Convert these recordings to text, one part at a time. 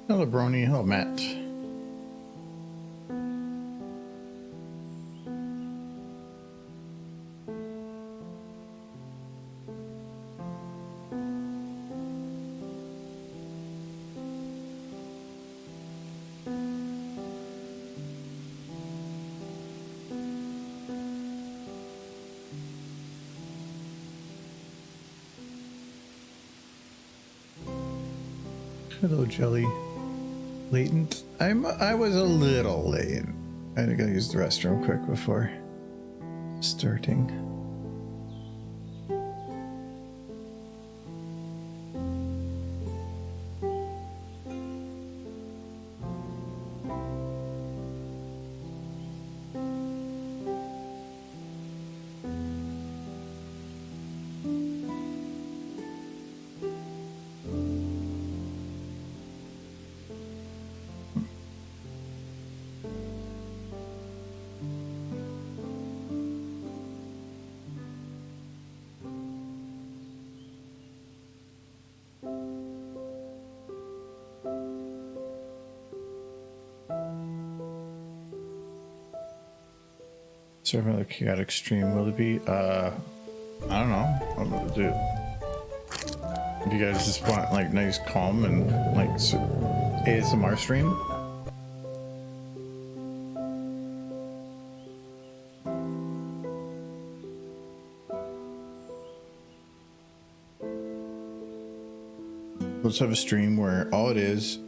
Hello, Brony. Hello, Matt. Hello, Jelly. Latent. I was a little late. I had to go use the restroom quick before starting. Serve another chaotic stream. Will it be? I don't know. I'm gonna do it. If you guys just want like nice, calm, and like ASMR stream. Let's have a stream where all it is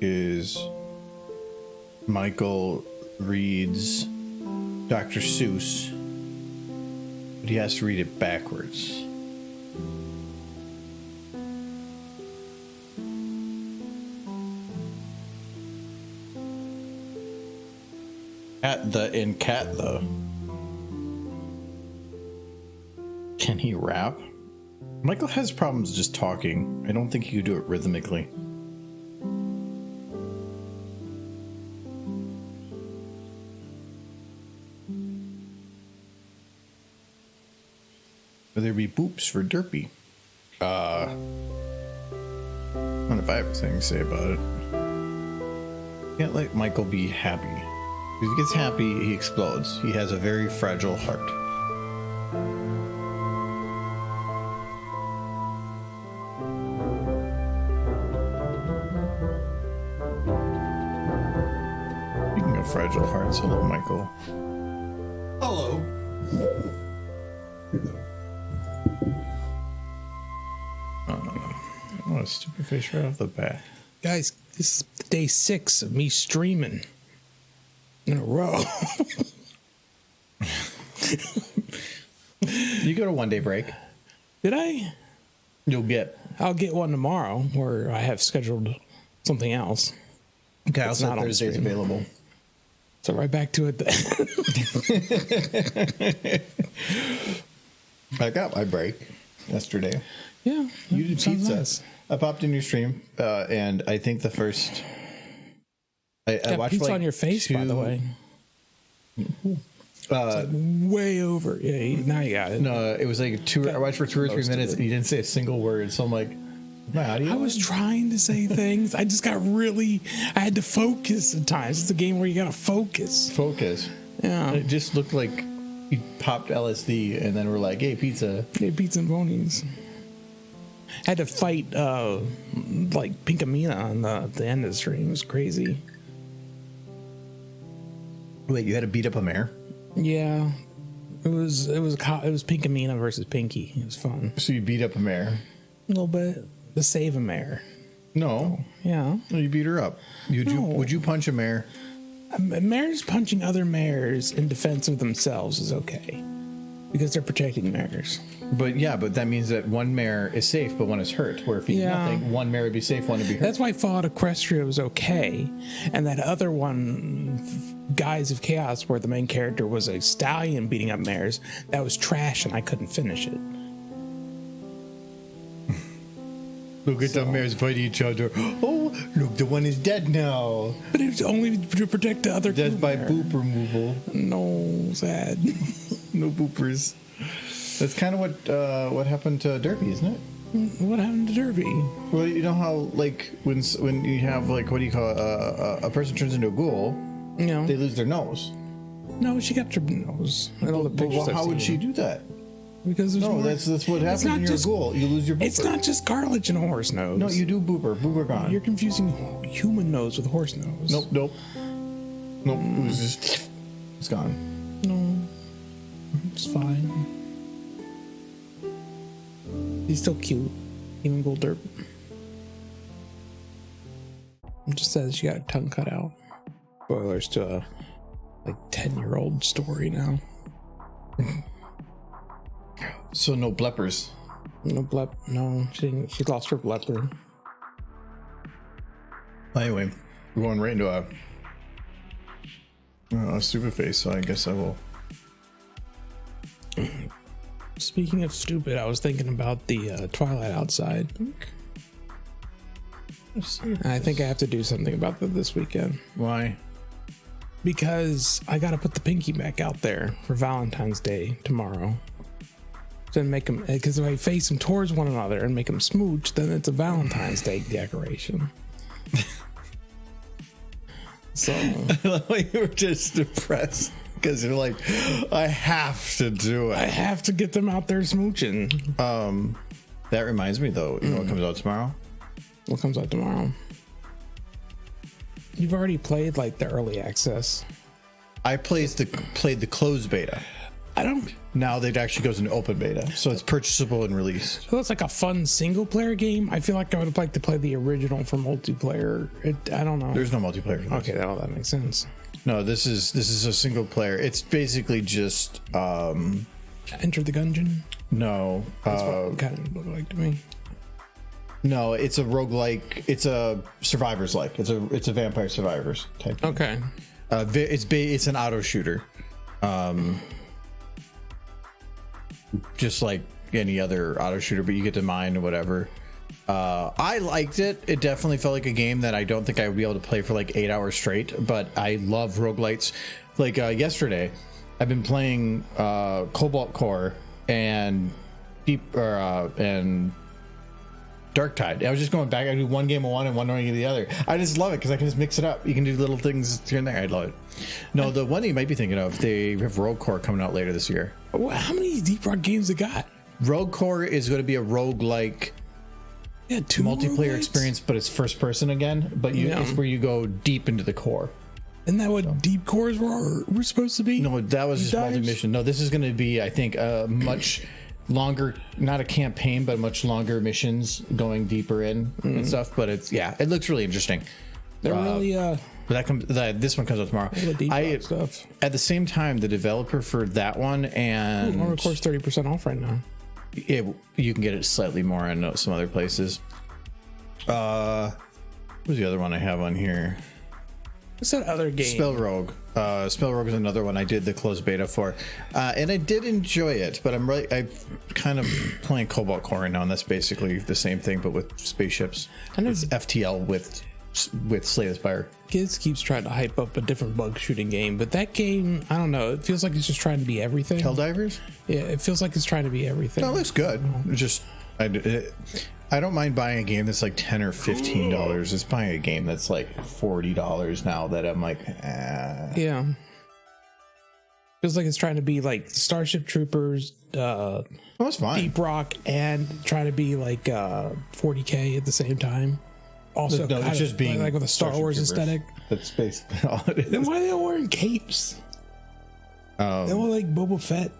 Michael reads Dr. Seuss, but he has to read it backwards. Cat though. Can he rap? Michael has problems just talking. I don't think he could do it rhythmically. Will there be boops for Derpy? I don't know if I have anything to say about it. Can't let Michael be happy. If he gets happy, he explodes. He has a very fragile heart. Speaking of fragile hearts, hello, Michael. Hello. Oh, stupid face right off the bat. Guys, this is day 6 of me streaming in a row. You go to 1 day break. Did I? I'll get one tomorrow where I have scheduled something else. Okay, It's also not on Thursday's stream. available. So right back to it then. I got my break yesterday. Yeah. You did sounds pizza. nice. I popped in your stream, and I think the first. I Got watched pizza like on your face, by the way. Way over. Yeah, now you got it. No, it was like I watched for 2 or 3 minutes, and you didn't say a single word. So I'm like, my audio. I was trying to say things. I just got I had to focus at times. It's a game where you got to focus. Yeah. It just looked like you popped LSD, and then we're like, hey, pizza. Hey, pizza and ponies. Had to fight like Pinkamena on the end of the stream. It was crazy. Wait, you had to beat up a mare? Yeah, it was Pinkamena versus Pinky. It was fun. So you beat up a mare? A little bit to save a mare. No. Yeah. No, you beat her up. Would you punch a mare? Mares punching other mares in defense of themselves is okay because they're protecting mares. But that means that one mare is safe, but one is hurt. Where if you did nothing, one mare would be safe, one would be hurt. That's why Fallout Equestria was okay, and that other one, Guise of Chaos, where the main character was a stallion beating up mares, that was trash, and I couldn't finish it. Look at the mares fighting each other. Oh, look, the one is dead now. But it was only to protect the other. Death by mare. boop removal. No, sad. No boopers. That's kind of what happened to Derpy, isn't it? What happened to Derby? Well, you know how like when you have like what do you call it? A person turns into a ghoul, You know, they lose their nose. no, she got her nose. In all the Well, pictures I've how would she seen. do that? Because there's No, more. that's what happens not when you're just- a ghoul. You lose your booper. It's not just cartilage and a horse nose. No, you do booper. Booper gone. You're confusing human nose with horse nose. Nope. It was just it's gone. No, it's fine. He's still cute, even Gold Derp. It just says she got her tongue cut out. Spoilers to a like 10-year-old story now. So no bleppers. No blep. No, she didn't. She lost her blepper. Anyway, we're going right into a stupid face. So I guess I will. Speaking of stupid, I was thinking about the Twilight outside. I think I have to do something about that this weekend. Why? Because I gotta put the pinky back out there for Valentine's Day tomorrow. Then make them, because if I face them towards one another and make them smooch, then it's a Valentine's Day decoration. So You were just depressed because you're like, I have to do I it. have to get them out there smooching. That reminds me, though. You know what comes out tomorrow? What comes out tomorrow? You've already played like the early access. I played the closed beta. I don't. Now it actually goes into open beta, so it's purchasable and released. So it's like a fun single player game. I feel like I would have liked to play the original for multiplayer. I don't know. There's no multiplayer for this. Okay, that makes sense. No, this is a single player. It's basically just Enter the Gungeon. no. That's what it kind of looked like to me. No, it's a roguelike. It's a survivors like. It's a vampire survivors type. Okay. It's an auto shooter. Just like any other auto shooter, but you get to mine or whatever. I liked it. It definitely felt like a game that I don't think I would be able to play for like 8 hours straight, but I love roguelites. Like yesterday, I've been playing Cobalt Core and and Dark Tide. I was just going back. I do one game of one and one game of the other. I just love it because I can just mix it up. You can do little things here and there. I love it. No, the one that you might be thinking of, they have Rogue Core coming out later this year. Well, how many Deep Rock games they got? Rogue Core is going to be a roguelike Yeah, two multiplayer roguelites? experience, but it's first person again. But it's where you go deep into the core. Isn't that what Deep Cores were supposed to be? No, that was just dives? multi-mission. No, this is going to be, I think, a much longer, not a campaign, but much longer missions going deeper in and stuff. But it looks really interesting. They're really But this one comes out tomorrow. the Deep Rock stuff. At the same time, the developer for that one and Armored Core's 30% off right now. you can get it slightly more in some other places. Who's the other one I have on here? What's that other game? Spell Rogue. Spell Rogue is another one I did the closed beta for, and I did enjoy it. But I'm kind of playing Cobalt Core right now, and that's basically the same thing, but with spaceships. I know It's FTL with Slay the Spire. Kids keeps trying to hype up a different bug shooting game, but that game, I don't know. It feels like it's just trying to be everything. Helldivers. Yeah, it feels like it's trying to be everything. No, it looks good. It's just I don't mind buying a game that's like $10 or $15. It's buying a game that's like $40 now that I'm like, Yeah. Feels like it's trying to be like Starship Troopers, oh, it's fine. Deep Rock, and trying to be like 40K at the same time. Also, No, it's just being like with a Star Starship Wars Troopers. aesthetic. That's basically all it is. Then why are they all wearing capes? They look like Boba Fett.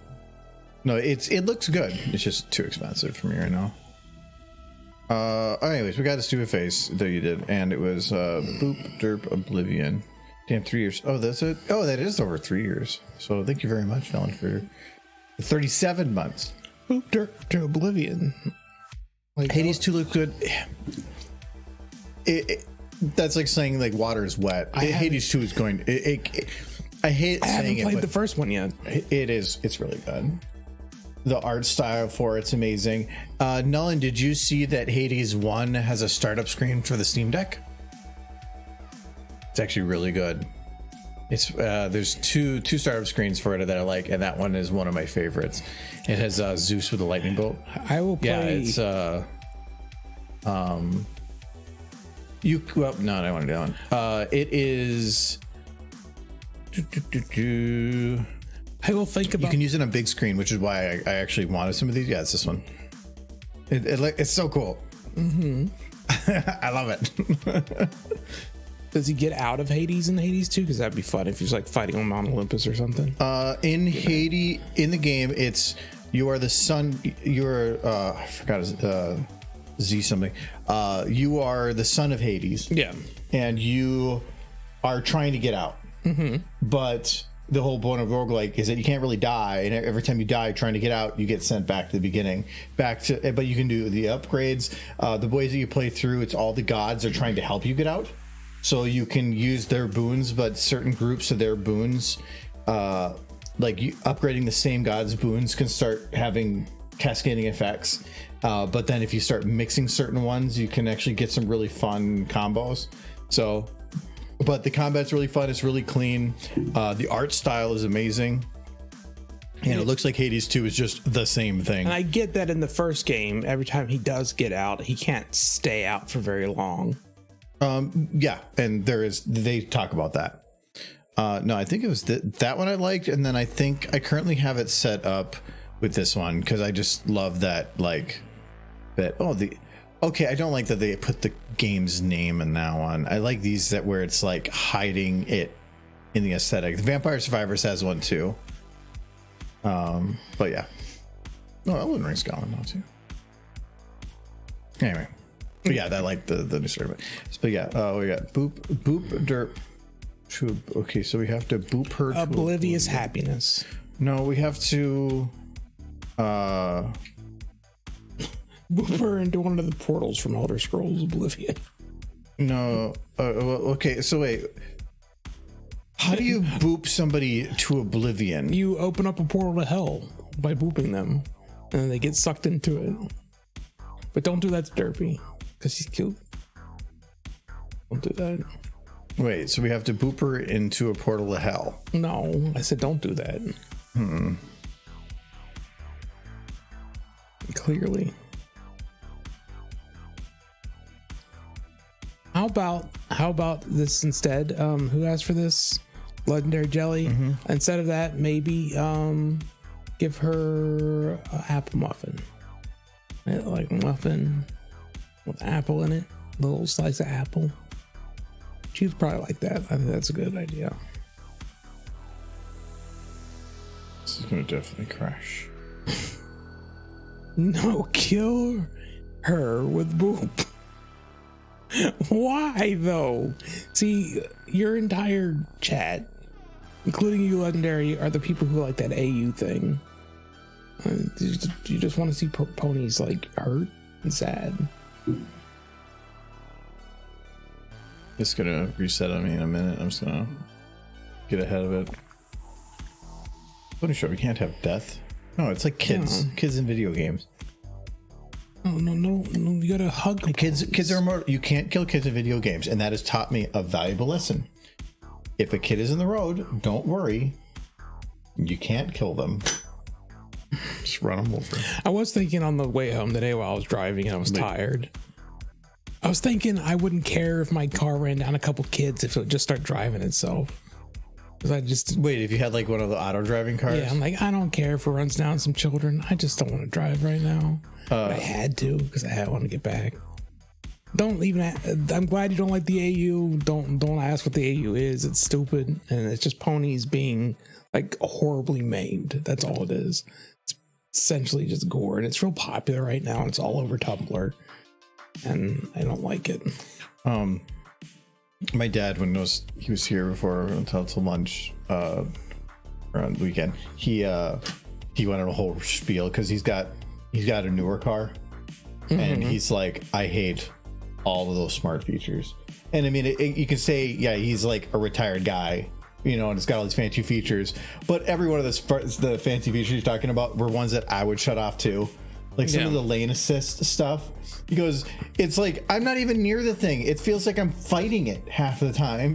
No, it looks good. It's just too expensive for me right now. Anyways, we got a stupid face that you did, and it was Boop Derp Oblivion. Damn, 3 years. Oh, that's it. Oh, that is over 3 years. So thank you very much, Ellen, for the 37 months. Boop Dirt to Oblivion. Like Hades 2 looked good. That's like saying like water is wet. Hades 2 is going. I hate I haven't saying played it, the but first one yet. it's really good. The art style for it's amazing. Nolan, did you see that Hades 1 has a startup screen for the Steam Deck? It's actually really good. It's there's two startup screens for it that I like, and that one is one of my favorites. It has Zeus with a lightning bolt. I will play. Yeah, it's Well, no, I want to do that one. It is. I will think about. You can use it on big screen, which is why I actually wanted some of these. Yeah, it's this one. It's so cool. Mm-hmm. I love it. Does he get out of Hades in Hades too? Because that'd be fun if he's like fighting on Mount Olympus or something. In Hades, in the game, it's you are the son. You're I forgot his Z something. You are the son of Hades. Yeah, and you are trying to get out. Mm-hmm. But the whole point of roguelike is that you can't really die, and every time you die trying to get out, you get sent back to the beginning, but you can do the upgrades, the ways that you play through. It's all the gods are trying to help you get out, so you can use their boons, but certain groups of their boons, upgrading the same god's boons can start having cascading effects, but then if you start mixing certain ones, you can actually get some really fun combos. But the combat's really fun. It's really clean. The art style is amazing. And it looks like Hades 2 is just the same thing. And I get that in the first game, every time he does get out, he can't stay out for very long. Yeah, and they talk about that. No, I think it was that one I liked, and then I think I currently have it set up with this one because I just love that, okay, I don't like that they put the game's name in that one. I like these where it's like hiding it in the aesthetic. The Vampire Survivors has one too. But yeah. No, Elden Ring's got one now too. Anyway. But yeah, I like the new story. But yeah, we got boop derp. Okay, so we have to boop her to Oblivious happiness. No, we have to boop her into one of the portals from Elder Scrolls Oblivion. No. Okay, so wait. How do you boop somebody to oblivion? You open up a portal to hell by booping them, and then they get sucked into it. But don't do that to Derpy, because he's cute. Don't do that. Wait, so we have to boop her into a portal to hell? No, I said don't do that. Clearly. How about this instead? Who asked for this? Legendary Jelly. Mm-hmm. Instead of that, maybe give her an apple muffin. Like a muffin with apple in it, a little slice of apple. She'd probably like that. I think that's a good idea. This is gonna definitely crash. No, kill her with boop. Why though? See, your entire chat, including you, Legendary, are the people who like that AU thing. You just want to see ponies like hurt and sad. It's gonna reset on me in a minute. I'm just gonna get ahead of it. Pony show, we can't have death. No, it's like kids. Yeah. Kids in video games. No, you gotta hug them. Kids are more. You can't kill kids in video games, and that has taught me a valuable lesson. If a kid is in the road, don't worry. You can't kill them. Just run them over. I was thinking on the way home today while I was driving and I was tired. I was thinking I wouldn't care if my car ran down a couple kids if it would just start driving itself. Because I just wait. If you had like one of the auto driving cars, yeah, I'm like, I don't care if it runs down some children. I just don't want to drive right now. But I had to because I want to get back. Don't even. I'm glad you don't like the AU. Don't ask what the AU is. It's stupid, and it's just ponies being like horribly maimed. That's all it is. It's essentially just gore, and it's real popular right now. And it's all over Tumblr, and I don't like it. My dad, when he was here before until lunch around the weekend, he went on a whole spiel because he's got a newer car, and he's like, I hate all of those smart features. And I mean, you could say, yeah, he's like a retired guy, you know, and it's got all these fancy features, but every one of the fancy features he's talking about were ones that I would shut off too. Like some of the lane assist stuff. He goes, it's like, I'm not even near the thing. It feels like I'm fighting it half the time.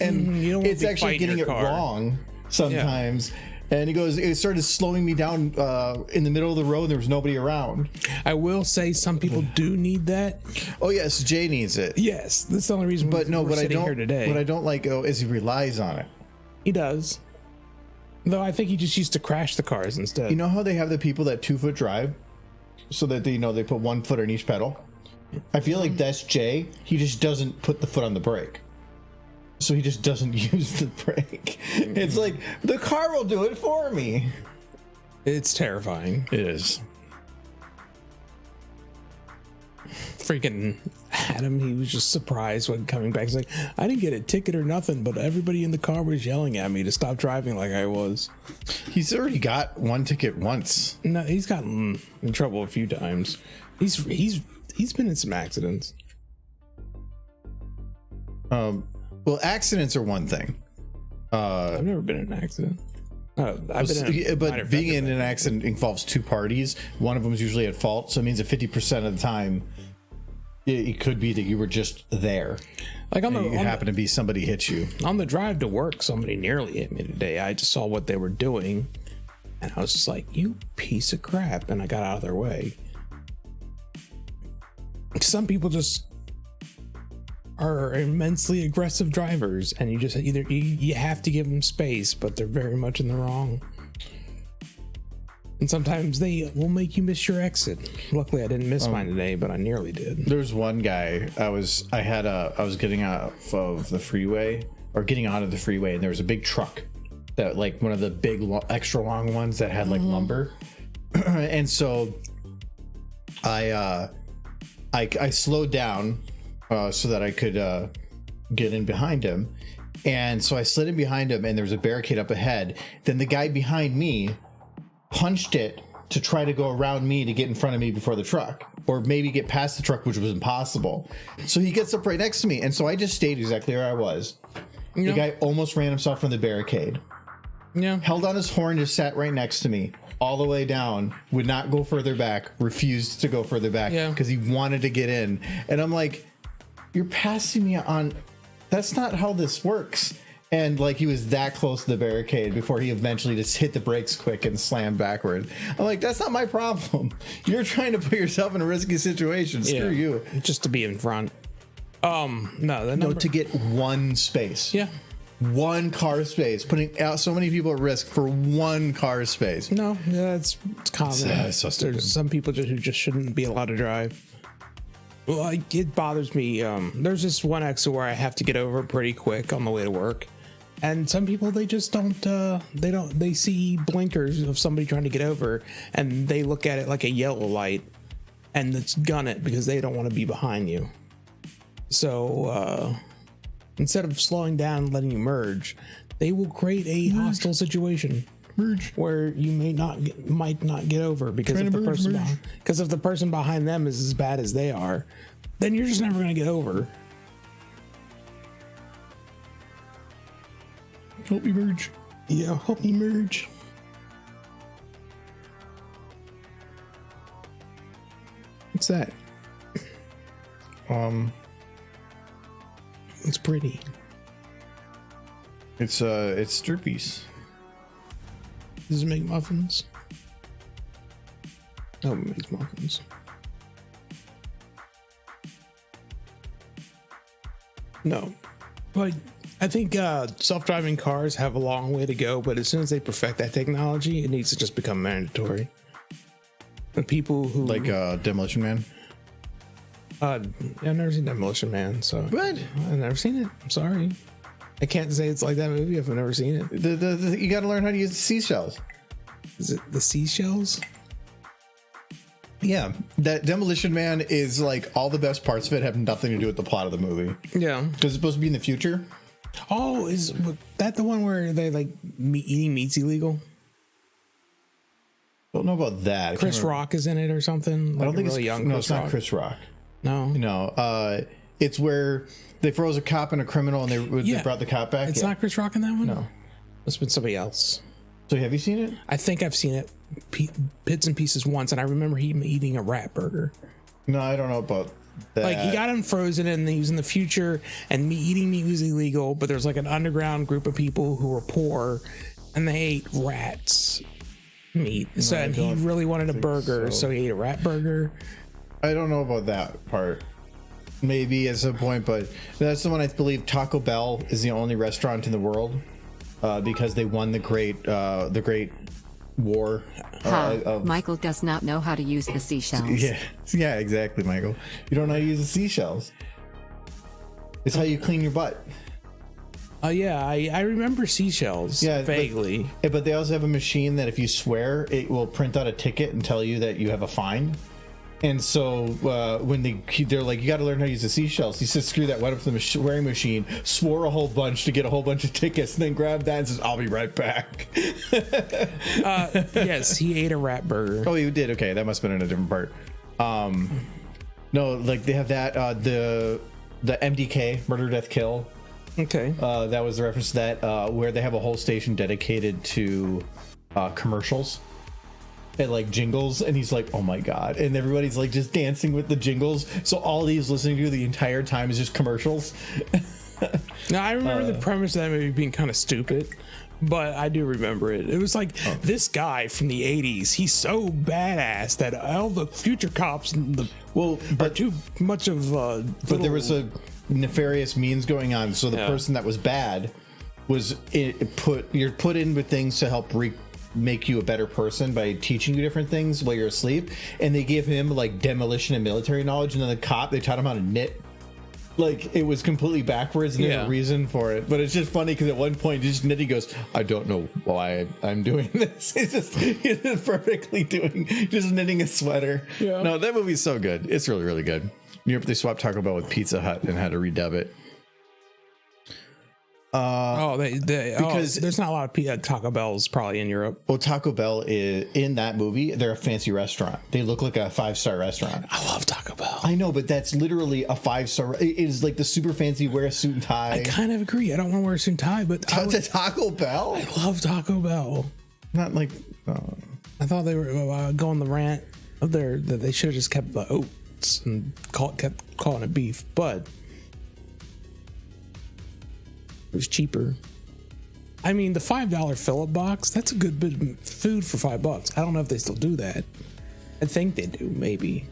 And it's actually getting it wrong sometimes. And he goes, it started slowing me down in the middle of the road. And there was nobody around. I will say some people do need that. Oh yes, Jay needs it. Yes, that's the only reason. But no, we're what I sitting don't, here today. what I don't like is he relies on it. He does. Though I think he just used to crash the cars instead. You know how they have the people that 2-foot drive, so that they put 1 foot on each pedal. I feel like that's Jay. He just doesn't put the foot on the brake. So he just doesn't use the brake. It's like, the car will do it for me. It's terrifying. It is. Freaking Adam, he was just surprised when coming back. He's like, I didn't get a ticket or nothing, but everybody in the car was yelling at me to stop driving like I was. He's already got 1 ticket once. No, he's gotten in trouble a few times. He's been in some accidents. Well, accidents are one thing. I've never been in an accident. But being in an accident involves 2 parties. One of them is usually at fault, so it means that 50% of the time, it could be that you were just there. Like happen to be somebody hit you. On the drive to work, somebody nearly hit me today. I just saw what they were doing, and I was just like, "You piece of crap!" And I got out of their way. Some people just are immensely aggressive drivers, and you just you have to give them space, but they're very much in the wrong. And sometimes they will make you miss your exit. Luckily, I didn't miss mine today, but I nearly did. There's one guy I was getting off of the freeway, or getting onto the freeway, and there was a big truck that, like, one of the big extra long ones that had like lumber, and so I slowed down so that I could get in behind him, and so I slid in behind him, and there was a barricade up ahead. Then the guy behind me punched it to try to go around me to get in front of me before the truck, or maybe get past the truck, which was impossible. So he gets up right next to me, and so I just stayed exactly where I was. The guy almost ran himself from the barricade. Yeah. Held on his horn, just sat right next to me all the way down, would not go further back, refused to go further back because he wanted to get in. And I'm like, you're passing me on. That's not how this works. And like, he was that close to the barricade before he eventually just hit the brakes quick and slammed backward. I'm like, that's not my problem. You're trying to put yourself in a risky situation. Screw you. Just to be in front. No, to get one space. Yeah. One car space, putting out so many people at risk for one car space. No, it's common. So stupid. There's some people who just shouldn't be allowed to drive. Well, it bothers me. There's this one exit where I have to get over pretty quick on the way to work, and some people, they just don't. They see blinkers of somebody trying to get over, and they look at it like a yellow light, and it's gun it because they don't want to be behind you. So instead of slowing down and letting you merge, they will create a hostile situation. Where you might not get over because if the person behind them is as bad as they are, then you're just never going to get over. Help me merge. Yeah, help me merge. What's that? It's pretty. It's Derpies. Does it make muffins? Oh, it makes muffins. No. Like, I think self-driving cars have a long way to go, but as soon as they perfect that technology, it needs to just become mandatory. The people who... Like Demolition Man? I've never seen Demolition Man, so... What? I've never seen it. I'm sorry. I can't say it's like that movie if I've never seen it. You got to learn how to use the seashells. Is it the seashells? Yeah, that Demolition Man is like, all the best parts of it have nothing to do with the plot of the movie. Yeah. Because it's supposed to be in the future. Oh, is that the one where they like eating meat's illegal? Don't know about that. Chris Rock is in it or something. Like I don't think really it's young. No, it's not Chris Rock. No, no. It's where they froze a cop and a criminal, and they brought the cop back. It's not Chris Rock in that one. No, it's been somebody else. So have you seen it? I think I've seen it bits and pieces once, and I remember him eating a rat burger. No, I don't know about that. Like, he got him frozen, and he was in the future, and eating meat was illegal. But there's like an underground group of people who were poor, and they ate rats meat. So I and he don't really wanted a think burger, so. so he ate a rat burger. I don't know about that part. Maybe at some point, but that's the one I believe. Taco Bell is the only restaurant in the world because they won the great war. Michael does not know how to use the seashells. Yeah, exactly, Michael. You don't know how to use the seashells. It's how you clean your butt. Yeah, I remember seashells vaguely. But they also have a machine that if you swear, it will print out a ticket and tell you that you have a fine. And so when they're like, you got to learn how to use the seashells. He says, screw that, went up to the swearing machine, swore a whole bunch to get a whole bunch of tickets, and then grabbed that and says, I'll be right back. Yes, he ate a rat burger. Oh, you did? Okay, that must have been in a different part. No, like they have that, the MDK, Murder, Death, Kill. Okay. That was the reference to that, where they have a whole station dedicated to commercials and like jingles, and he's like, oh my god, and everybody's like just dancing with the jingles, so all he's listening to the entire time is just commercials. Now I remember the premise of that movie being kind of stupid, but I do remember it. It was like this guy from the 80s, he's so badass that all the future cops are too much of but there was a nefarious means going on, so the person that was bad was you're put in with things to help make you a better person by teaching you different things while you're asleep, and they gave him like demolition and military knowledge, and then the cop, they taught him how to knit. Like, it was completely backwards, and there's a reason for it, but it's just funny because at one point just knitting goes, I don't know why I'm doing this. He's just perfectly just knitting a sweater. No, that movie's so good. It's really, really good. New York, they swapped Taco Bell with Pizza Hut and had to redub it. Because there's not a lot of Taco Bells probably in Europe. Well, Taco Bell is in that movie. They're a fancy restaurant. They look like a 5-star restaurant. I love Taco Bell. I know, but that's literally a 5-star. It is like the super fancy, wear a suit and tie. I kind of agree. I don't want to wear a suit and tie, but Taco Bell. I love Taco Bell. Not like. I thought they were going the rant of that they should have just kept the oats and kept calling it beef, but it was cheaper. I mean, the $5 fill-up box, that's a good bit of food for $5. I don't know if they still do that. I think they do, maybe.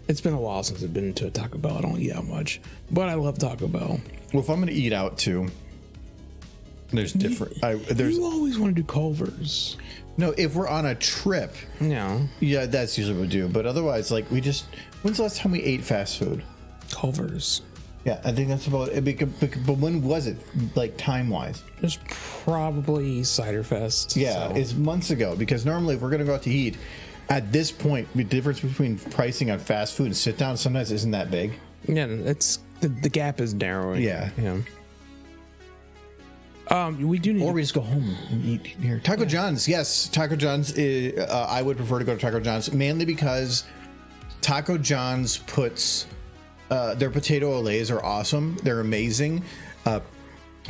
It's been a while since I've been to a Taco Bell. I don't eat out much, but I love Taco Bell. Well, if I'm going to eat out too, there's different. You always want to do Culver's. No, if we're on a trip. No. Yeah, that's usually what we do. But otherwise, like when's the last time we ate fast food? Culver's. Yeah, I think that's about it. But when was it, like, time-wise? It was probably Cider Fest. Yeah, so. It's months ago. Because normally, if we're going to go out to eat, at this point, the difference between pricing on fast food and sit-down sometimes isn't that big. Yeah, it's the gap is narrowing. Yeah. We do need or we just go home and eat here. Taco John's, yes. Taco John's, I would prefer to go to Taco John's, mainly because Taco John's puts... their potato olays are awesome. They're amazing. There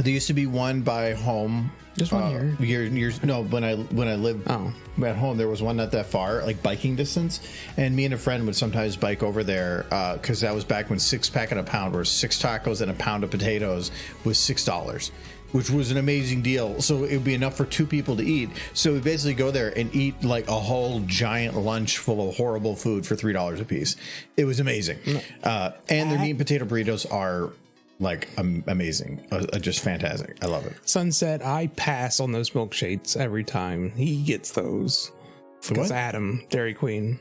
used to be one by home. Just one years. No, when I lived at home, there was one not that far, like biking distance. And me and a friend would sometimes bike over there because that was back when 6-pack and a pound, or 6 tacos and a pound of potatoes was $6. Which was an amazing deal. So it would be enough for 2 people to eat. So we basically go there and eat like a whole giant lunch full of horrible food for $3 a piece. It was amazing. And their meat and potato burritos are like amazing, just fantastic. I love it. Sunset, I pass on those milkshakes every time he gets those. Because Adam, Dairy Queen.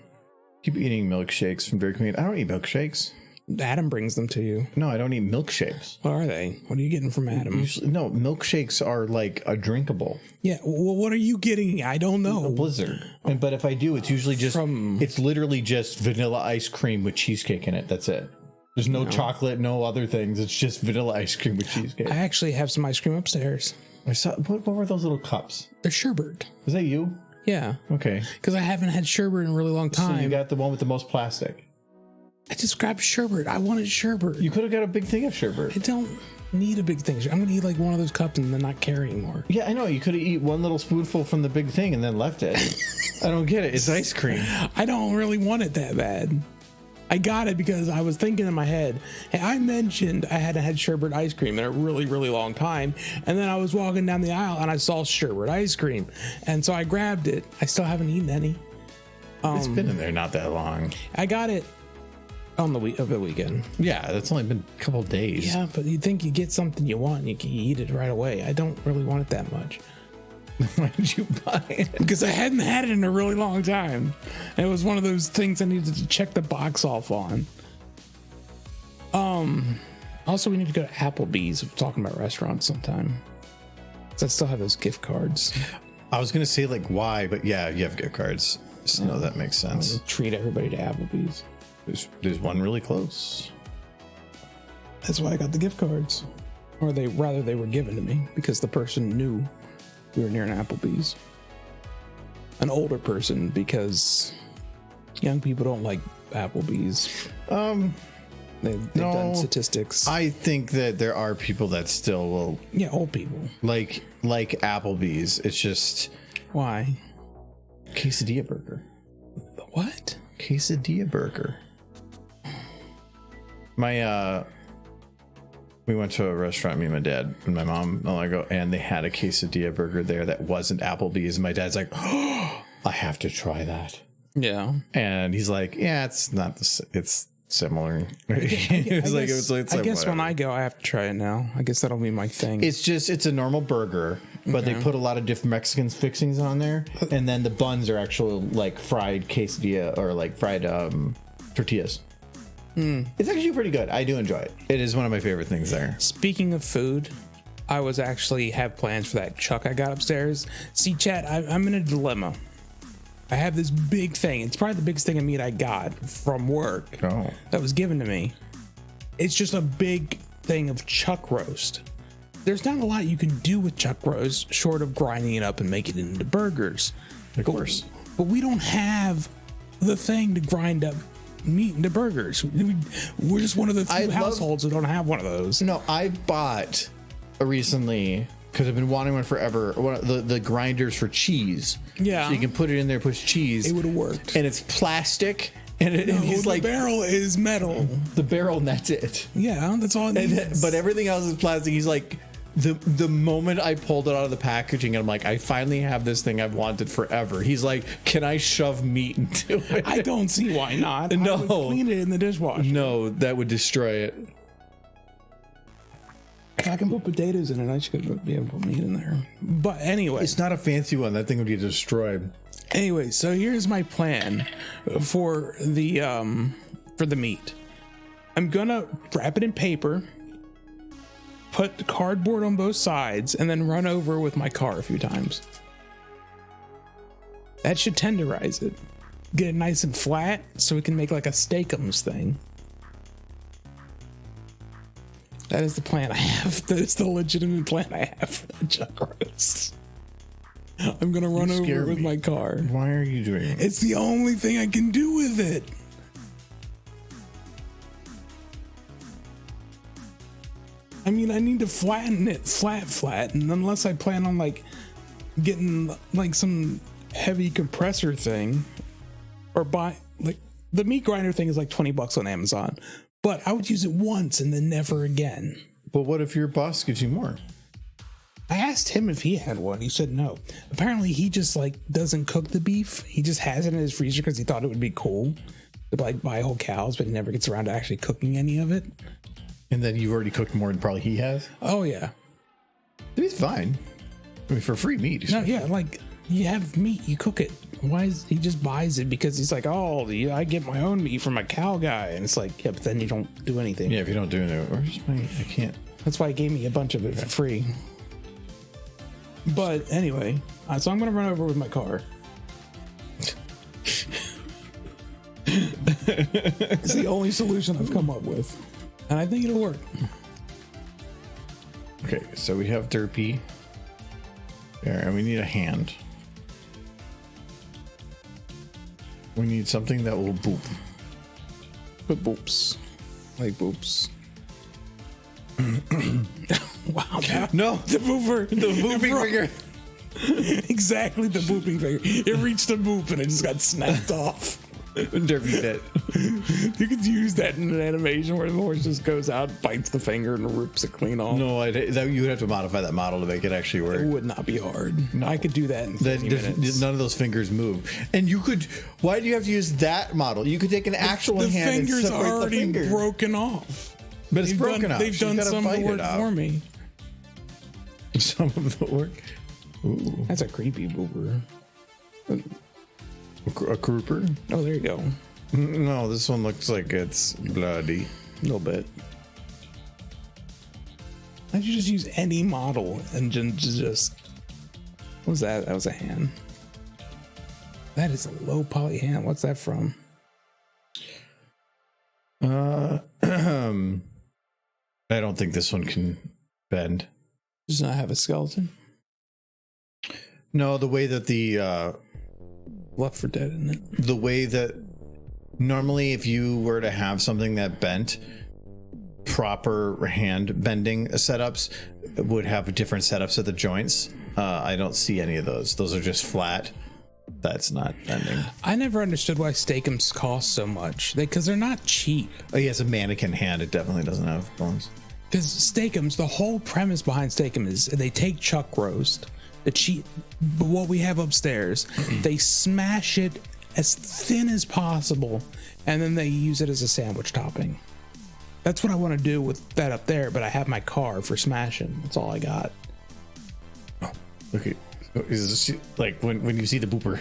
Keep eating milkshakes from Dairy Queen. I don't eat milkshakes. Adam brings them to you. No, I don't eat milkshakes. What are they? What are you getting from Adam? Usually, no, milkshakes are like a drinkable. Yeah, well, what are you getting? I don't know. A Blizzard. But if I do, it's usually just it's literally just vanilla ice cream with cheesecake in it. That's it. There's no chocolate, no other things. It's just vanilla ice cream with cheesecake. I actually have some ice cream upstairs. I saw. What were those little cups? They're sherbet. Is that you? Yeah. Okay. Because I haven't had sherbet in a really long time. So you got the one with the most plastic. I just grabbed sherbet. I wanted sherbet. You could have got a big thing of sherbet. I don't need a big thing. I'm going to eat like one of those cups and then not care anymore. Yeah, I know. You could have eaten one little spoonful from the big thing and then left it. I don't get it. It's ice cream. I don't really want it that bad. I got it because I was thinking in my head, hey, I mentioned I hadn't had sherbet ice cream in a really, really long time. And then I was walking down the aisle and I saw sherbet ice cream. And so I grabbed it. I still haven't eaten any. It's been in there not that long. I got it on the weekend. Yeah, that's only been a couple days. Yeah, but you think you get something you want and you can eat it right away. I don't really want it that much. Why did you buy it? Because I hadn't had it in a really long time. And it was one of those things I needed to check the box off on. Also, we need to go to Applebee's. We're talking about restaurants sometime. 'Cause I still have those gift cards. I was gonna say like why, but yeah, you have gift cards. So no, that makes sense. Treat everybody to Applebee's. There's one really close. That's why I got the gift cards. Or they were given to me because the person knew we were near an Applebee's. An older person, because young people don't like Applebee's. They've done statistics. I think that there are people that still will Old people. like Applebee's. It's just Why? quesadilla burger. What? Quesadilla burger. We went to a restaurant, me and my dad and my mom, not long ago, and they had a quesadilla burger there that wasn't Applebee's. And my dad's like, oh, I have to try that. Yeah. And he's like, yeah, it's not it's similar. I guess when I go, I have to try it now. I guess that'll be my thing. It's a normal burger, but they put a lot of different Mexican fixings on there. And then the buns are actual like fried quesadilla or like fried tortillas. It's actually pretty good. I do enjoy it. It is one of my favorite things there. Speaking of food, I was actually have plans for that chuck I got upstairs. See, Chad, I'm in a dilemma. I have this big thing. It's probably the biggest thing of meat I got from work that was given to me. It's just a big thing of chuck roast. There's not a lot you can do with chuck roast short of grinding it up and making it into burgers. Of course. But we don't have the thing to grind up meat into burgers. We're just one of the few households that don't have one of those. No, I bought recently, because I've been wanting one forever, one of the grinders for cheese. Yeah. So you can put it in there, push cheese. It would have worked. And it's plastic. And he's the like, barrel is metal. the barrel, and that's it. Yeah, that's all it needs. But everything else is plastic. He's like, the moment I pulled it out of the packaging, and I'm like, I finally have this thing I've wanted forever. He's like, can I shove meat into it? I don't see why not. No. I would clean it in the dishwasher. No, that would destroy it. If I can put potatoes in it, I should be able to put meat in there. But anyway. It's not a fancy one. That thing would get destroyed. Anyway, so here's my plan for the meat. I'm gonna wrap it in paper, put the cardboard on both sides, and then run over with my car a few times. That should tenderize it. Get it nice and flat so we can make like a steakums thing. That is the plan I have. That is the legitimate plan I have for the chuck roast. I'm gonna run over with my car. Why are you doing it? It's the only thing I can do with it. I mean, I need to flatten it flat. And unless I plan on like getting like some heavy compressor thing or buy like the meat grinder thing is like $20 on Amazon, but I would use it once and then never again. But what if your boss gives you more? I asked him if he had one. He said no. Apparently he just like doesn't cook the beef. He just has it in his freezer because he thought it would be cool to like buy whole cows, but he never gets around to actually cooking any of it. And then you've already cooked more than probably he has? Oh yeah. He's fine. I mean, for free meat. No, yeah, like you have meat, you cook it. Why is he just buys it because he's like, oh, I get my own meat from a cow guy, and it's like, yeah, but then you don't do anything. Yeah, if you don't do anything, I can't. That's why he gave me a bunch of it for free. But anyway, so I'm gonna run over with my car. It's the only solution I've come up with, and I think it'll work. Okay, so we have Derpy there, and we need a hand. We need something that will boop. But boops, like boops. Wow! No, the booper, the booping finger. Exactly, the booping finger. It reached the boop and it just got snapped off. Derpy bit. You could use that in an animation where the horse just goes out, bites the finger, and rips it clean off. No, you would have to modify that model to make it actually work. It would not be hard. I could do that in 50 minutes. None of those fingers move. And you could, why do you have to use that model? You could take an actual hand and finger's separate already the finger. broken off. But it's broken off. They've done some of the work for me. Some of the work. Ooh. That's a creepy boober. A grouper? Oh, there you go. No, this one looks like it's bloody. A little bit. Why don't you just use any model and just... What was that? That was a hand. That is a low poly hand. What's that from? I don't think this one can bend. Does not have a skeleton? No, the way that the Left 4 Dead, isn't it? the way that normally if you were to have something that bent, proper hand bending setups would have different setups at the joints. I don't see any of those. Those are just flat. That's not bending. I never understood why Steakums cost so much. Because they're not cheap. Oh, he has a mannequin hand. It definitely doesn't have bones. Because Steakums, the whole premise behind Steakum is they take chuck roast, what we have upstairs, they smash it as thin as possible, and then they use it as a sandwich topping. That's what I want to do with that up there, but I have my car for smashing. That's all I got. Oh, okay. Is this like when you see the booper?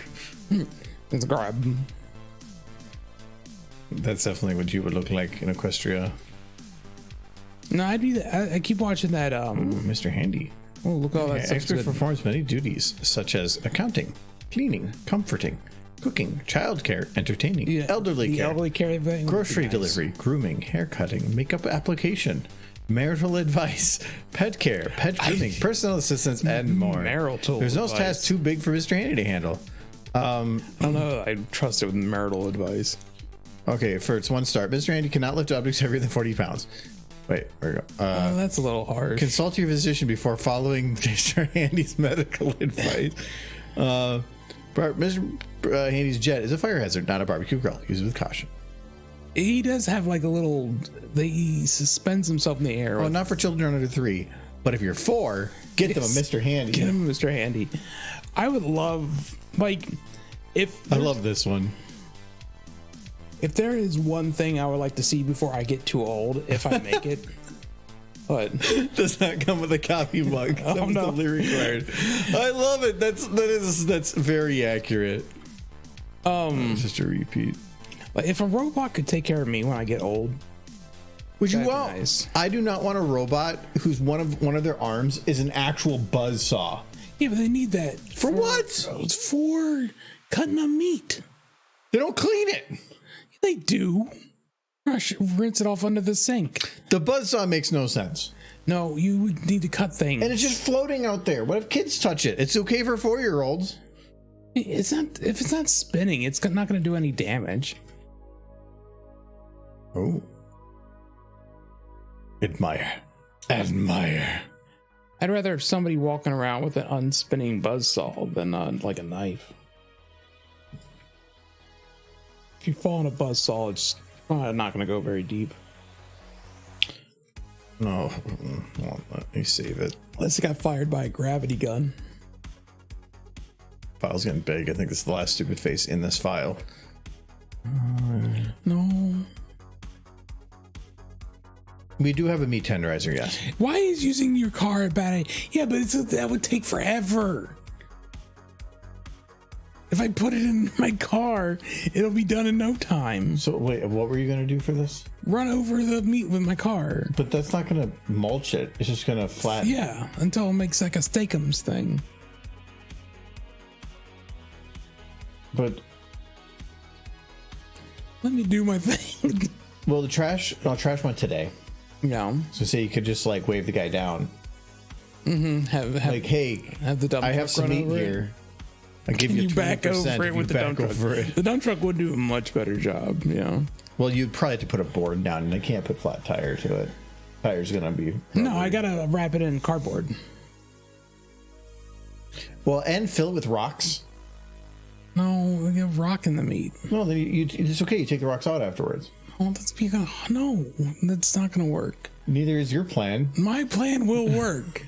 It's a grab. That's definitely what you would look like in Equestria. No, I'd be. I keep watching that. Ooh, Mr. Handy. Oh, look at all that Yeah, stuff. expert performs many duties such as accounting, cleaning, comforting, cooking, childcare, entertaining, Yeah, elderly the care, elderly care thing. grocery Nice. delivery, grooming, hair cutting, makeup application, marital advice, pet care, pet grooming, personal assistance, and more. Marital There's no advice. task too big for Mr. Handy to handle. I don't know. I trust it with marital advice. Okay, for its 1 star, Mr. Handy cannot lift objects heavier than 40 pounds. Wait, where we go? Oh, that's a little harsh. Consult your physician before following Mr. Handy's medical advice. Mr. Handy's jet is a fire hazard, not a barbecue grill. Use it with caution. He does have like a little. He suspends himself in the air. Well, not for children under 3, but if you're 4, get them a Mr. Handy. Get him, Mr. Handy. I would love if I love this one. If there is one thing I would like to see before I get too old, if I make it, but Does not come with a copy mug. Oh, That was no. the lyric card. I love it. That's very accurate. Just a repeat. like, if a robot could take care of me when I get old, Would you that'd be want? nice. I do not want a robot whose one of their arms is an actual buzz saw. Yeah, but they need that For what? It's for cutting up meat. They don't clean it. They do. Rinse it off under the sink. The buzzsaw makes no sense. No, you would need to cut things. And it's just floating out there. What if kids touch it? It's okay for 4-year-olds. It's not. If it's not spinning, it's not going to do any damage. Oh. Admire. I'd rather have somebody walking around with an unspinning buzzsaw than like a knife. If you fall on a buzzsaw, it's not going to go very deep. No. Well, let me save it. Unless it got fired by a gravity gun. File's getting big. I think this is the last stupid face in this file. No. We do have a meat tenderizer, yes. Why is using your car a bad idea? Yeah, but that would take forever. If I put it in my car, it'll be done in no time. So wait, what were you gonna do for this? Run over the meat with my car. But that's not gonna mulch it. It's just gonna flatten. Yeah, until it makes like a Steakums thing. But Let me do my thing. well, the trash went today. Yeah. So say you could just like wave the guy down. Have Like, hey, have the dump I have truck some run meat over it. here. I give Can you you back 20% over if it you with the back dump truck? over it. The dump truck would do a much better job. Yeah. Well, you'd probably have to put a board down, and I can't put flat tire to it. Tire's gonna be No, I gotta wrap it in cardboard. well, and fill it with rocks. No, we get rock in the meat. No, then it's okay. You take the rocks out afterwards. Oh, no, that's not gonna work. Neither is your plan. My plan will work.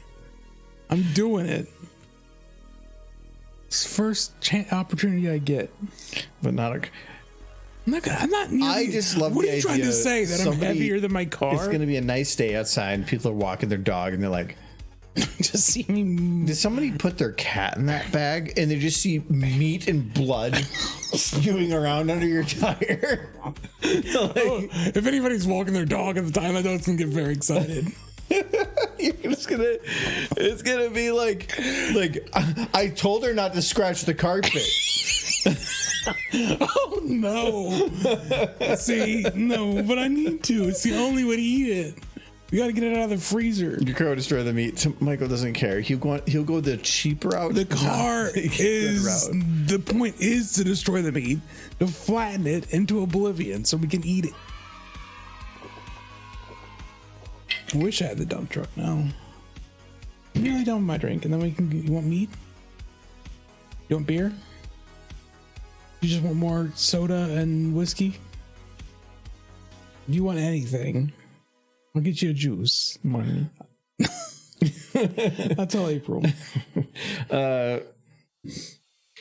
I'm doing it. It's the first opportunity I get. But not a... I'm not nearly, I just love what the are you trying to idea say? That I'm heavier than my car? It's going to be a nice day outside and people are walking their dog and they're like, just see me. did somebody put their cat in that bag? And they just see meat and blood spewing around under your tire. If anybody's walking their dog at the time, I know it's going to get very excited. It's gonna be like I told her not to scratch the carpet. Oh no. See, no, but I need to. It's the only way to eat it. We got to get it out of the freezer. Your car will destroy the meat. So Michael doesn't care. He'll go the cheap route. The car is the point is to destroy the meat, to flatten it into oblivion so we can eat it. I wish I had the dump truck now. I'm nearly done with my drink, and then you want meat? You want beer? You just want more soda and whiskey? Do you want anything? I'll get you a juice. Money. That's all April.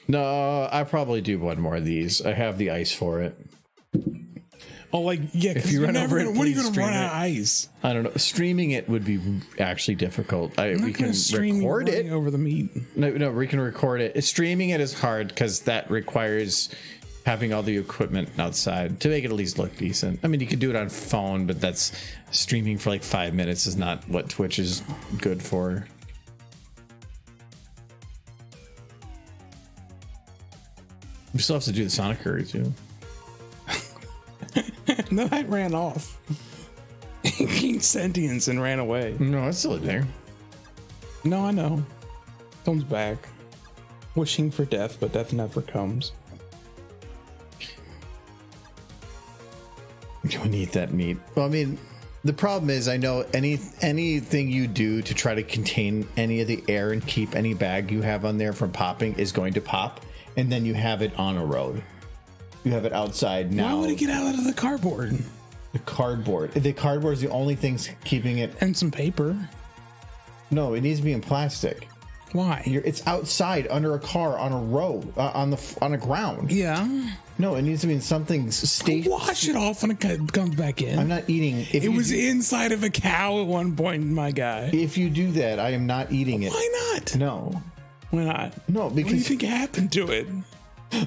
No, I probably do one more of these. I have the ice for it. Oh, like, yeah, if you run over it, what are you going to run it. out of ice? I don't know. Streaming it would be actually difficult. We can record it over the meat. No, we can record it. Streaming it is hard because that requires having all the equipment outside to make it at least look decent. I mean, you could do it on phone, but that's streaming for like 5 minutes is not what Twitch is good for. We still have to do the Sonic Curry too. No, I ran off. He gained sentience and ran away. No, it's still in there. No, I know. Comes back. Wishing for death, but death never comes. You wouldn't eat that meat. Well, I mean, the problem is I know anything you do to try to contain any of the air and keep any bag you have on there from popping is going to pop, and then you have it on a road. You have it outside now. Why would it get out of the cardboard? The cardboard. The cardboard is the only thing keeping it. And some paper. No, it needs to be in plastic. Why? It's outside under a car on a road on a ground. Yeah. No, it needs to be in something station. Wash it off when it comes back in. I'm not eating. It was inside of a cow at one point, my guy. If you do that, I am not eating it. Why not? No. Why not? No, because what do you think happened to it?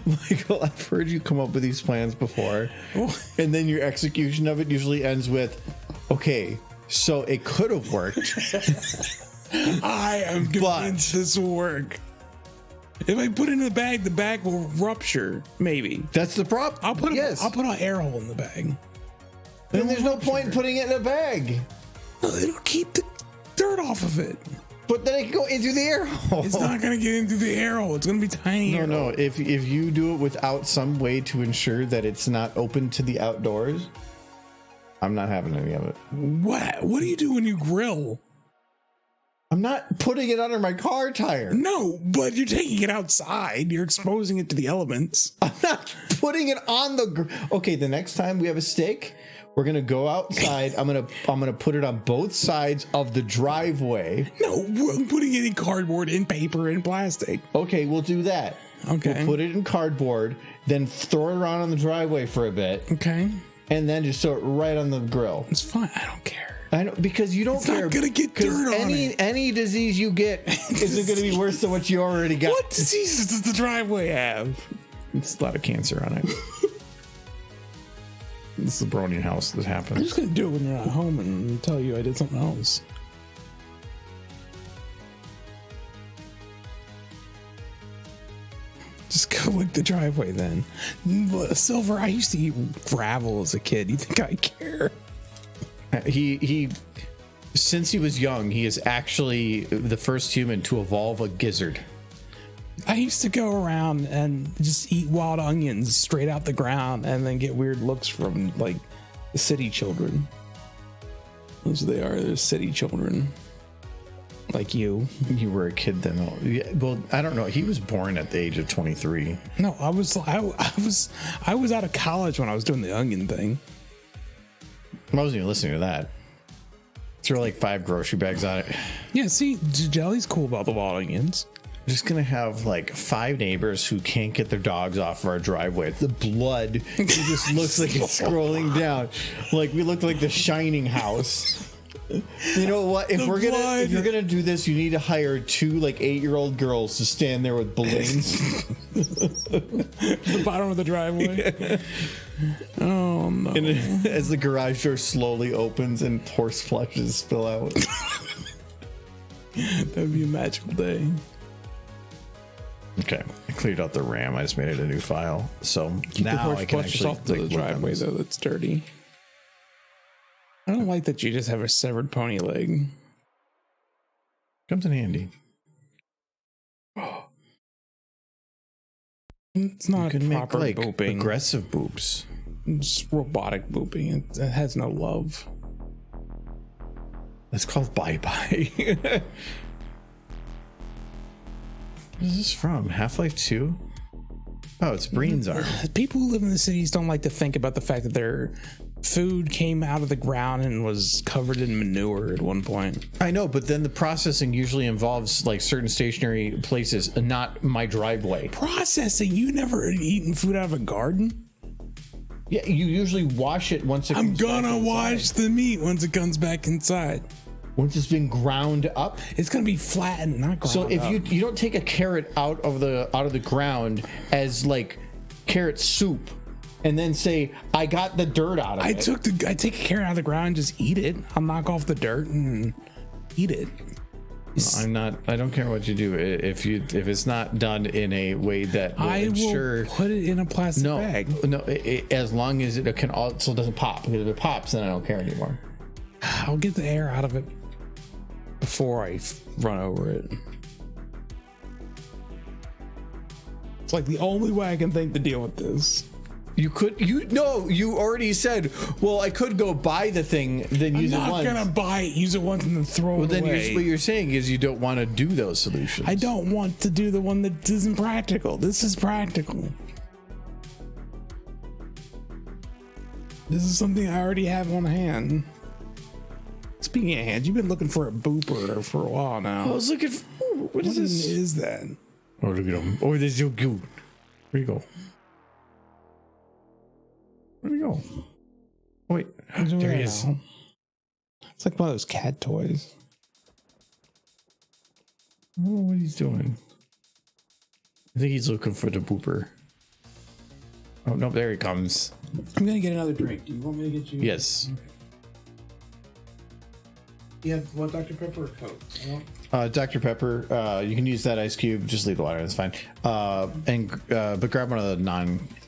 Michael, I've heard you come up with these plans before, and then your execution of it usually ends with, okay, so it could have worked. I am convinced this will work. If I put it in the bag will rupture, maybe. That's the problem. I'll put an air hole in the bag. Then there's no point in putting it in a bag. No, it'll keep the dirt off of it. But then it can go into the air hole. It's not going to get into the air hole. It's going to be tiny. No. If you do it without some way to ensure that it's not open to the outdoors, I'm not having any of it. What do you do when you grill? I'm not putting it under my car tire. No, but you're taking it outside. You're exposing it to the elements. I'm not putting it on the. Okay, the next time we have a steak, we're gonna go outside. I'm gonna put it on both sides of the driveway. No, I'm putting it in cardboard, in paper, in plastic. Okay, we'll do that. Okay. We'll put it in cardboard, then throw it around on the driveway for a bit. Okay. And then just throw it right on the grill. It's fine. I don't care. I know, because you don't care. It's not gonna get dirt on it. Any disease you get isn't gonna be worse than what you already got. What diseases does the driveway have? It's a lot of cancer on it. This is the Bronian house that happened. I'm just gonna do it when you're not home and tell you I did something else. Just go lick the driveway then. Silver, I used to eat gravel as a kid. You think I care? He since he was young, he is actually the first human to evolve a gizzard. I used to go around and just eat wild onions straight out the ground and then get weird looks from like the city children. Those they are, they're city children. like you. You were a kid then. Yeah, well, I don't know. He was born at the age of 23. No, I was out of college when I was doing the onion thing. I wasn't even listening to that. Throw like 5 grocery bags on it. Yeah, see, Jelly's cool about the wild onions. I'm just gonna have like 5 neighbors who can't get their dogs off of our driveway. The blood it just looks like it's scrolling down. Like we looked like the Shining house. You know what? If you're gonna do this, you need to hire 2 like 8-year-old girls to stand there with balloons. The bottom of the driveway. Oh no! And as the garage door slowly opens and horse flushes spill out. That'd be a magical day. Okay, I cleared out the RAM. I just made it a new file. So Keep now the horse I can flushes actually off the like, driveway though. That's dirty. I don't like that you just have a severed pony leg. Comes in handy. It's not You can make proper like booping. aggressive boops. It's robotic booping. It has no love. That's called bye bye. What is this from? Half-Life 2? Oh, it's Breen's art. People who live in the cities don't like to think about the fact that their food came out of the ground and was covered in manure at one point. I know, but then the processing usually involves like certain stationary places, and not my driveway. Processing? You never eaten food out of a garden? Yeah, you usually wash it once it I'm comes back gonna inside. wash the meat once it comes back inside. Once it's been ground up. It's gonna be flattened, not ground So if up. you don't take a carrot out of the ground as like carrot soup and then say I got the dirt out of I it. I take a carrot out of the ground and just eat it. I'll knock off the dirt and eat it. I don't care what you do if it's not done in a way that will I ensure. will put it in a plastic bag. No, as long as it can also doesn't pop. Because if it pops, then I don't care anymore. I'll get the air out of it before I run over it. It's like the only way I can think to deal with this. You already said, well, I could go buy the thing, then use it I'm once. not gonna buy it, use it once, and then throw it Then away. what you're saying is you don't want to do those solutions. I don't want to do the one that isn't practical. This is practical. This is something I already have on hand. Speaking of hands, you've been looking for a booper for a while now. I was looking for, what is this? Is that? Oh, look at him. Oh, there's your goat. Where you go? Where'd he go? Oh, wait, there he is. It's like one of those cat toys. I don't know what he's doing. I think he's looking for the booper. Oh, no, there he comes. I'm gonna get another drink. Do you want me to get you? Yes. You have what, Dr. Pepper or Coke? Dr. Pepper, you can use that ice cube. Just leave the water. That's fine. But grab one of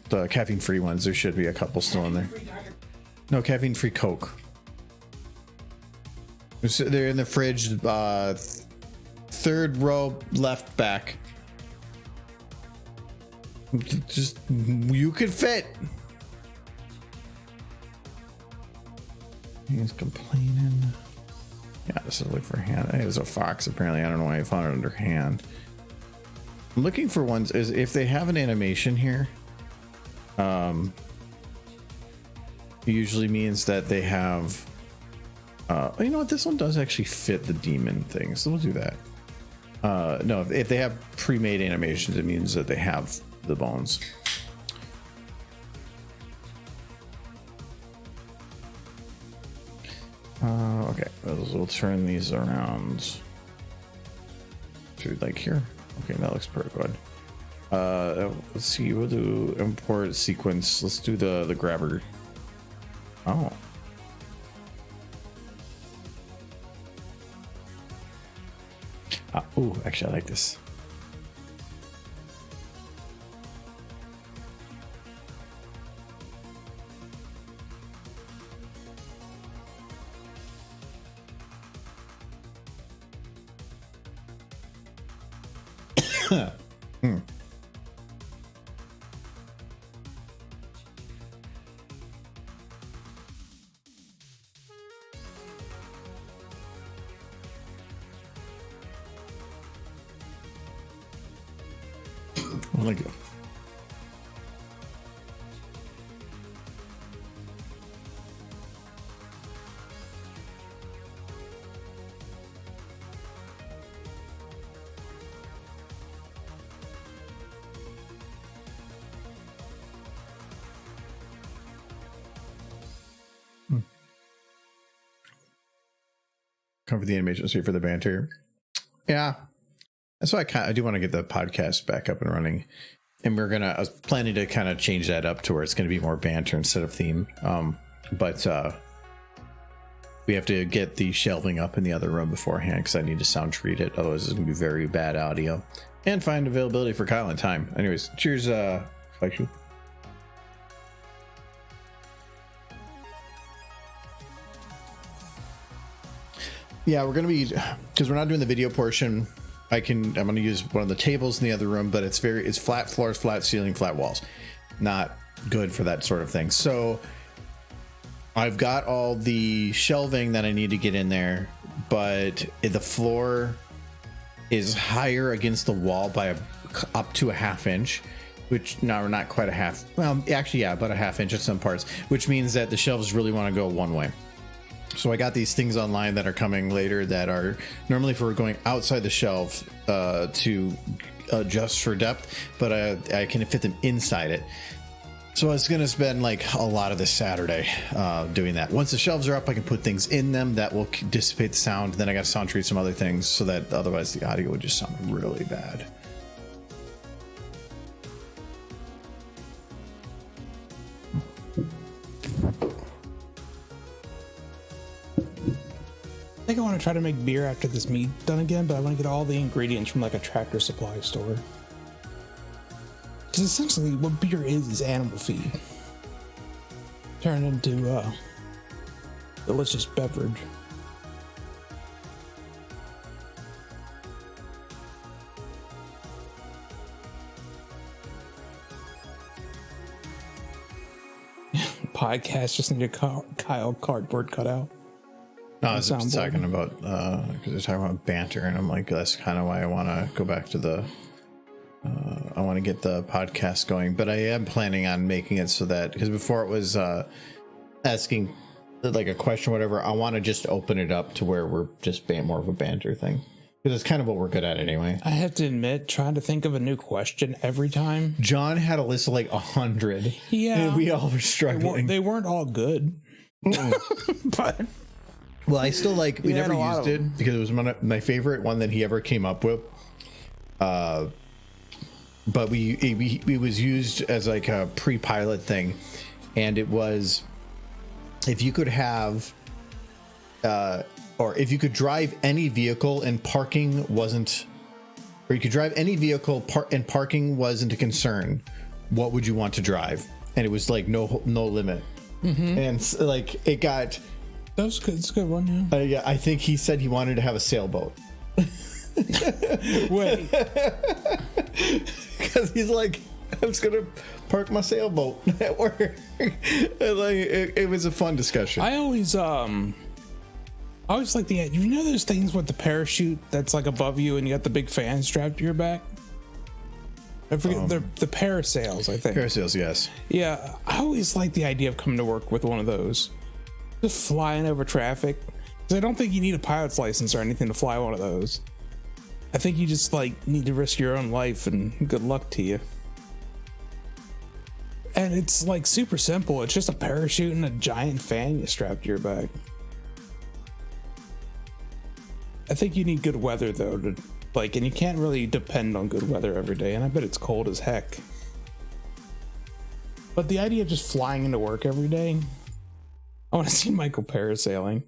the caffeine-free ones. There should be a couple still in there. No, caffeine-free Coke. They're in the fridge. Third row left back. Just you could fit. He's complaining. Yeah, this is look for hand. It was a fox apparently. I don't know why I found it under hand. I'm looking for ones is if they have an animation here. It usually means that they have. You know what? This one does actually fit the demon thing, so we'll do that. No, if they have pre-made animations, it means that they have the bones. Okay, we'll turn these around to like here. Okay, that looks pretty good. Let's see, we'll do import sequence. Let's do the grabber. Oh. Ooh, actually I like this. Like, cover the animation suite for the banter. Yeah, that's why I do want to get the podcast back up and running, and I was planning to kind of change that up to where it's going to be more banter instead of theme. But we have to get the shelving up in the other room beforehand because I need to sound treat it. Otherwise, it's going to be very bad audio. And find availability for Kyle in time. Anyways, cheers, Flagship. Yeah, we're gonna be, because we're not doing the video portion. I'm gonna use one of the tables in the other room, but it's flat floors, flat ceiling, flat walls. Not good for that sort of thing. So I've got all the shelving that I need to get in there, but the floor is higher against the wall by up to a ½ inch, which no, not quite a half. Well, actually, yeah, about a ½ inch at some parts, which means that the shelves really want to go one way. So I got these things online that are coming later that are normally for going outside the shelf to adjust for depth, but I can fit them inside it. So I was going to spend like a lot of this Saturday doing that. Once the shelves are up, I can put things in them that will dissipate the sound. Then I got to sound treat some other things so that otherwise the audio would just sound really bad. I think I want to try to make beer after this meat done again, but I want to get all the ingredients from like a Tractor Supply store. Because essentially what beer is animal feed. Turned into delicious beverage. Podcast just need a Kyle cardboard cutout. No, I was just talking about because they're talking about banter, and I'm like, that's kind of why I want to go back to the. I want to get the podcast going, but I am planning on making it so that because before it was asking like a question, or whatever. I want to just open it up to where we're just more of a banter thing because it's kind of what we're good at anyway. I have to admit, trying to think of a new question every time. John had a list of like 100. Yeah, and we all were struggling. They weren't all good, but. Well, I still like, we never used it because it was my favorite one that he ever came up with. But it was used as like a pre-pilot thing. And it was, if you could have, or if you could drive any vehicle and parking wasn't, or you could drive any vehicle and parking wasn't a concern, what would you want to drive? And it was like no limit. Mm-hmm. And like it got... That's good. It's a good one, yeah. Yeah, I think he said he wanted to have a sailboat. Wait. Because he's like, I'm just going to park my sailboat at work. And like, it was a fun discussion. I always like the, you know those things with the parachute that's like above you and you got the big fan strapped to your back? I forget, they're the parasails, I think. Parasails, yes. Yeah, I always like the idea of coming to work with one of those. Just flying over traffic. Because I don't think you need a pilot's license or anything to fly one of those. I think you just like need to risk your own life and good luck to you. And it's like super simple. It's just a parachute and a giant fan you strap to your back. I think you need good weather though to like, and you can't really depend on good weather every day. And I bet it's cold as heck. But the idea of just flying into work every day, I want to see Michael parasailing.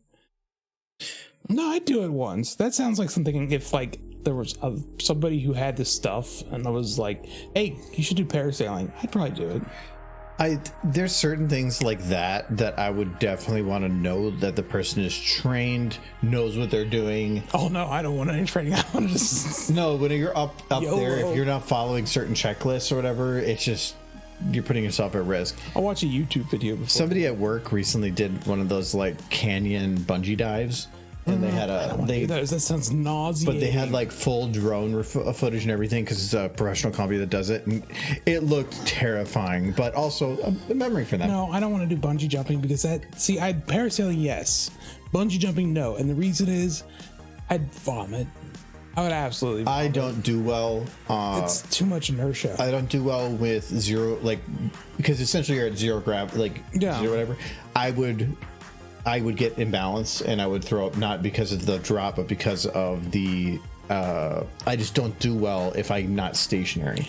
No, I'd do it once. That sounds like something if like there was somebody who had this stuff and I was like, hey, you should do parasailing. I'd probably do it. There's certain things like that I would definitely want to know that the person is trained, knows what they're doing. Oh no, I don't want any training. I want to just no. When you're up there, if you're not following certain checklists or whatever, it's just you're putting yourself at risk. I'll watch a YouTube video before. Somebody at work recently did one of those like canyon bungee dives, and they had that sounds nauseating. but they had like full drone footage and everything because it's a professional company that does it, and it looked terrifying, but also a memory for them. No, I don't want to do bungee jumping because I'd parasailing, yes, bungee jumping, no, and the reason is I'd vomit. I would absolutely vomit. I don't do well. It's too much inertia. I don't do well with zero, like, because essentially you're at zero gravity, like zero whatever. I would get imbalance and I would throw up, not because of the drop, but because of the I just don't do well if I'm not stationary.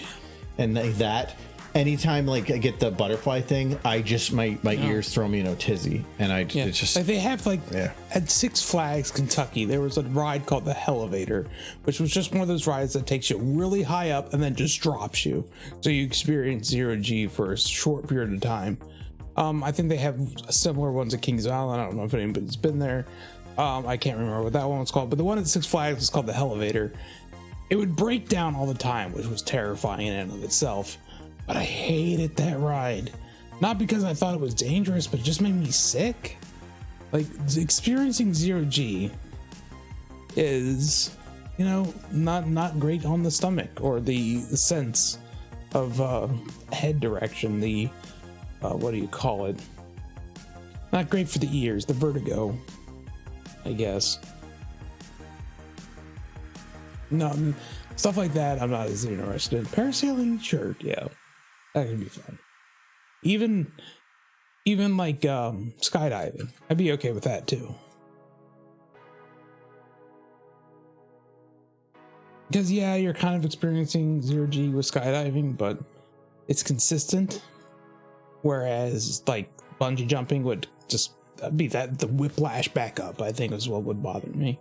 And like that, anytime like I get the butterfly thing, I just my ears throw me in a tizzy, and it's just like they have at Six Flags Kentucky there was a ride called the Elevator, which was just one of those rides that takes you really high up and then just drops you, so you experience zero G for a short period of time. I think they have similar ones at Kings Island. I don't know if anybody's been there. I can't remember what that one was called, but the one at Six Flags was called the Elevator. It would break down all the time, which was terrifying in and of itself. But I hated that ride. Not because I thought it was dangerous, but it just made me sick. Like, experiencing zero G is, not great on the stomach or the sense of head direction. The what do you call it? Not great for the ears, the vertigo, I guess. No, stuff like that I'm not as interested in. Parasailing, sure, yeah, that could be fun. Even like skydiving, I'd be okay with that too. Because yeah, you're kind of experiencing zero G with skydiving, but it's consistent. Whereas like bungee jumping would just be that the whiplash back up, I think, is what would bother me.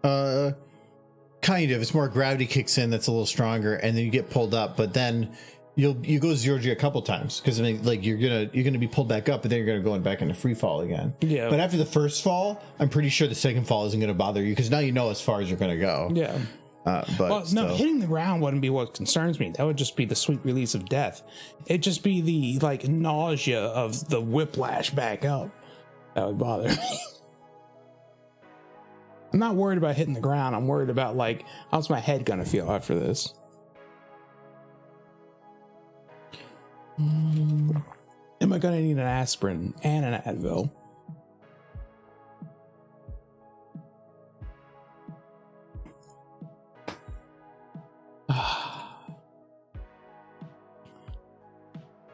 Kind of. It's more gravity kicks in, that's a little stronger, and then you get pulled up, but then you go zero G a couple times because I mean, like you're gonna be pulled back up, but then you're gonna go back into free fall again. Yeah. But after the first fall, I'm pretty sure the second fall isn't gonna bother you because now you know as far as you're gonna go. Yeah. But no, hitting the ground wouldn't be what concerns me. That would just be the sweet release of death. It'd just be the like nausea of the whiplash back up that would bother me. I'm not worried about hitting the ground. I'm worried about like how's my head gonna feel after this. Am I gonna need an aspirin and an Advil?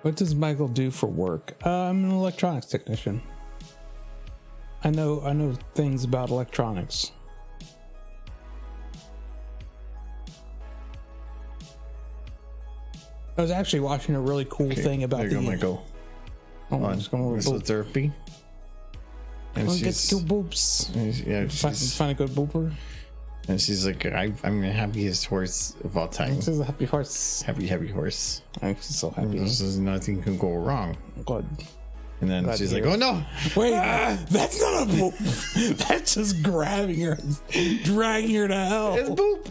What does Michael do for work? I'm an electronics technician. I know things about electronics. I was actually watching a really cool thing about there you go, Michael. I'm just going this is therapy. And get two boops. Yeah, find a good booper. And she's like, I'm the happiest horse of all time. This is a happy horse. Happy horse. I'm so happy. This is nothing can go wrong. Good. And then she's like, oh no. Wait, that's not a boop. That's just grabbing her, dragging her to hell. It's boop.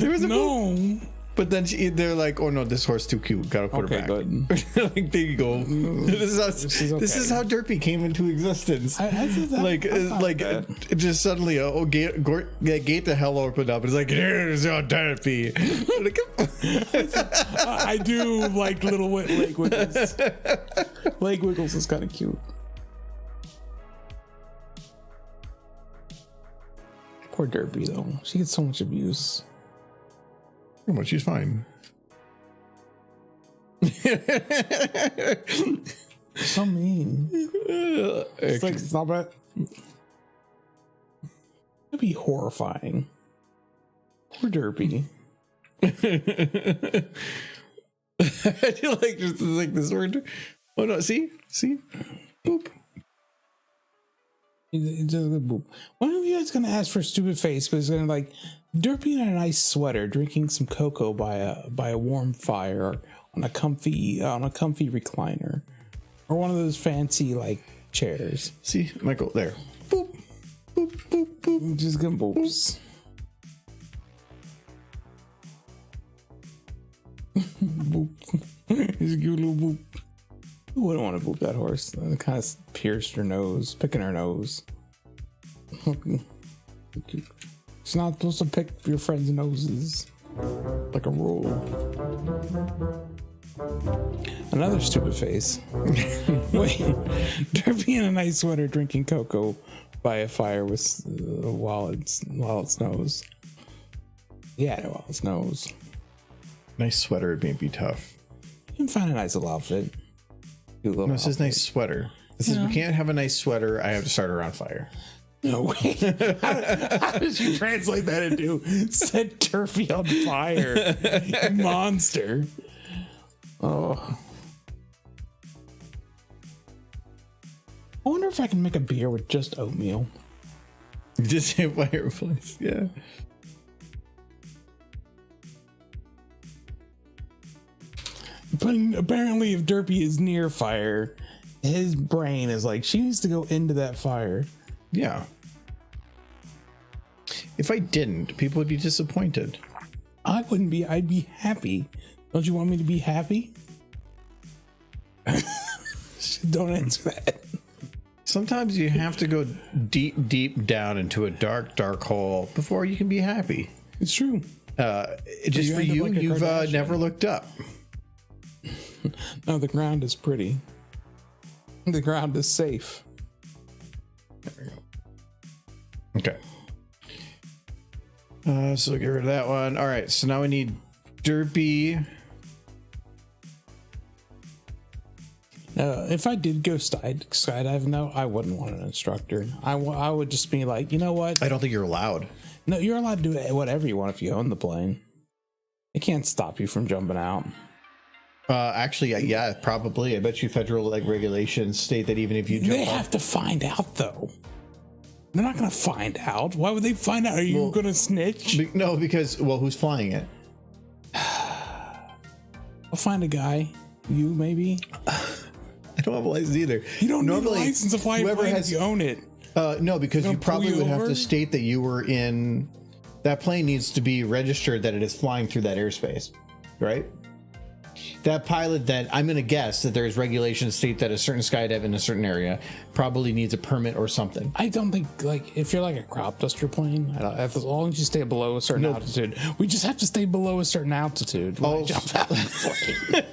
There was a boop. But then they're like, oh no, this horse too cute. Gotta put her back. Good. Like, there you go. This is how Derpy came into existence. It just suddenly gate the hell opened up. It's like, here's your Derpy. I do like little Lake Wiggles. Lake Wiggles is kind of cute. Poor Derpy though. She gets so much abuse. Well, she's fine. So mean. It's like, stop it. That'd be horrifying. Poor Derpy. I feel like this is like this word. Oh no, see? Boop. It's just a boop. One of you guys gonna ask for a stupid face, but it's gonna like Derpy in a nice sweater, drinking some cocoa by a warm fire on a comfy recliner, or one of those fancy like chairs. See, Michael, there. Boop, boop, boop, boop. Just gonna boops. Boop. Just give a little boop. Who wouldn't want to boop that horse? It kind of pierced her nose, picking her nose. It's not supposed to pick your friends' noses like a rule. Another stupid face. Wait, Derpy in a nice sweater drinking cocoa by a fire with while it snows. Yeah, while it snows. Nice sweater would be tough. You can find a nice little outfit. No, this is nice sweater. This is, we can't have a nice sweater. I have to start her on fire. No way. How did you translate that into set Turfy on fire? You monster. Oh. I wonder if I can make a beer with just oatmeal. Just say fireplace, yeah. But apparently if Derpy is near fire, his brain is like, she needs to go into that fire. Yeah. If I didn't, people would be disappointed. I wouldn't be. I'd be happy. Don't you want me to be happy? Don't answer that. Sometimes you have to go deep down into a dark hole before you can be happy. It's true. Just for you, like you've never looked up. No, the ground is pretty. The ground is safe. There we go. Okay. So get rid of that one. All right. So now we need Derpy. If I did go skydiving, though, I wouldn't want an instructor. I would just be like, you know what? I don't think you're allowed. No, you're allowed to do whatever you want if you own the plane. It can't stop you from jumping out. Actually, yeah, probably. I bet you federal regulations state that even if you jump they have to find out, though. They're not going to find out. Why would they find out? Are you going to snitch? No, because, well, who's flying it? I'll find a guy. You, maybe? I don't have a license either. You don't need a license to fly a plane if you own it. No, because you probably would have to state that you were in... That plane needs to be registered that it is flying through that airspace, right? That pilot that, I'm going to guess that there's regulations state that a certain skydive in a certain area probably needs a permit or something. I don't think, like, if you're like a crop duster plane, as long as you stay below a certain altitude, we just have to stay below a certain altitude when I jump out of the plane.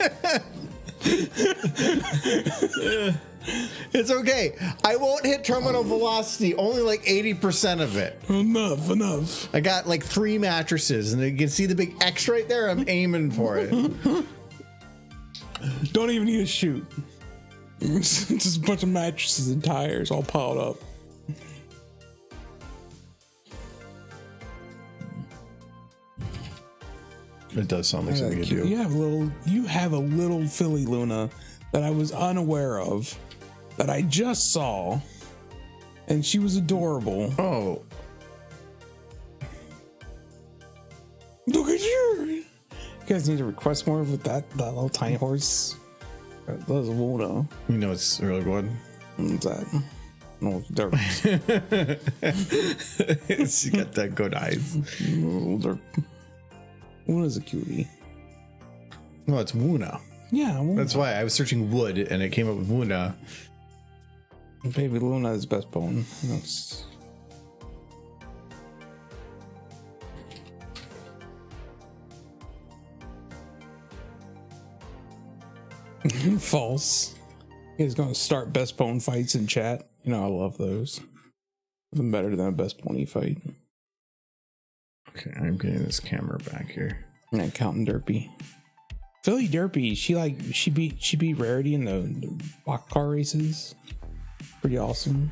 It's okay. I won't hit terminal velocity, only like 80% of it. Enough. I got like 3 mattresses, and you can see the big X right there. I'm aiming for it. Don't even need to shoot. Just a bunch of mattresses and tires all piled up. It does sound like something you do. You have a little Philly Luna that I was unaware of, that I just saw, and she was adorable. Oh. Look at you! You guys need to request more with that little tiny horse. That was a Luna. You know it's really good. What's that? No, dirt. She got that good eyes. Luna's a cutie. No, it's Wuna. Yeah, Wuna. That's why I was searching wood and it came up with Wuna. Baby Luna is best bone. Yes. False. He's going to start best bone fights in chat. You know, I love those. Nothing better than a best pony fight. Okay, I'm getting this camera back here. And then counting Derpy. Philly Derpy, she beat Rarity in the block car races. Pretty awesome.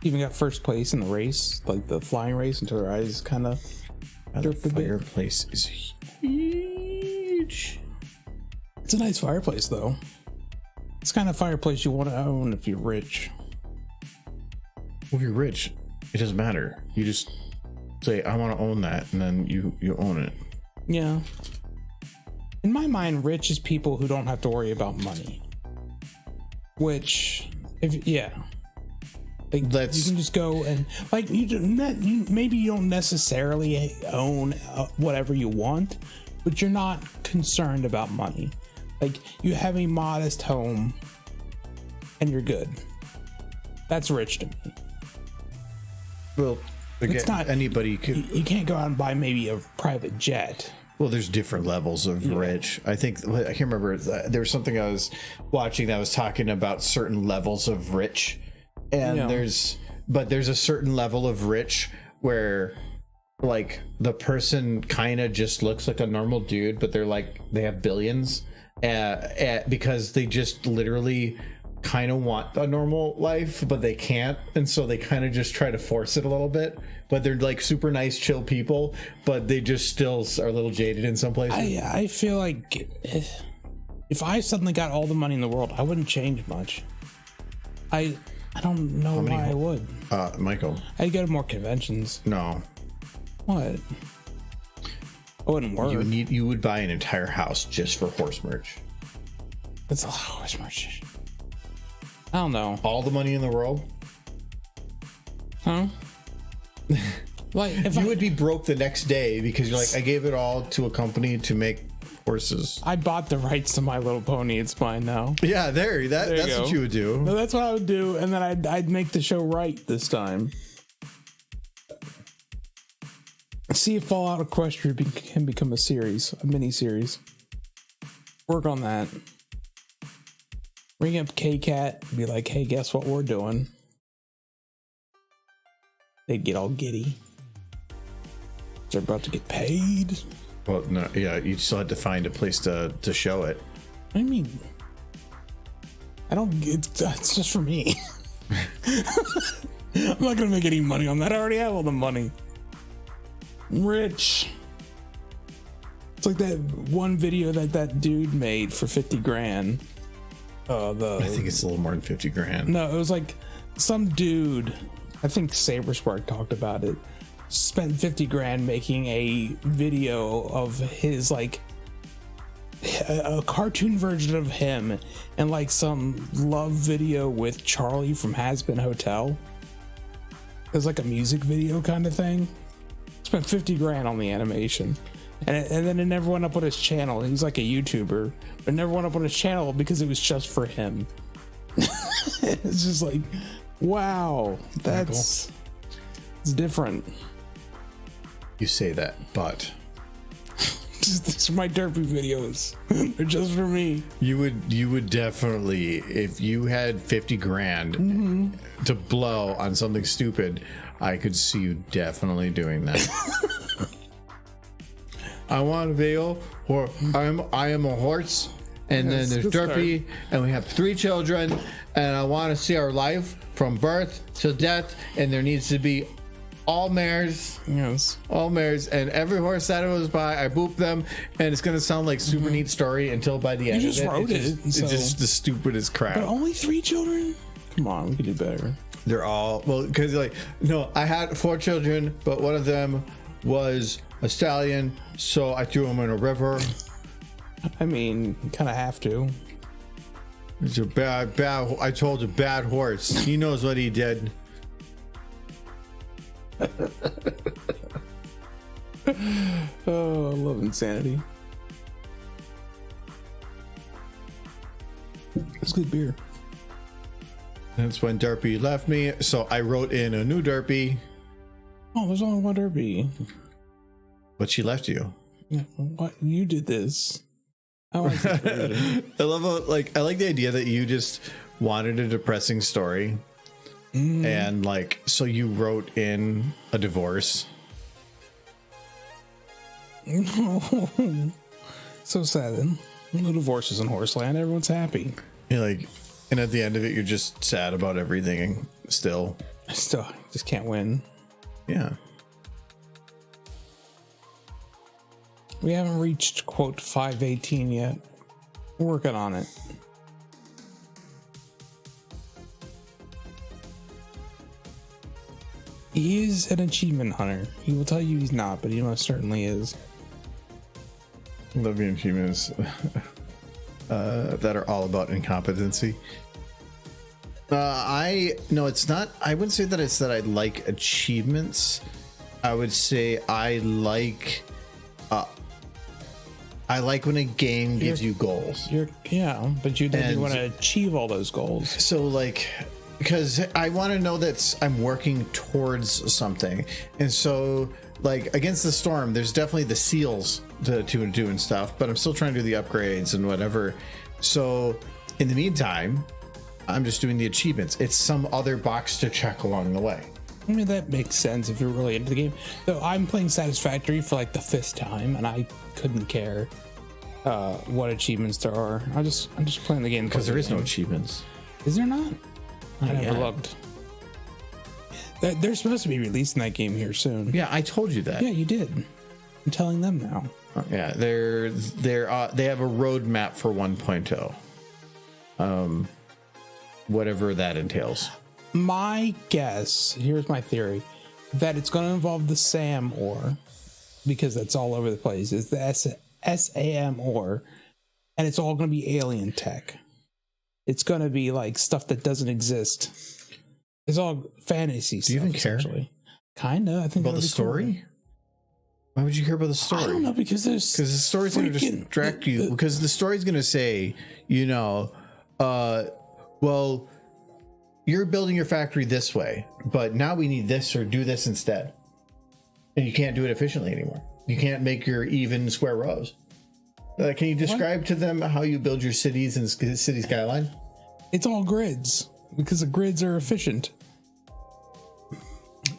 Even got first place in the race, like the flying race, until her eyes kind of derped a bit. The fireplace is huge. It's a nice fireplace, though. It's the kind of fireplace you want to own if you're rich. Well, if you're rich, it doesn't matter. You just say, I want to own that, and then you own it. Yeah. In my mind, rich is people who don't have to worry about money. Which, like, you can just go and, like, maybe you don't necessarily own whatever you want, but you're not concerned about money. Like, you have a modest home and you're good. That's rich to me. Well, again, It's not anybody could. You can't go out and buy maybe a private jet. Well, there's different levels of rich. I think I can't remember. There was something I was watching that was talking about certain levels of rich, and there's a certain level of rich where, like, the person kind of just looks like a normal dude, but they have billions, because they just literally kind of want a normal life, but they can't, and so they kind of just try to force it a little bit. But they're like super nice, chill people, but they just still are a little jaded in some places. I feel like if I suddenly got all the money in the world, I wouldn't change much. I don't know why I would. Michael, I'd go to more conventions. no, What? I wouldn't work. you would buy an entire house just for horse merch. That's a lot of horse merch. I don't know. All the money in the world. Huh? Like, if You would be broke the next day because you're like, I gave it all to a company to make horses. I bought the rights to My Little Pony, it's mine now. Yeah, There that's you what go. you would do. No, that's what I would do, and then I'd make the show right this time. See if Fallout Equestria can become a series, a mini series. Work on that. Bring up K-Cat, be like, hey, guess what we're doing? They'd get all giddy. They're about to get paid. Well, no, yeah, you still had to find a place to show it. I mean, I don't get it's just for me. I'm not gonna make any money on that. I already have all the money. I'm rich. It's like that one video that dude made for 50 grand. I think it's a little more than 50 grand. No, it was like some dude, I think Saberspark talked about it, spent 50 grand making a video of his, like, a cartoon version of him and like some love video with Charlie from Has Been Hotel. It was like a music video kind of thing. Spent 50 grand on the animation. And then it never went up on his channel. He's like a YouTuber, but it never went up on his channel because it was just for him. It's just like, wow, it's different. You say that, but These are my derpy videos. They're just for me. you would definitely, if you had 50 grand to blow on something stupid, I could see you definitely doing that. I want a video where I am a horse, and then there's good Derpy, and we have 3 children, and I want to see our life from birth to death, and there needs to be all mares, Yes. and every horse that goes by, I boop them, and it's gonna sound like super neat story until by the end just of it, wrote it, it's so- just the stupidest crap. But only 3 children? Come on, we could do better. They're all, well, because like, no, I had 4 children, but one of them was a stallion, so I threw him in a river. I mean, you kind of have to. It's a bad, I told you, bad horse. He knows what he did. Oh, I love insanity. It's good beer. That's when Derpy left me, so I wrote in a new Derpy, Oh, there's only one derby. but she left you. Yeah, what? You did this. I like this version. I love how, like, I like the idea that you just wanted a depressing story, and like, so you wrote in a divorce. So sad then. No divorces in Horseland. Everyone's happy. You're like, and at the end of it, you're just sad about everything still. I still just can't win. Yeah. We haven't reached quote 518 yet. We're working on it. He is an achievement hunter. He will tell you he's not, but he most certainly is. Love being humans that are all about incompetency. No, it's not. I wouldn't say that it's that I like achievements. I would say I like when a game gives you goals. Yeah, but you And- want to achieve all those goals. So like, because I want to know that I'm working towards something. And so, like, against the storm, there's definitely the seals to do and stuff, but I'm still trying to do the upgrades and whatever. So in the meantime, I'm just doing the achievements. It's some other box to check along the way. I mean, that makes sense if you're really into the game. So I'm playing Satisfactory for like the 5th time, and I couldn't care what achievements there are. I'm just playing the game Because there is no game. achievements. Is there not? I never yet. looked. They're supposed to be releasing that game here soon. Yeah, I told you that. Yeah, you did. I'm telling them now. Yeah, they have a roadmap for 1.0. Whatever that entails. My guess, here's my theory, that it's going to involve the SAM ore, because that's all over the place. It's the SAM ore, and it's all going to be alien tech. It's going to be like stuff that doesn't exist. It's all fantasy stuff. Do you even care? Kinda. I think About the story? Cool. Why would you care about the story? I don't know, because the story's going to distract you. Because the story's going to say, well, you're building your factory this way, but now we need this or do this instead. And you can't do it efficiently anymore. You can't make your even square rows. Can you describe to them how you build your cities and city skyline? It's all grids, because the grids are efficient.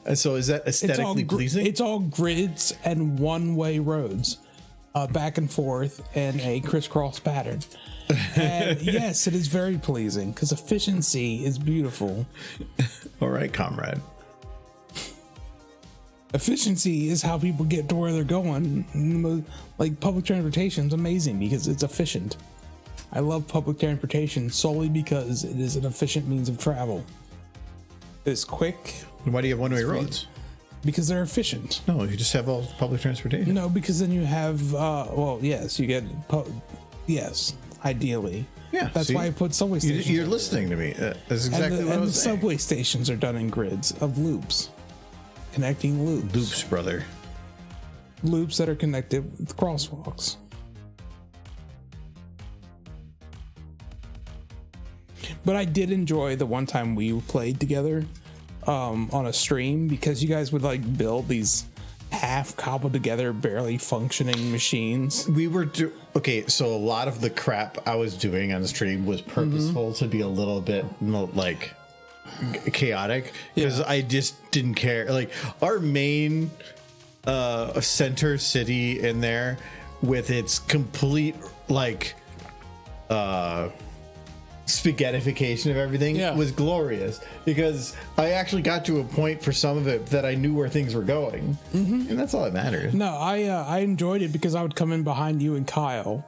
And so is that aesthetically pleasing? It's all grids and one-way roads, back and forth in a crisscross pattern. And yes, it is very pleasing because efficiency is beautiful. All right, comrade. Efficiency is how people get to where they're going. Like, public transportation is amazing because it's efficient. I love public transportation solely because it is an efficient means of travel. It's quick. Why do you have one-way roads? Because they're efficient. No, you just have all public transportation. No, because then you have, well, yes, you get, yes, ideally. Yeah. That's why I put subway stations. You're listening to me. That's exactly what I was saying. And the subway stations are done in grids of loops. Connecting loops. Loops, brother. Loops that are connected with crosswalks. But I did enjoy the one time we played together on a stream, because you guys would like build these half cobbled together, barely functioning machines. We were okay. So a lot of the crap I was doing on the stream was purposeful to be a little bit like chaotic, because I just didn't care. Like our main center city in there with its complete like spaghettification of everything was glorious, because I actually got to a point for some of it that I knew where things were going, and that's all that matters. No, I enjoyed it because I would come in behind you and Kyle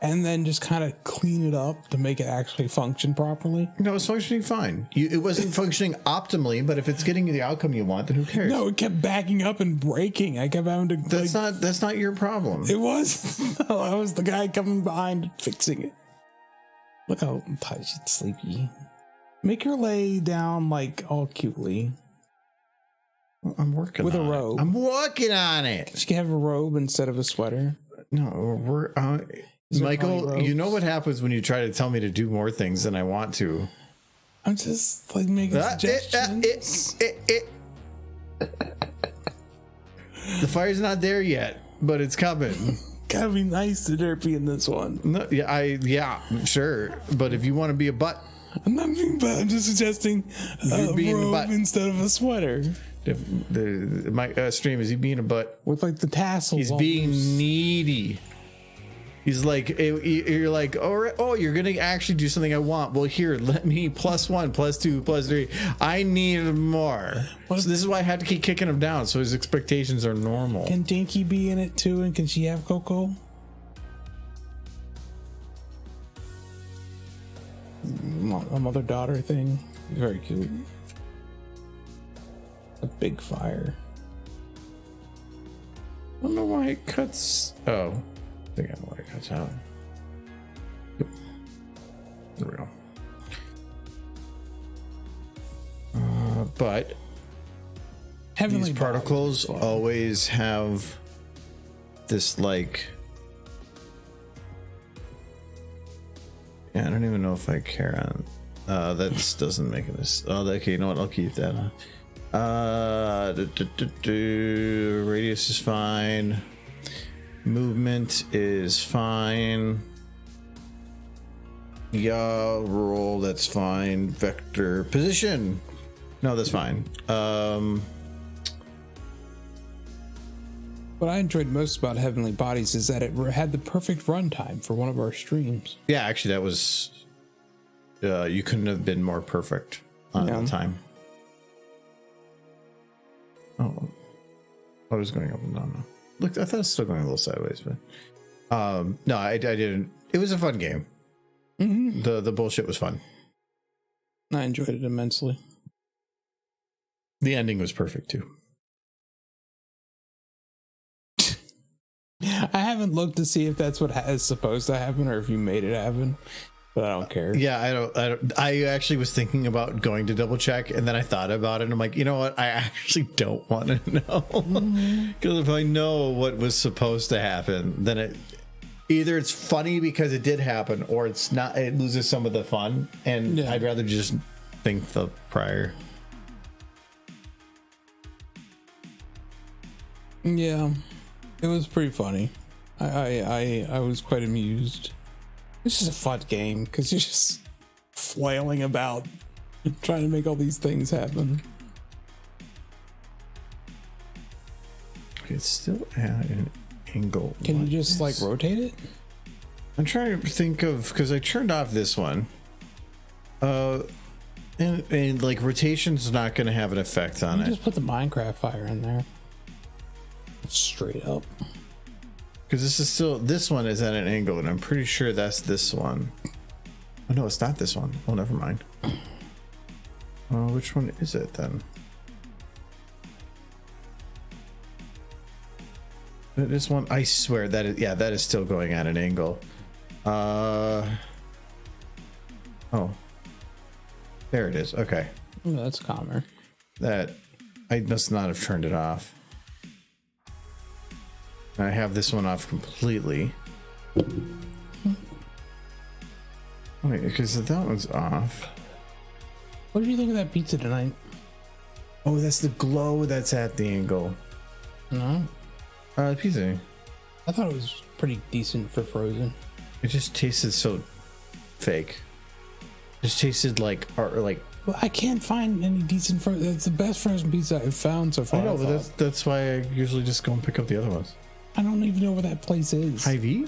and then just kind of clean it up to make it actually function properly. No, it's functioning fine. It wasn't functioning optimally, but if it's getting you the outcome you want, then who cares? No, it kept backing up and breaking. I kept having to. That's not your problem. It was. No, I was the guy coming behind and fixing it. Look how tight, she's sleepy. Make her lay down like all cutely. I'm working with on a robe. I'm working on it. She can have a robe instead of a sweater. No, we're Michael. You know what happens when you try to tell me to do more things than I want to. I'm just like making suggestions. The fire's not there yet, but it's coming. Gotta be nice to Derpy in this one. No, yeah, sure. But if you want to be a butt, I'm not being butt. I'm just suggesting a robe instead of a sweater. My stream, is he being a butt with like the tassels? He's being needy. He's like, you're like, oh, you're gonna actually do something I want. Well, here, let me +1, +2, +3. I need more. So this is why I had to keep kicking him down, so his expectations are normal. Can Dinky be in it too? And can she have Coco? A mother-daughter thing. Very cute. A big fire. I don't know why it cuts. Oh. I think I know why it cuts out. Yep. There we go. But Heavenly these particles always have this like. Yeah, I don't even know if I care on That doesn't make this. Oh, okay. You know what? I'll keep that on. Radius is fine. Movement is fine. Yeah, roll. That's fine. Vector position. No, that's fine. What I enjoyed most about Heavenly Bodies is that it had the perfect runtime for one of our streams. Yeah, actually, that was. You couldn't have been more perfect on the time. Oh, I was going up and down now. Look, I thought it was still going a little sideways, but no, I didn't. It was a fun game. Mm-hmm. The bullshit was fun. I enjoyed it immensely. The ending was perfect too. I haven't looked to see if that's what is supposed to happen or if you made it happen, but I don't care. Yeah, I don't. I actually was thinking about going to double check, and then I thought about it, and I'm like, you know what? I actually don't want to know, because if I know what was supposed to happen, then it either it's funny because it did happen, or it's not. It loses some of the fun, and I'd rather just think the prior. Yeah. It was pretty funny. I was quite amused. It's just a fun game because you're just flailing about trying to make all these things happen. It's still at an angle. Can you just like rotate it? I'm trying to think of, because I turned off this one. And like rotation's not going to have an effect on it. Just put the Minecraft fire in there. Straight up, because this one is at an angle, and I'm pretty sure that's this one. Oh no, it's not this one. Oh, never mind. Which one is it then? This one, I swear that is, yeah, that is still going at an angle. Oh, there it is. Okay. Oh, that's calmer. That I must not have turned it off. I have this one off completely. Wait, because that one's off. What did you think of that pizza tonight? Oh, that's the glow that's at the angle. No. Pizza. I thought it was pretty decent for frozen. It just tasted so fake. It just tasted like Well, I can't find any decent frozen. It's the best frozen pizza I've found so far. I know, but that's why I usually just go and pick up the other ones. I don't even know where that place is. Hy-Vee?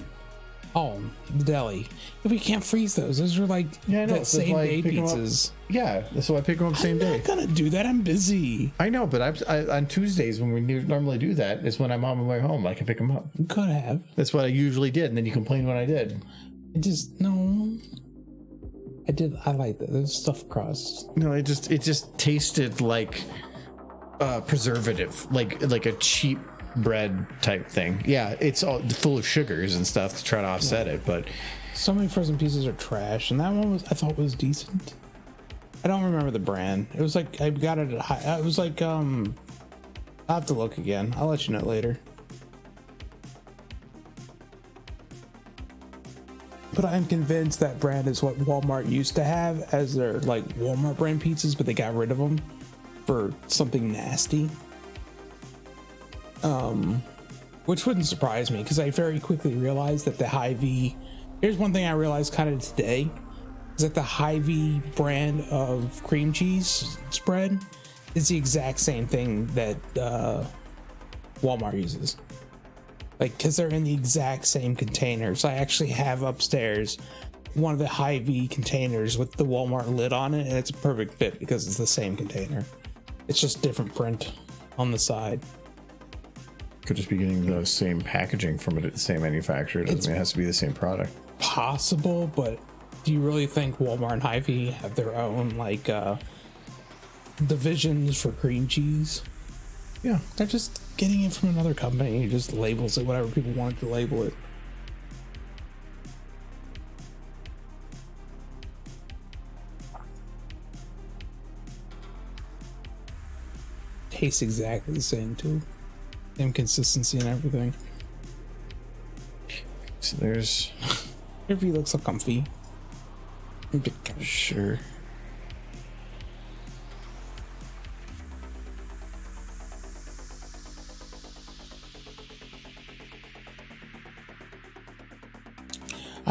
Oh, the deli. But we can't freeze those. Those are like that same day pizzas. Yeah, that's why I pick them up same day. I'm not gonna do that. I'm busy. I know, but I on Tuesdays when we normally do that is when I'm on my way home. I can pick them up. You could have. That's what I usually did, and then you complained when I did. No. I like that. There's stuffed crust. No, it just tasted like preservative, like a cheap bread type thing. Yeah, it's all full of sugars and stuff to try to offset it, but so many frozen pizzas are trash, and that one I thought was decent. I don't remember the brand. It was like I got it at high. It was like I'll have to look again. I'll let you know later. But I'm convinced that brand is what Walmart used to have as their like Walmart brand pizzas, but they got rid of them for something nasty. Which wouldn't surprise me because I very quickly realized that the Hy-Vee. Here's one thing I realized kind of today is that the Hy-Vee brand of cream cheese spread is the exact same thing that Walmart uses. Like, because they're in the exact same containers. I actually have upstairs one of the Hy-Vee containers with the Walmart lid on it, and it's a perfect fit because it's the same container. It's just different print on the side. could just be getting the same packaging from the same manufacturer. Doesn't mean it has to be the same product. Possible, but do you really think Walmart and Hy-Vee have their own like divisions for cream cheese? Yeah, they're just getting it from another company who just labels it whatever people want to label it. Tastes exactly the same too. Same consistency and everything. So there's Your view looks so comfy. sure.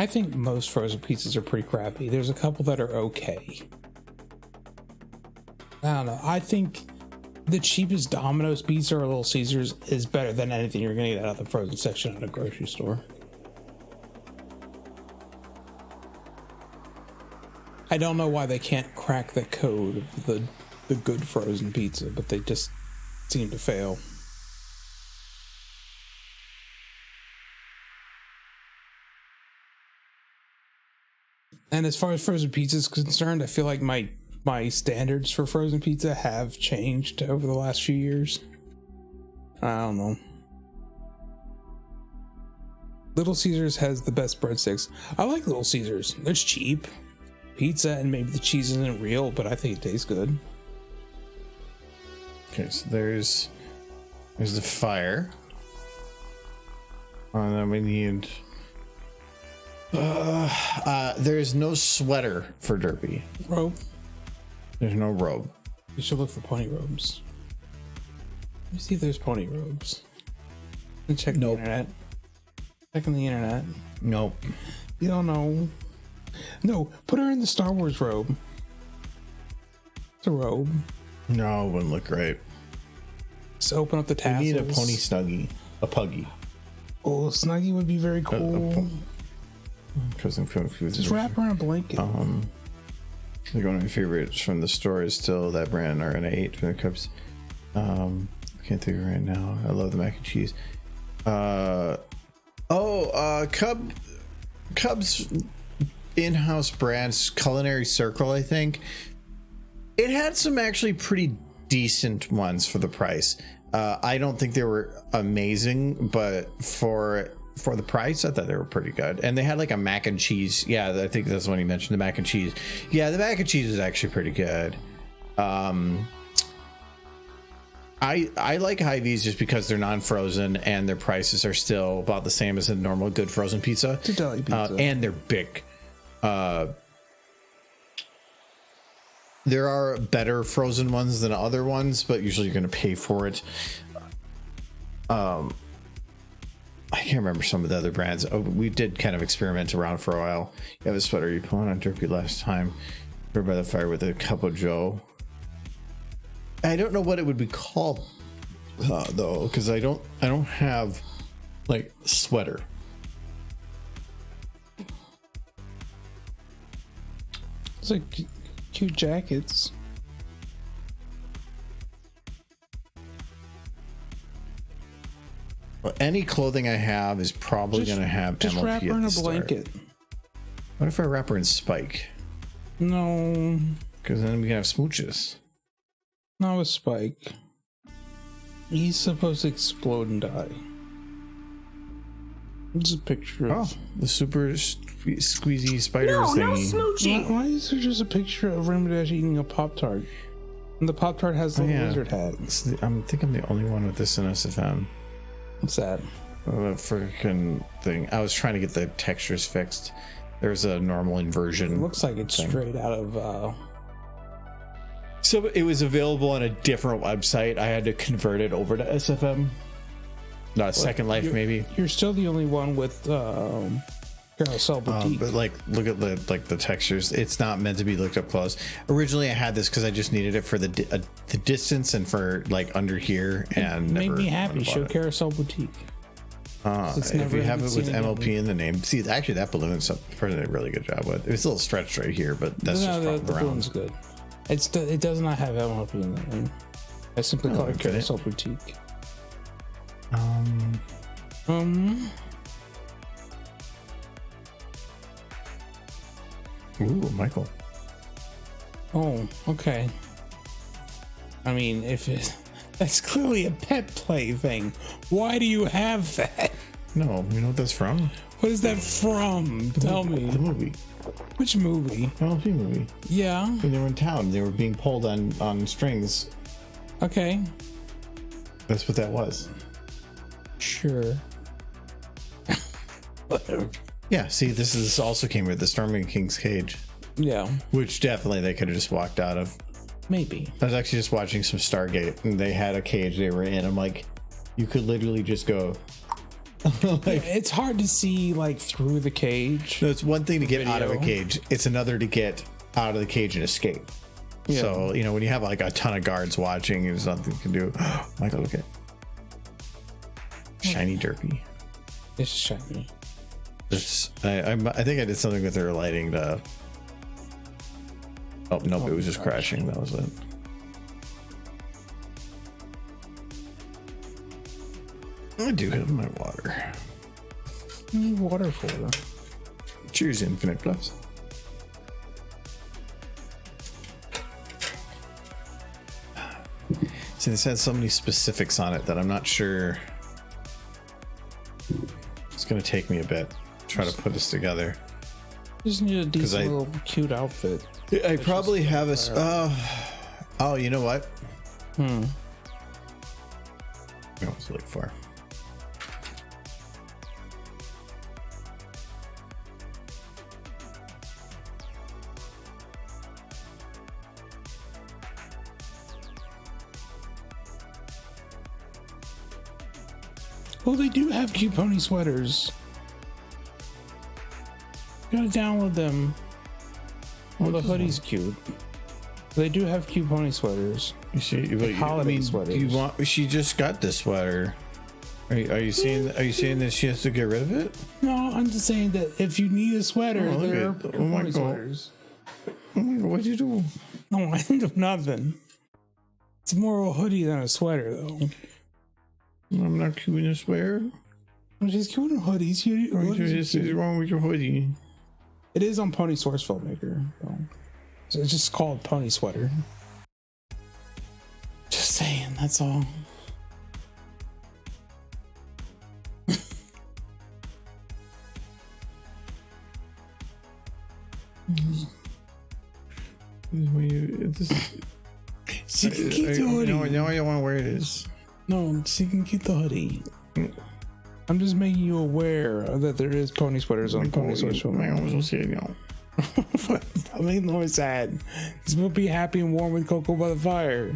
I think most frozen pizzas are pretty crappy. There's a couple that are okay. I don't know. I think the cheapest Domino's pizza or Little Caesars is better than anything you're gonna get out of the frozen section at a grocery store. I don't know why they can't crack the code of the good frozen pizza, but they just seem to fail. And as far as frozen pizza is concerned, I feel like my standards for frozen pizza have changed over the last few years. I don't know. Little Caesars has the best breadsticks. I like Little Caesars. It's cheap. Pizza, and maybe the cheese isn't real, but I think it tastes good. Okay, so there's the fire. And then we need... there's no sweater for Derpy. Robe. There's no robe. You should look for pony robes. Let me see if there's pony robes. And check the internet. Checking the internet. Nope. You don't know. No, put her in the Star Wars robe. It's a robe. No, it wouldn't look right. Just open up the tassels. You need a pony snuggie. A puggy. Oh, a snuggie would be very cool. Just wrap her in a blanket. Like one of my favorites from the store is still that brand RN8 from the Cubs. I can't think of it right now. I love the mac and cheese. Cubs in-house brands, Culinary Circle, I think. It had some actually pretty decent ones for the price. I don't think they were amazing, but for the price, I thought they were pretty good. And they had like a mac and cheese. Yeah, I think that's the one you mentioned, the mac and cheese. Yeah, the mac and cheese is actually pretty good. I like Hy-Vees just because they're non-frozen and their prices are still about the same as a normal good frozen pizza. It's a deli pizza. And they're big. There are better frozen ones than other ones, but usually you're going to pay for it. I can't remember some of the other brands. Oh, we did kind of experiment around for a while. You have a sweater you put on Derpy last time. We're by the fire with a cup of Joe. I don't know what it would be called though, because I don't have like sweater. It's like cute jackets. Well, any clothing I have is probably going to have just MLP wrap her at in the a start. blanket. What if I wrap her in Spike? No, Because then we can have smooches. not with Spike. He's supposed to explode and die. It's a picture of. The super squeezy spiders No thingy. smooching. Why is there just a picture of Rainbow Dash eating a Pop-Tart? And the Pop-Tart has the lizard hat. I think I'm the only one with this in SFM. What's that? The freaking thing. I was trying to get the textures fixed. There's a normal inversion. It looks like it's thing. straight out of. So it was available on a different website. I had to convert it over to SFM. Not Second Life, maybe. You're still the only one with Carousel Boutique. But like, look at the textures. It's not meant to be looked up close. Originally, I had this because I just needed it for the distance and for like under here. And made never me happy. Show it. Carousel Boutique. If you have it with MLP in the name, see, actually that balloon's did a really good job with. It's a little stretched right here, but that's just the from the balloon's good. It does not have MLP in the name. I simply call it Carousel Boutique. Ooh, Michael. Oh, okay. I mean, that's clearly a pet play thing. Why do you have that? No, you know what that's from? What is that from? Tell me. The movie. Which movie? MLP movie. Yeah. When they were in town, they were being pulled on strings. Okay. That's what that was. Sure. Yeah, see, this also came with the Storming King's cage, Yeah. which definitely they could have just walked out of. Maybe. I was actually just watching some Stargate, and they had a cage they were in. I'm like, you could literally just go Like, it's hard to see like through the cage. no, it's one thing to get out of a Video. cage. It's another to get out of the cage and escape. Yeah. So, you know, when you have like a ton of guards watching, there's nothing you can do. Michael, look at shiny derpy. It's shiny. I think I did something with their lighting to. Oh nope, it was just crashing. That was it. I do have my water. What do you need water for? Cheers, Infinite Plus. See, this has so many specifics on it that I'm not sure. It's gonna take me a bit to try to put this together. Just need a decent I- little cute outfit. I probably have a. Oh, you know what? No, it's like far. Oh, they do have cute pony sweaters. You gotta download them. Oh, the hoodie's cute. They do have cute pony sweaters. You see, but, holiday sweaters. You want? She just got this sweater. Are you seeing? Are you saying that she has to get rid of it? No, I'm just saying that if you need a sweater, Oh, there are okay. Oh my pony God. sweaters. Oh my God, what'd you do? No, I end up nothing. It's more of a hoodie than a sweater, though. I'm not cute in a sweater. She's cute in hoodies. What is wrong with your hoodie? It is on Pony Source Filmmaker, though. So it's just called Pony Sweater. Just saying, that's all. She can keep the hoodie. No, I don't want to wear this. No, she can keep the hoodie. I'm just making you aware that there is pony sweaters on Pony Source My Filmmaker. arms will say no. I mean, no, it's sad. He's gonna be happy and warm with Cocoa by the fire.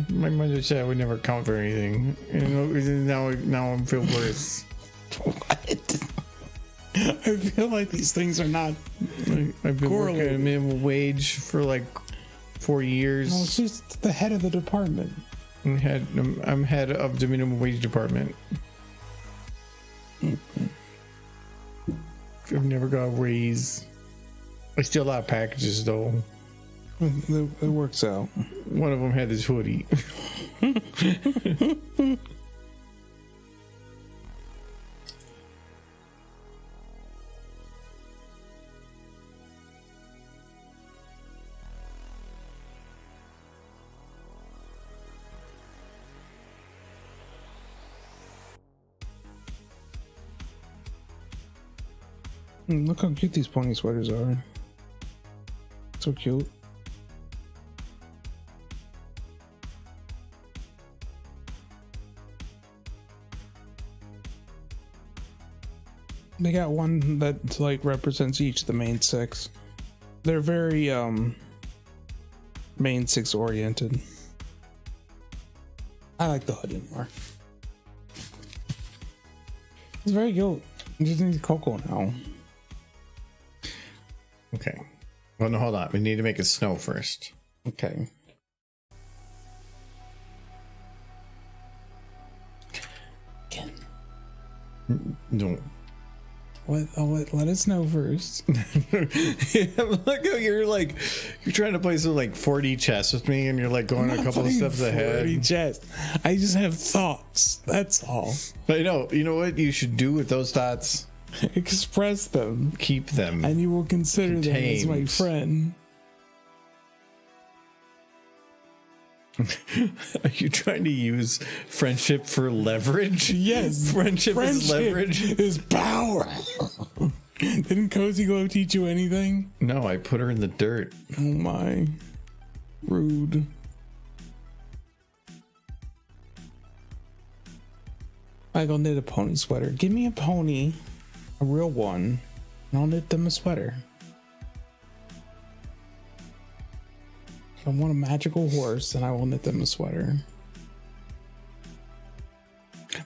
My mother said I would never count for anything. And now I feel worse. What? I feel like these things are not. I've been working at minimum wage for like 4 years. No, it's just the head of the department. I'm head of the minimum wage department. I've never got a raise. I still have packages though. It works out. One of them had this hoodie. Look how cute these pony sweaters are. So cute. They got one that like represents each of the main six. They're very main six oriented. I like the hoodie more. It's very cute. You just need Cocoa now. Okay. Well, no, hold on. We need to make it snow first. Okay. Again. No. Let us know first. Look how you're trying to play some like 4D chess with me, and you're like going a couple of steps ahead. Chest. I just have thoughts. That's all. But you know what you should do with those thoughts? Express them, Keep them. and you will consider them as my Contained. friend. Are you trying to use friendship for leverage? Yes, Friendship is leverage. is power. Didn't Cozy Glow teach you anything? No, I put her in the dirt. Oh my, rude. I go knit a pony sweater. Give me a pony, a real one, and I'll knit them a sweater. I want a magical horse, then I will knit them a sweater.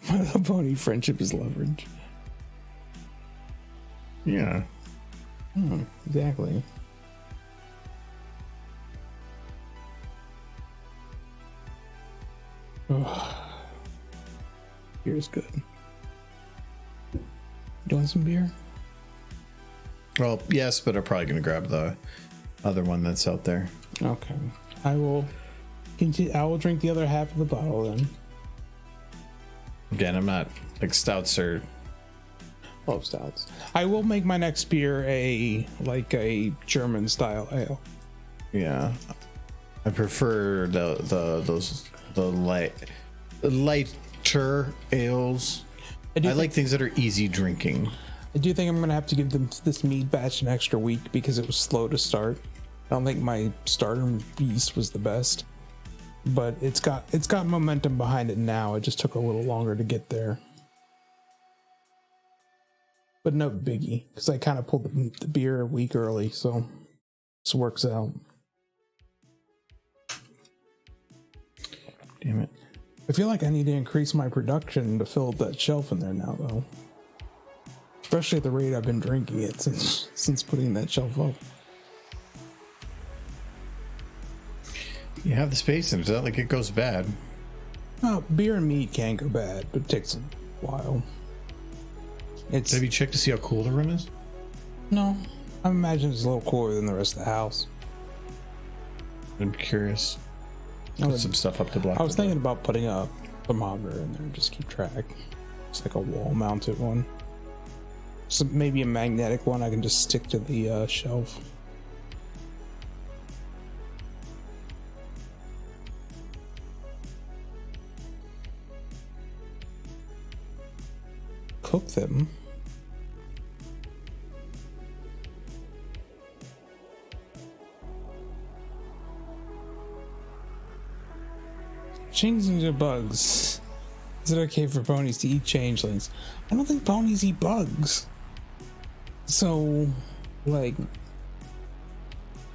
My pony friendship is leverage. Yeah. Exactly. Beer's good. You want some beer? Well, yes, but I'm probably gonna grab the other one that's out there. Okay. I will continue. I will drink the other half of the bottle then. Again, I'm not like stouts or Love stouts. I will make my next beer a German style ale. yeah. I prefer the lighter ales. I like things that are easy drinking. I do think I'm gonna have to give them this mead batch an extra week because it was slow to start. I don't think my starter yeast was the best, but it's got momentum behind it now. It just took a little longer to get there, but no biggie because I kind of pulled the beer a week early, so this works out. Damn it. I feel like I need to increase my production to fill that shelf in there now, though. Especially at the rate I've been drinking it since putting that shelf up. You have the space and it's not like it goes bad. Oh, beer and meat can go bad, but it takes a while. Have you checked to see how cool the room is? No, I imagine it's a little cooler than the rest of the house. I'm curious. Put some stuff up to block. I was thinking about putting a thermometer in there and just keep track. It's like a wall-mounted one. So maybe a magnetic one I can just stick to the shelf. Cook them. Changelings or bugs? Is it okay for ponies to eat changelings? I don't think ponies eat bugs. So, like,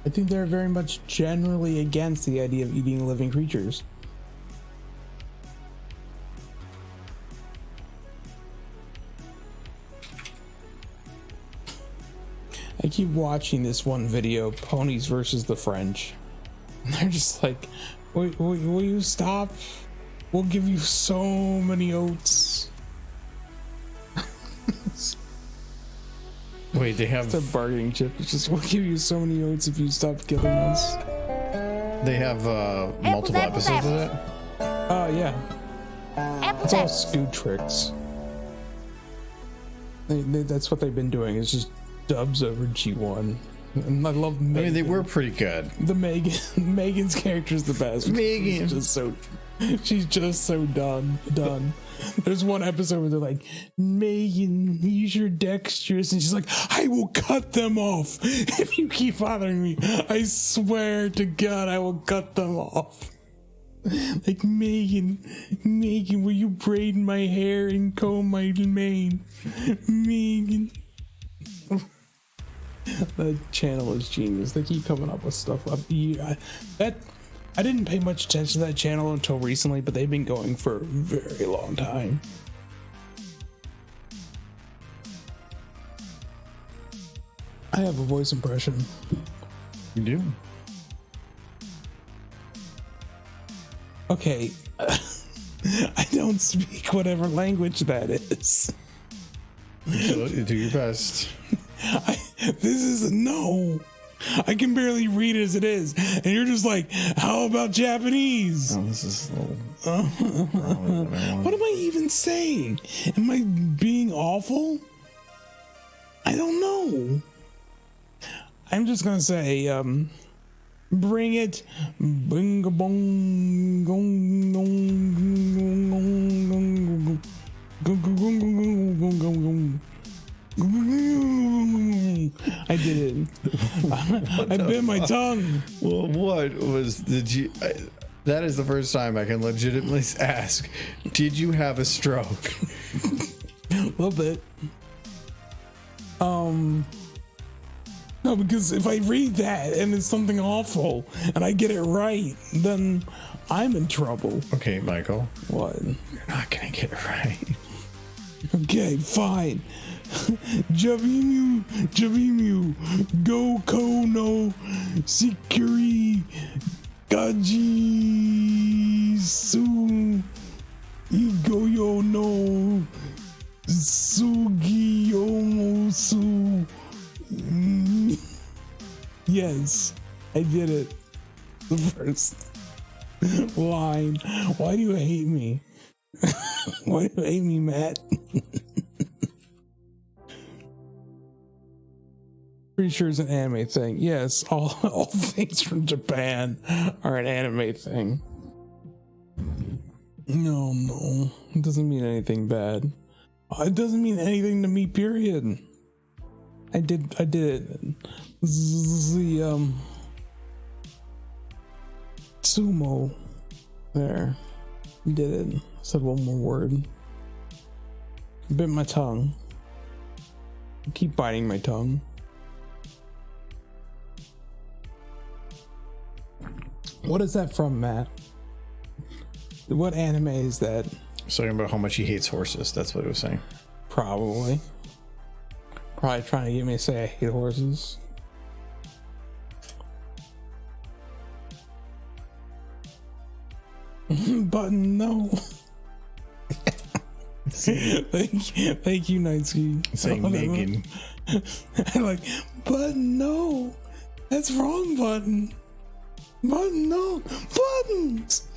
I think they're very much generally against the idea of eating living creatures. I keep watching this one video, Ponies versus the French. And they're just like, will you stop? We'll give you so many oats. Wait, they have The bargaining chip. It's just, we'll give you so many oats if you stop killing us. they have multiple episodes of it? Yeah. It's all Scoot tricks. That's what they've been doing. It's just dubs over G1. And I love Megan. I mean, they were pretty good. The Megan's character is the best. Megan. She's just so done. There's one episode where they're like, Megan, use your dexterous, and she's like, I will cut them off if you keep bothering me. I swear to God, I will cut them off. Like, Megan, will you braid my hair and comb my mane? Megan. That channel is genius. They keep coming up with stuff. I didn't pay much attention to that channel until recently, but they've been going for a very long time. I have a voice impression. You do? Okay. I don't speak whatever language that is. Do your best. This is no. I can barely read it as it is, and you're just like, how about Japanese? Oh, this is a little. What am I even saying? Am I being awful? I don't know. I'm just gonna say, bring it, bing a bong, gong, gong, gong. I did it. I bit my tongue. Well, what was that is the first time I can legitimately ask, did you have a stroke? A little bit. No, because if I read that and it's something awful and I get it right, then I'm in trouble. Okay, Michael. What? You're not gonna get it right. Okay, fine. Javimu, go kono, sikuri, gaji, su, igoyo no, sugiyomosu. Yes, I did it. The first line. Why do you hate me? Why do you hate me, Matt? Pretty sure it's an anime thing. Yes, all things from Japan are an anime thing. No, it doesn't mean anything bad. It doesn't mean anything to me, period. I did it. The sumo there. Did it. Said one more word. Bit my tongue. I keep biting my tongue. What is that from, Matt? What anime is that? He's talking about how much he hates horses. That's what he was saying. Probably trying to get me to say I hate horses. Button, no. Thank you, Nightsky. Saying Megan. I'm like, Button, no. That's wrong, Button. Button, no. Buttons.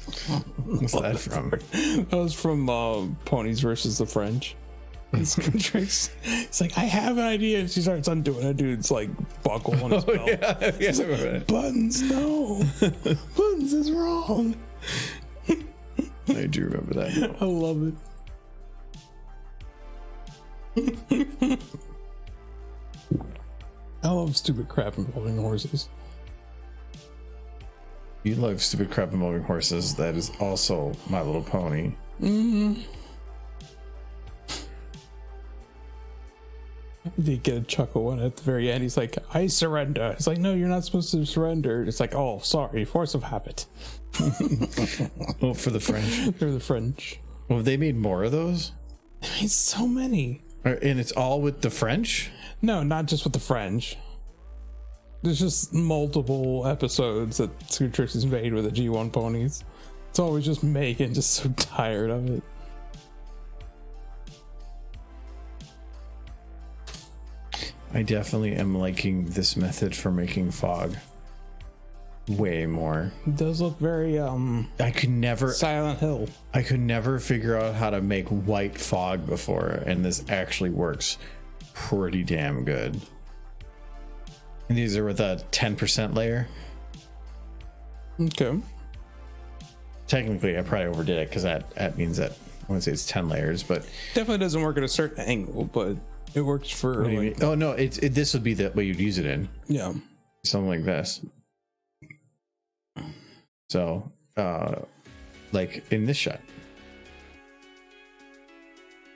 What's that from? That was from Ponies versus the French. It's tricks. It's like, I have an idea. And she starts undoing a dude's like buckle on his belt. Yeah, Like, Buttons, no. Buttons is wrong. I do remember that. I love it. I love stupid crap involving horses. You love stupid crap involving horses. That is also My Little Pony. He did get a chuckle when at the very end he's like, I surrender. It's like, no, you're not supposed to surrender. It's like, oh, sorry, force of habit. Oh, for the French. They're the French. Well, have they made more of those? It's so many. And it's all with the French? No, not just with the French. There's just multiple episodes that Scoot Tricks has made with the G1 ponies. It's always just Megan, just so tired of it. I definitely am liking this method for making fog way more. It does look very I could never Silent Hill. I could never figure out how to make white fog before, and this actually works pretty damn good. And these are with a 10% layer. Okay. Technically, I probably overdid it because that means that I wouldn't say it's 10 layers, but Definitely doesn't work at a certain angle, but it works for like, oh no, this would be the way you'd use it in yeah. something like this. So, like in this shot.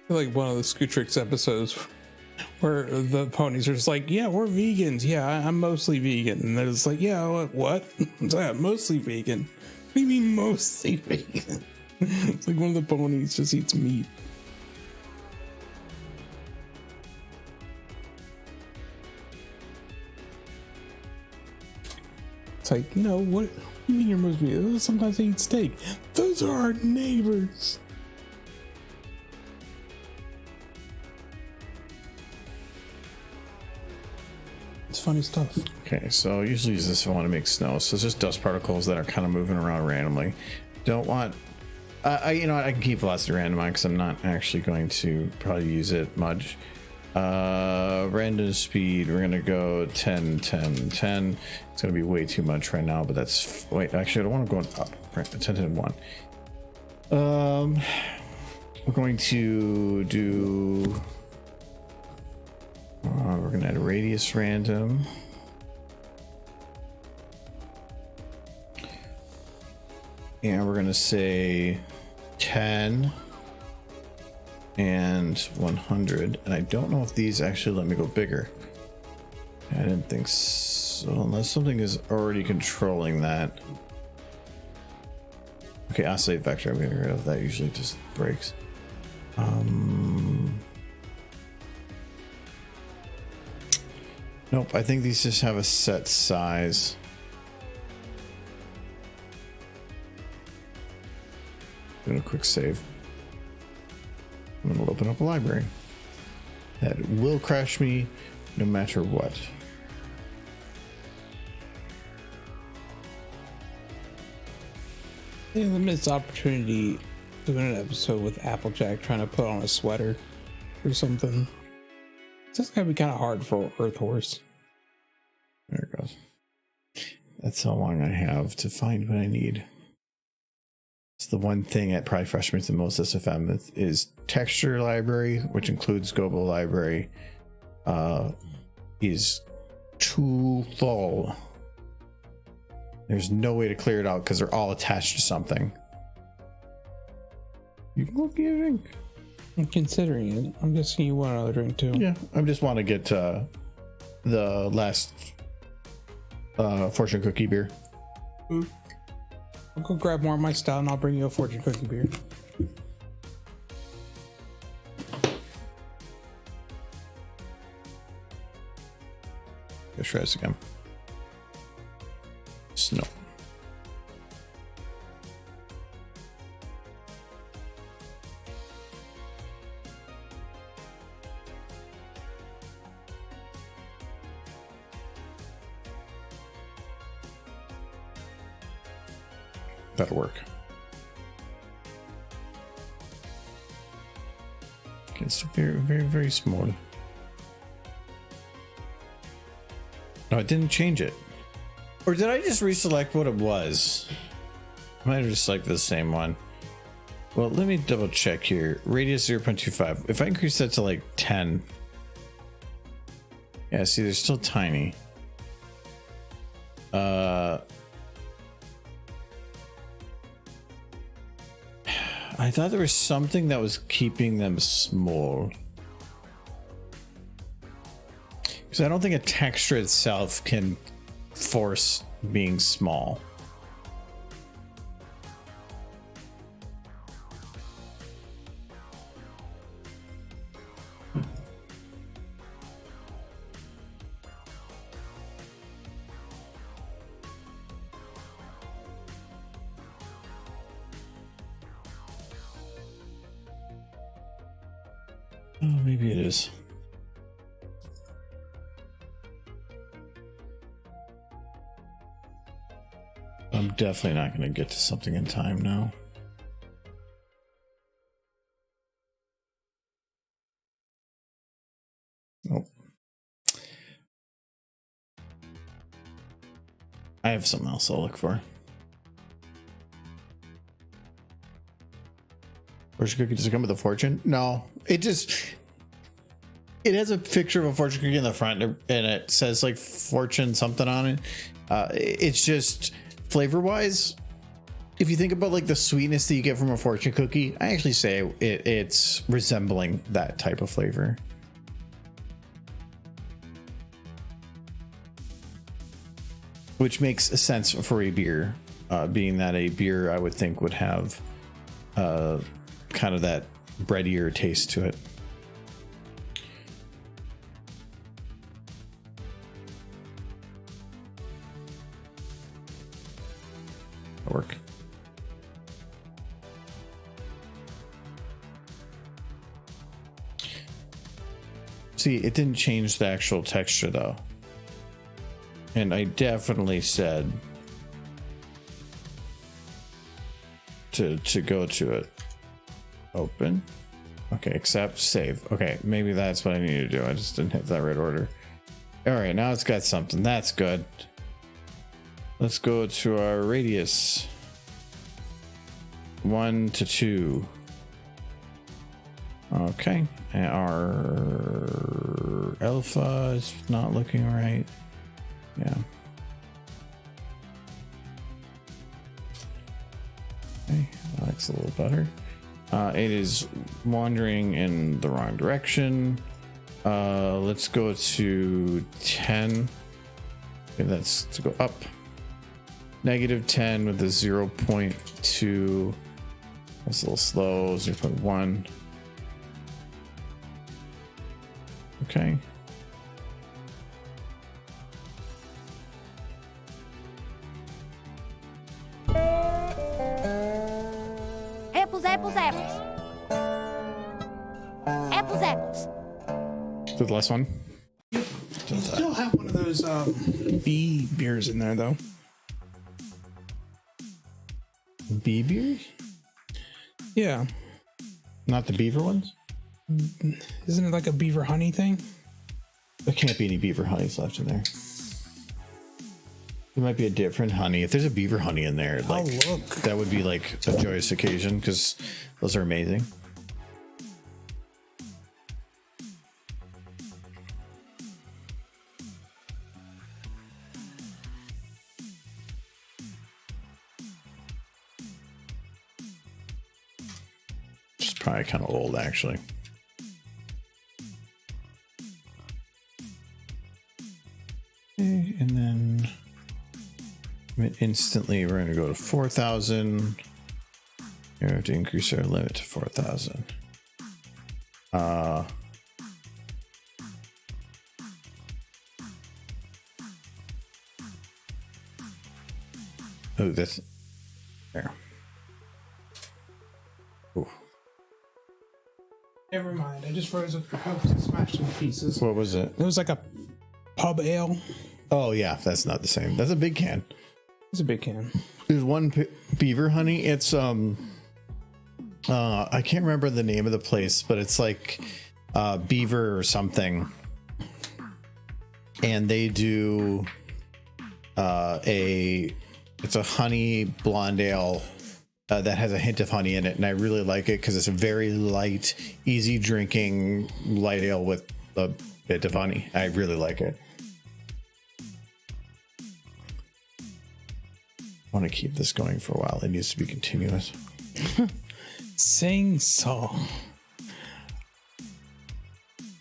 Like one of the Scoot Tricks episodes where the ponies are just like, yeah, we're vegans. Yeah, I'm mostly vegan. And they're just like, yeah, what? It's like, mostly vegan. What do you mean mostly vegan? It's like one of the ponies just eats meat. It's like, you know, what do you mean you're mostly vegan? Sometimes they eat steak. Those are our neighbors. It's funny stuff. Okay, so I usually use this if I want to make snow. So it's just dust particles that are kind of moving around randomly. Don't want. I can keep velocity random on because I'm not actually going to probably use it much. Random speed, we're gonna go 10, 10, 10. It's gonna be way too much right now, but that's wait. Actually, I don't want to go up. Right, 10, 10, 1. We're going to do. We're gonna add a radius random. And we're gonna say 10 and 100. And I don't know if these actually let me go bigger. I didn't think so, unless something is already controlling that. Okay, oscillate vector, I'm getting rid of that. Usually just breaks. Nope, I think these just have a set size. Doing a quick save. I'm gonna open up a library. That will crash me no matter what. I think the missed opportunity doing an episode with Applejack trying to put on a sweater or something. It's just gonna be kind of hard for Earth Horse. There it goes. That's how long I have to find what I need. It's the one thing that probably frustrates the most SFM is texture library, which includes Gobo library, is too full. There's no way to clear it out because they're all attached to something. You can go get a drink. I'm considering it. I'm guessing you want another drink too. Yeah, I just want to get the last fortune cookie beer. I'll go grab more of my style and I'll bring you a fortune cookie beer. Let's try this again. Snow. That'll work. It's very, very, very small. No, it didn't change it. Or did I just reselect what it was? I might have just selected the same one. Well, let me double check here. Radius 0.25. If I increase that to like 10. Yeah, see, they're still tiny. I thought there was something that was keeping them small. Because I don't think a texture itself can force being small. Oh, maybe it is. I'm definitely not going to get to something in time now. Nope. I have something else I'll look for. Fortune cookie, does it come with a fortune? No, it has a picture of a fortune cookie in the front and it says like fortune something on it. It's just flavor wise, if you think about like the sweetness that you get from a fortune cookie, I actually say it's resembling that type of flavor. Which makes sense for a beer, being that a beer I would think would have kind of that breadier taste to it. That'll work. See, it didn't change the actual texture though. And I definitely said to go to it. Open. Okay, accept, save. Okay, maybe that's what I need to do. I just didn't hit that right order. All right, now it's got something. That's good. Let's go to our radius. 1 to 2. Okay, and our alpha is not looking right. Yeah. Okay, that's a little better. It is wandering in the wrong direction. Let's go to 10. Okay, that's to go up. -10 with a 0.2. That's a little slow. 0.1. Okay. Apples, apples, apples. Apples, apples. So the last one. You still have one of those bee beers in there, though. Bee beer? Yeah. Not the beaver ones? Isn't it like a beaver honey thing? There can't be any beaver honeys left in there. There might be a different honey. If there's a beaver honey in there, like look. that would be like a joyous occasion because those are amazing. It's probably kind of old, actually. Okay, and then instantly we're going to go to 4,000. We have to increase our limit to 4,000. Oh, that's there. Oh, Never mind. I just froze up the Cokes and smashed them to pieces. what was it? It was like a pub ale. Oh yeah, that's not the same. That's a big can. It's a big can. There's one beaver honey. It's I can't remember the name of the place, but it's like Beaver or something, and they do it's a honey blonde ale that has a hint of honey in it, and I really like it because it's a very light, easy drinking light ale with a bit of honey. I really like it. I want to keep this going for a while. It needs to be continuous. Sing song.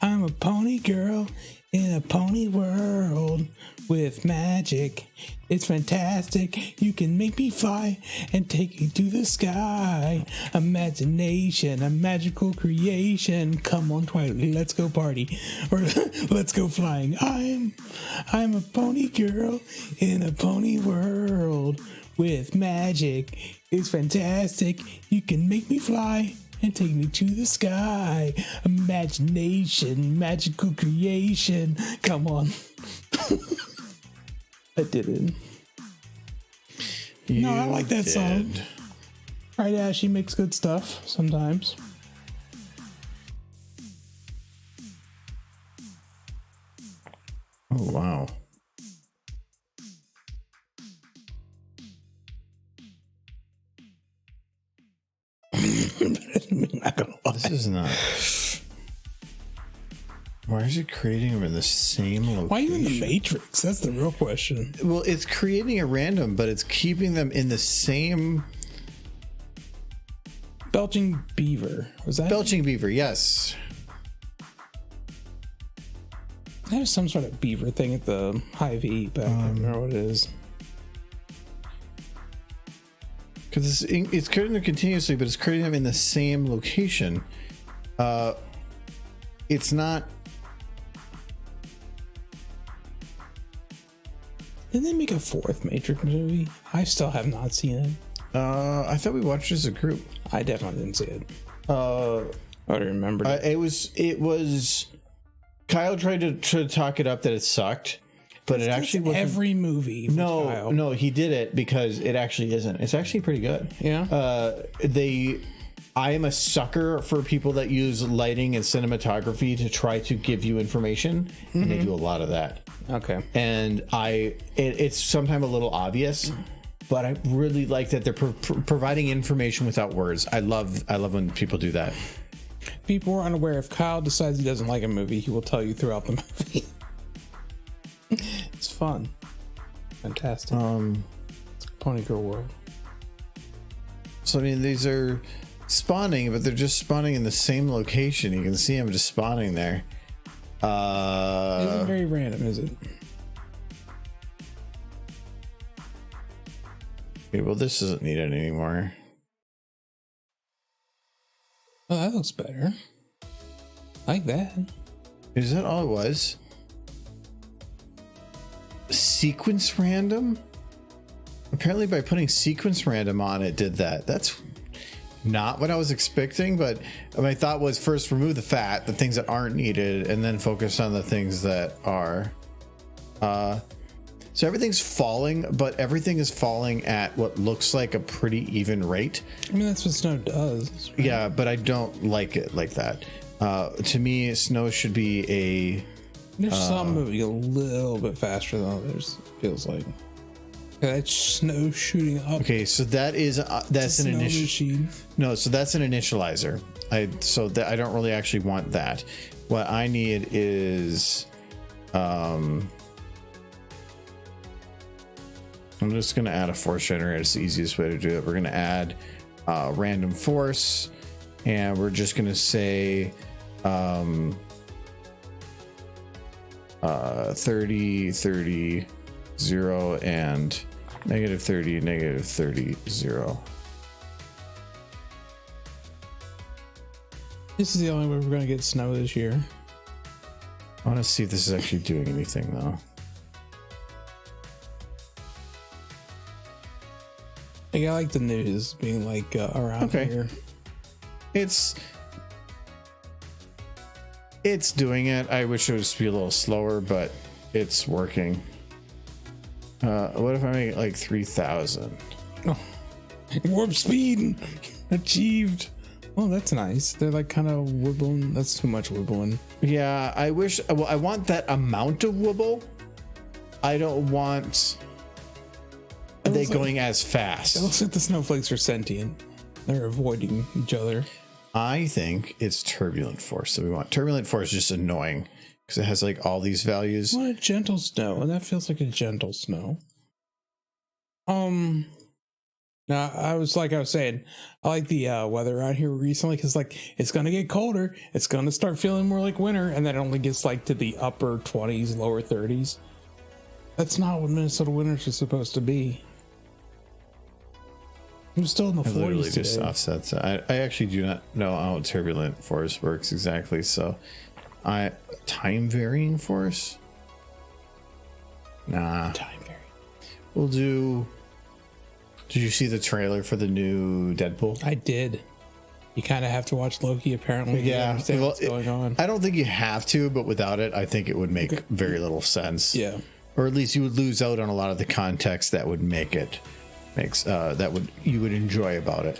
I'm a pony girl in a pony world with magic. It's fantastic. You can make me fly and take me to the sky. Imagination, a magical creation. Come on, Twilight, let's go party. Or let's go flying. I'm a pony girl in a pony world with magic. It's fantastic. You can make me fly and take me to the sky. Imagination, magical creation. Come on. I did it. No, I like that song. Right, yeah, she makes good stuff sometimes. Oh, wow. I'm not gonna lie. This is not. Why is it creating them in the same location? Why are you in the Matrix? That's the real question. Well, it's creating a random, but it's keeping them in the same. Belching Beaver. Was that? Belching Beaver, yes. There's some sort of beaver thing at the Hy-Vee, but I can't remember what it is. Because it's creating them continuously, but it's creating them in the same location. It's not. Didn't they make a fourth Matrix movie? I still have not seen it. I thought we watched it as a group. I definitely didn't see it. I I remember it. It was. Kyle tried to talk it up that it sucked, but it actually wasn't. Every movie. For Kyle. No, he did it because it actually isn't. It's actually pretty good. Yeah. I am a sucker for people that use lighting and cinematography to try to give you information, and they do a lot of that. Okay. And it's sometimes a little obvious, but I really like that they're providing information without words. I love when people do that. People are unaware. If Kyle decides he doesn't like a movie, he will tell you throughout the movie. It's fun. Fantastic. It's Pony Girl World. So I mean, these are spawning, but they're just spawning in the same location. You can see them just spawning there. It isn't very random, is it? Okay, well, this isn't needed anymore. Oh, that looks better. I like that. Is that all it was? Sequence random? Apparently by putting sequence random on it did that. That's not what I was expecting, but my thought was first remove the fat, the things that aren't needed, and then focus on the things that are. So everything's falling, but everything is falling at what looks like a pretty even rate. I mean, that's what snow does. Right? Yeah, but I don't like it like that. To me, snow should be a... There's some moving a little bit faster than others, it feels like. That snow shooting up. Okay, so that's an initial machine. No, so that's an initializer. I don't really actually want that. What I need is I'm just gonna add a force generator. It's the easiest way to do it. We're gonna add random force, and we're just gonna say 30 30 0 and negative 30 negative 30 0. This is the only way we're gonna get snow this year. I want to see if this is actually doing anything though. Like, I like the news being like around here. It's doing it. I wish it would just be a little slower, but it's working. What if I make it like 3,000? Oh, warp speed achieved. Oh, that's nice. They're like kind of wibbling. That's too much wibbling. Yeah, I wish. Well, I want that amount of wibble. I don't want they going as fast. It looks like the snowflakes are sentient. They're avoiding each other. I think it's turbulent force that we want. Turbulent force is just annoying because it has like all these values. What a gentle snow, and that feels like a gentle snow. Now I was saying, I like the weather out here recently because like it's gonna get colder. It's gonna start feeling more like winter, and then it only gets like to the upper 20s, lower 30s. That's not what Minnesota winters are supposed to be. I'm still in the 40s Literally today. just offsets. I actually do not know how turbulent force works exactly. So, time varying force. Nah. Time varying. We'll do. Did you see the trailer for the new Deadpool? I did. You kind of have to watch Loki, apparently. Yeah, To understand what's going on. I don't think you have to, but without it, I think it would make very little sense. Yeah. Or at least you would lose out on a lot of the context that would make it you would enjoy about it.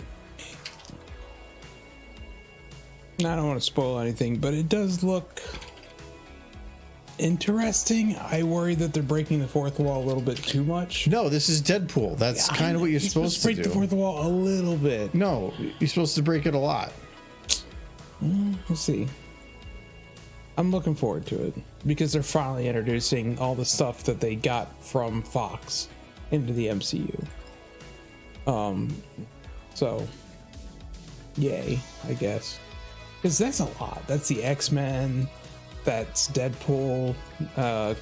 I don't want to spoil anything, but it does look interesting. I worry that they're breaking the fourth wall a little bit too much. No, this is Deadpool. That's kind of what you're supposed to break do. the fourth wall a little bit. No, you're supposed to break it a lot. We'll see. I'm looking forward to it because they're finally introducing all the stuff that they got from Fox into the MCU. So yay, I guess, because that's a lot. That's the X-Men, that's Deadpool.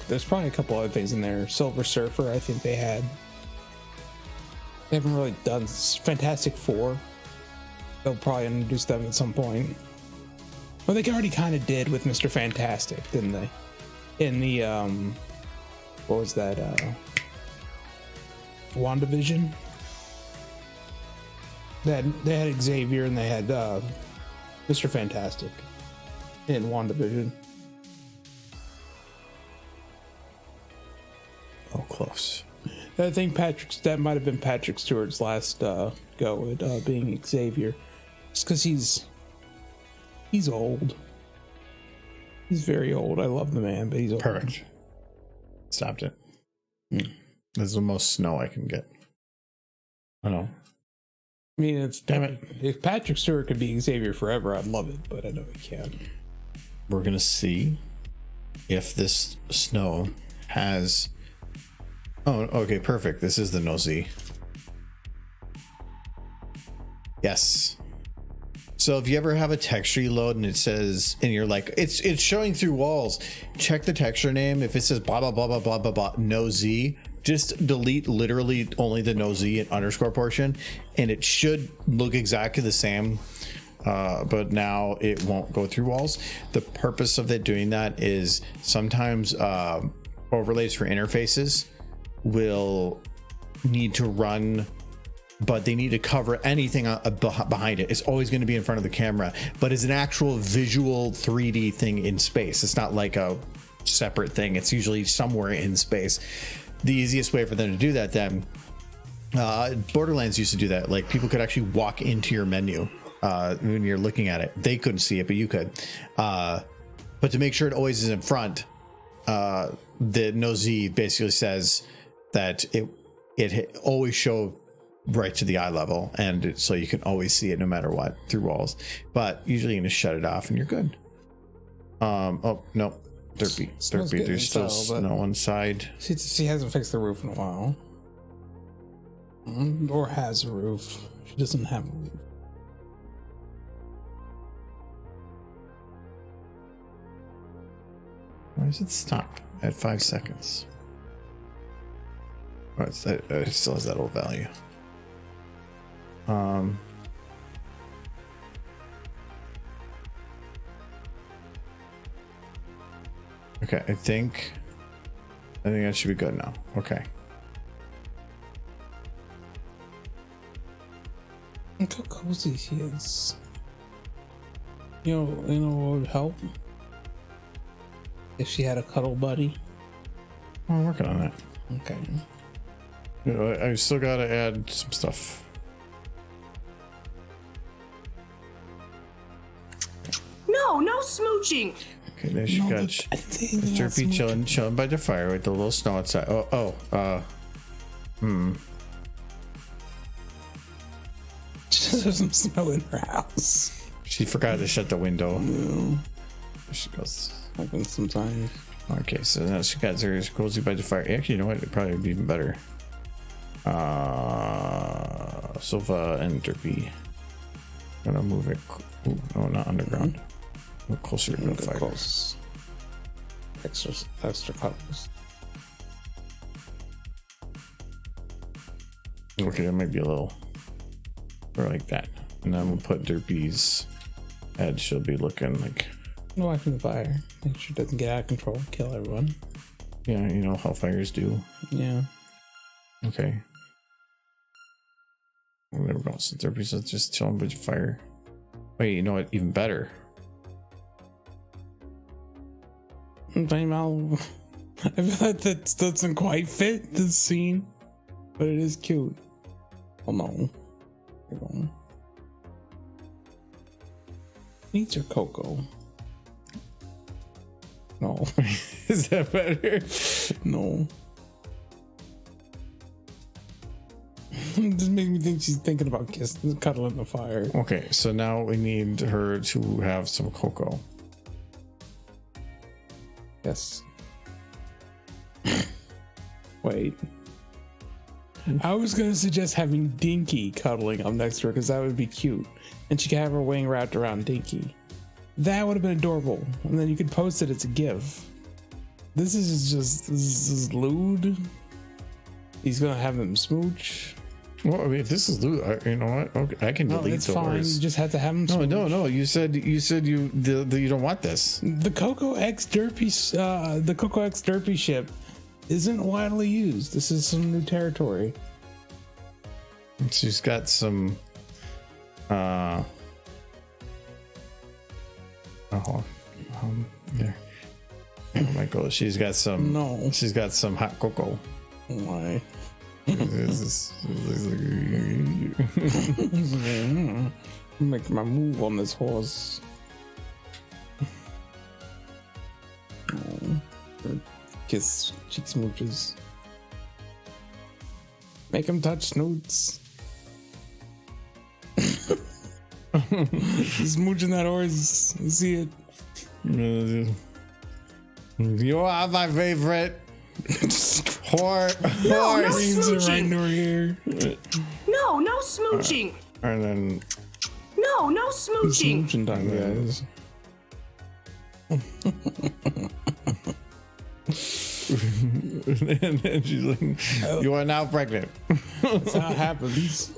There's probably a couple other things in there. Silver Surfer, I think they had. They haven't really done Fantastic Four. They'll probably introduce them at some point. Well, they already kind of did with Mr. Fantastic, didn't they? In the what was that? WandaVision. They had Xavier and they had Mr. Fantastic in WandaVision. Oh, close. I think that might have been Patrick Stewart's last go at being Xavier. Just because he's old. He's very old. I love the man, but he's old. Perfect. Stopped it. This is the most snow I can get. I know. I mean, if Patrick Stewart could be Xavier forever, I'd love it, but I know he can't. We're gonna see if this snow has. Oh, okay, perfect. This is the nosy. Yes. So if you ever have a texture you load and it says, and you're like, it's showing through walls, check the texture name. If it says blah, blah, blah, blah, blah, blah, blah, no Z, just delete literally only the no Z and underscore portion, and it should look exactly the same. But now it won't go through walls. The purpose of it doing that is sometimes overlays for interfaces will need to run, but they need to cover anything behind it. It's always going to be in front of the camera, but it's an actual visual 3D thing in space. It's not like a separate thing. It's usually somewhere in space. The easiest way for them to do that then, Borderlands used to do that. Like people could actually walk into your menu when you're looking at it. They couldn't see it, but you could. But to make sure it always is in front, the no Z basically says that it always show right to the eye level, and so you can always see it no matter what through walls. But usually you can just shut it off and you're good. Oh no, Derpy. There's still snow on side. She hasn't fixed the roof in a while, or has a roof. She doesn't have a roof. Why does it stop at 5 seconds? Oh, it still has that old value. Okay, I think that should be good now. Okay. Look how cozy she is. You know what would help? If she had a cuddle buddy. Oh, I'm working on that. Okay. You know, I still gotta add some stuff. No smooching. Okay, there she goes. Derpy chilling by the fire with the little snow outside. She doesn't smell in her house. She forgot to shut the window. No. There she goes. Happens sometimes. Okay, so now she got her cozy by the fire. Actually, you know what? It probably would be even better. Silva and Derpy. I'm gonna move it. Ooh, no, not underground. Move closer to the fire. Close. Extra colors. Okay, that might be a little or like that. And then we'll put Derpy's head. She'll be looking like. Watching the fire. Make sure it doesn't get out of control. Kill everyone. Yeah, you know how fires do. Yeah. Okay. Well, there we go. So Derpy's just chilling by the fire. Wait, you know what? Even better. I feel like that doesn't quite fit this scene, but it is cute. Oh no. Needs her cocoa. No. Is that better? No. Just make me think she's thinking about kissing, cuddling the fire. Okay, so now we need her to have some cocoa. Yes. Wait. I was gonna suggest having Dinky cuddling up next to her because that would be cute, and she could have her wing wrapped around Dinky. That would have been adorable, and then you could post it as a GIF. This is lewd. He's gonna have them smooch. Well, I mean, if this is lewd, you know what? Okay, I can delete it's the fine. words. You just have to have them. Smooch. No. You said you don't want this. The Coco X Derpy ship isn't widely used. This is some new territory. She's got some. There. Oh my God, she's got some. No. She's got some hot cocoa. Why? Make my move on this horse. Kiss cheek smooches. Make him touch snoots. He's smooching that horse. You see it? You are my favorite. Horse. Dreams are right over here. No smooching. And then. No No smooching. Smooching time, guys. And then she's like, "You are now pregnant." That's how it happens.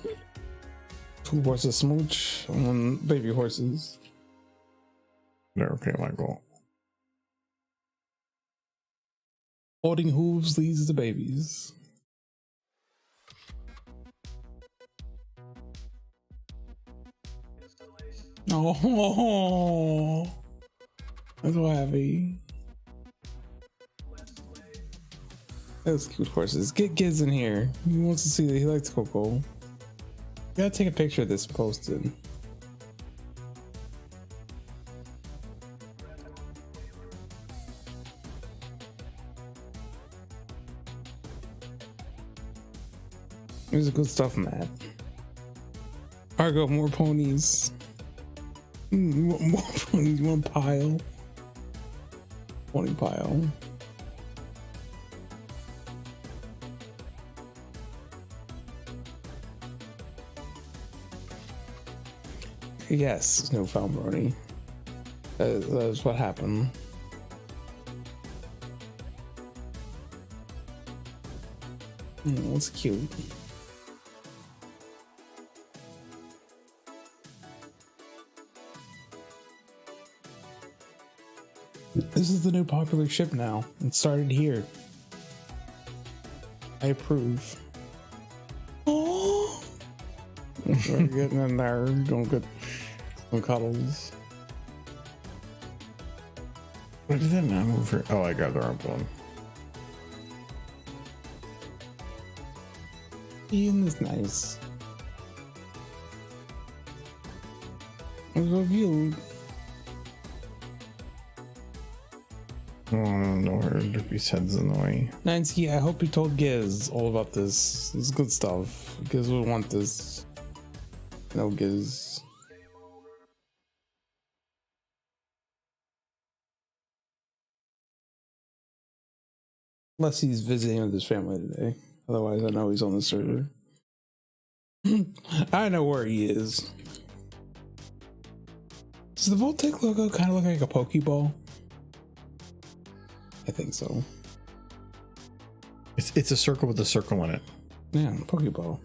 Two horses smooch on baby horses. They're okay, Michael. Holding hooves leads to babies. Oh, I'm so happy. Those cute horses. Get Giz in here. He wants to see that he likes Coco. Gotta take a picture of this and post it. There's good stuff, Matt. Argo, more ponies. You want more ponies? You want a pile? Pony pile. Yes, no Falbroni. That's what happened. That's cute. This is the new popular ship now. It started here. I approve. Oh, we're getting in there. Don't get some cuddles. What did that not move for? Oh, I got the wrong one. Ian is nice. It's so cute. Oh no, her Derpy's head's in the way. Nancy, I hope you told Giz all about this. It's good stuff. Giz would want this. No, Giz. Unless he's visiting with his family today. Otherwise, I know he's on the server. I know where he is. Does the Voltec logo kind of look like a Pokeball? I think so. It's a circle with a circle in it. Yeah, Pokeball.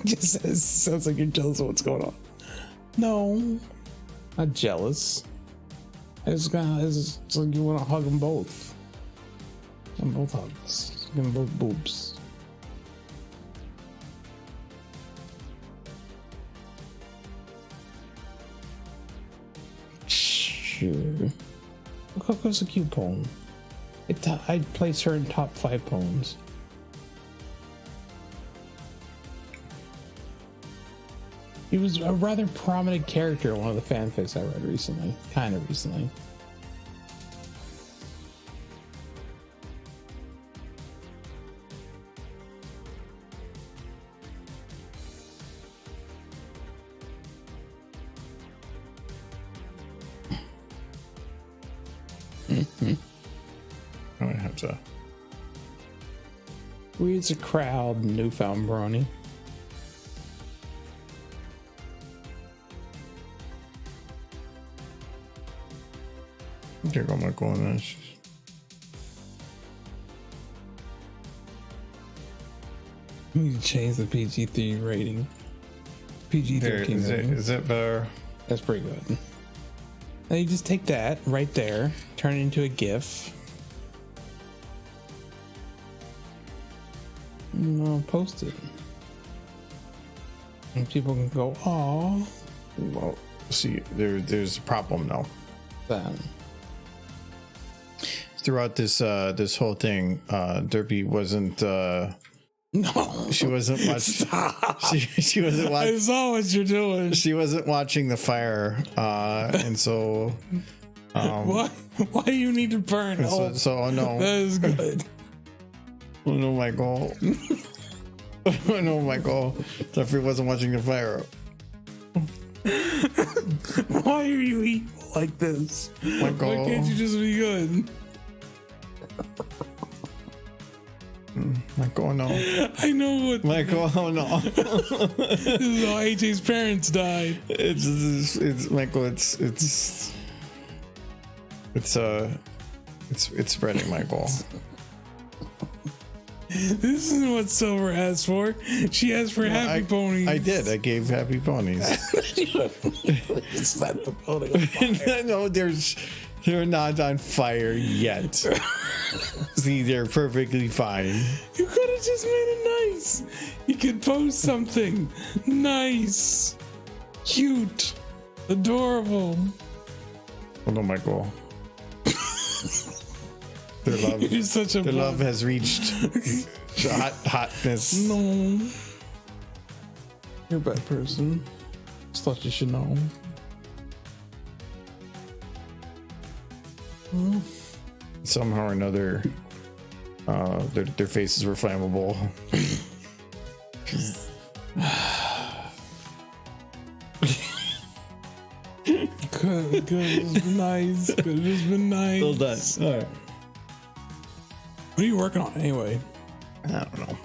Just sounds like you're jealous of what's going on. No, not jealous. It's like you want to hug them both. And both hugs. Give them both boobs. Sure. Coco's a cute poem. I'd place her in top 5 poems. He was a rather prominent character in one of the fanfics I read recently. Kind of recently. I have to. Reads a crowd, newfound brony. There go Michael on this. We need to change the PG-13 rating. PG-13 Is it better? That's pretty good. Now you just take that right there, turn it into a GIF. And I'll post it. And people can go, "Aw." Well, see, there's a problem now. That. Throughout this whole thing, Derpy wasn't. No, She wasn't watching. Stop. She wasn't watching. I saw what you're doing. She wasn't watching the fire, and so. Why do you need to burn? So oh no. That is good. Oh no, Michael. Oh no, Michael. Jeffrey wasn't watching the fire. Why are you evil like this? Michael. Why can't you just be good? Michael, no. I know what. Michael, oh no. This is how AJ's parents died. It's Michael. It's spreading, Michael. This isn't what Silver asked for. She asked for happy ponies. I did. I gave happy ponies. It's not the pony on fire. No, they're not on fire yet. See, they're perfectly fine. You could have just made it nice. You could post something nice, cute, adorable. Oh no, Michael. You're such a Their love has reached the hotness. No. You're a bad person. Just thought you should know. Somehow or another, their faces were flammable. Good. It's been nice. Could have just been nice. Well done. All right. What are you working on anyway? I don't know.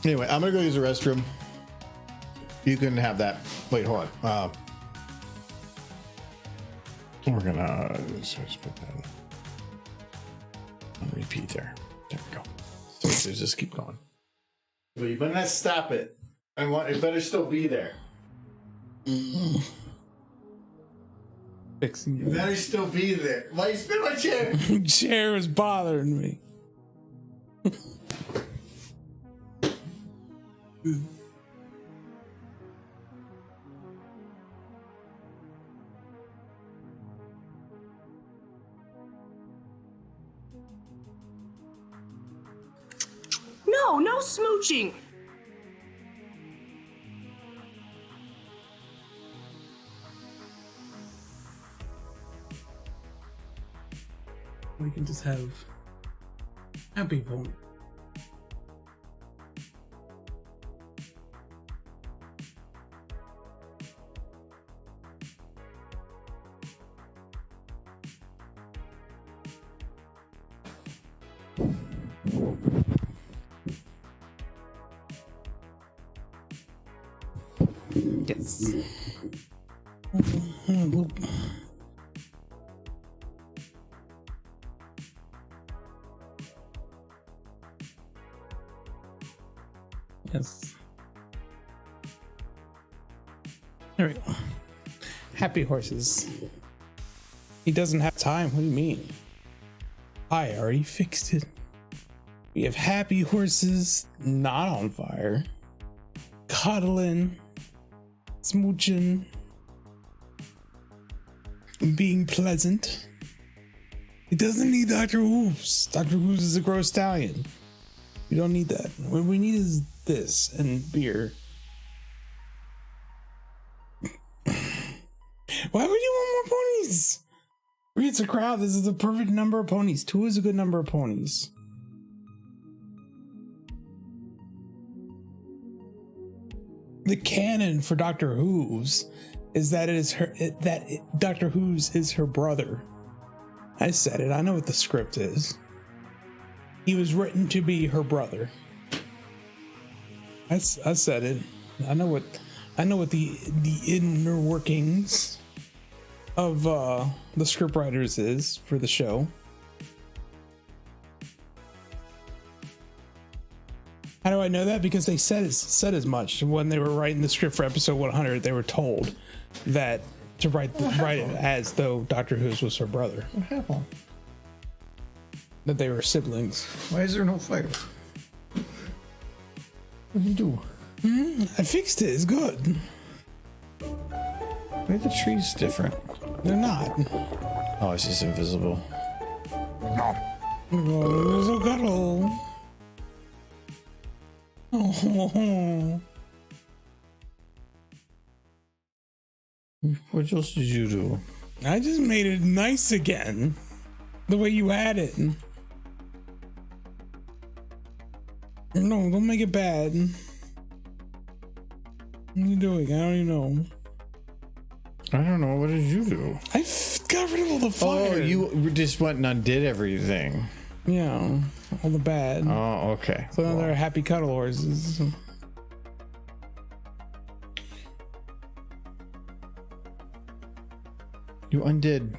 Anyway, I'm gonna go use the restroom. You can have that. Wait, hold on. We're gonna just put that on repeat there. There we go. So just keep going. Well, you better not stop it. It better still be there. Fixing It better still be there. Why you spin my chair? chair is bothering me. No smooching. We can just have happy pony. Yes. Yes. There we go. Happy horses. He doesn't have time. What do you mean? I already fixed it. We have happy horses not on fire. Cuddling. Smooching. Being pleasant. He doesn't need Dr. Hooves. Dr. Hooves is a gross stallion. We don't need that. What we need is this and beer. Why would you want more ponies? It's a crowd. This is the perfect number of ponies. 2 is a good number of ponies. The canon for Dr. Hooves is that Dr. Hooves is her brother. I said it. I know what the script is. He was written to be her brother. I said it. I know what the inner workings of the script writers is for the show. How do I know that? Because they said as much when they were writing the script for episode 100. They were told that to write it as though Dr. Who's was her brother. What happened? That they were siblings. Why is there no fire? What did you do? I fixed it. It's good. Why are the trees different? They're not. Oh, it's just invisible. There's a cuddle. Oh. What else did you do? I just made it nice again. The way you had it. No, don't make it bad. What are you doing? I don't even know. I don't know. What did you do? I got rid of all the fire. Oh, you just went and undid everything. you know, all the bad. Oh, okay. So now they're happy cuddle horses. You undid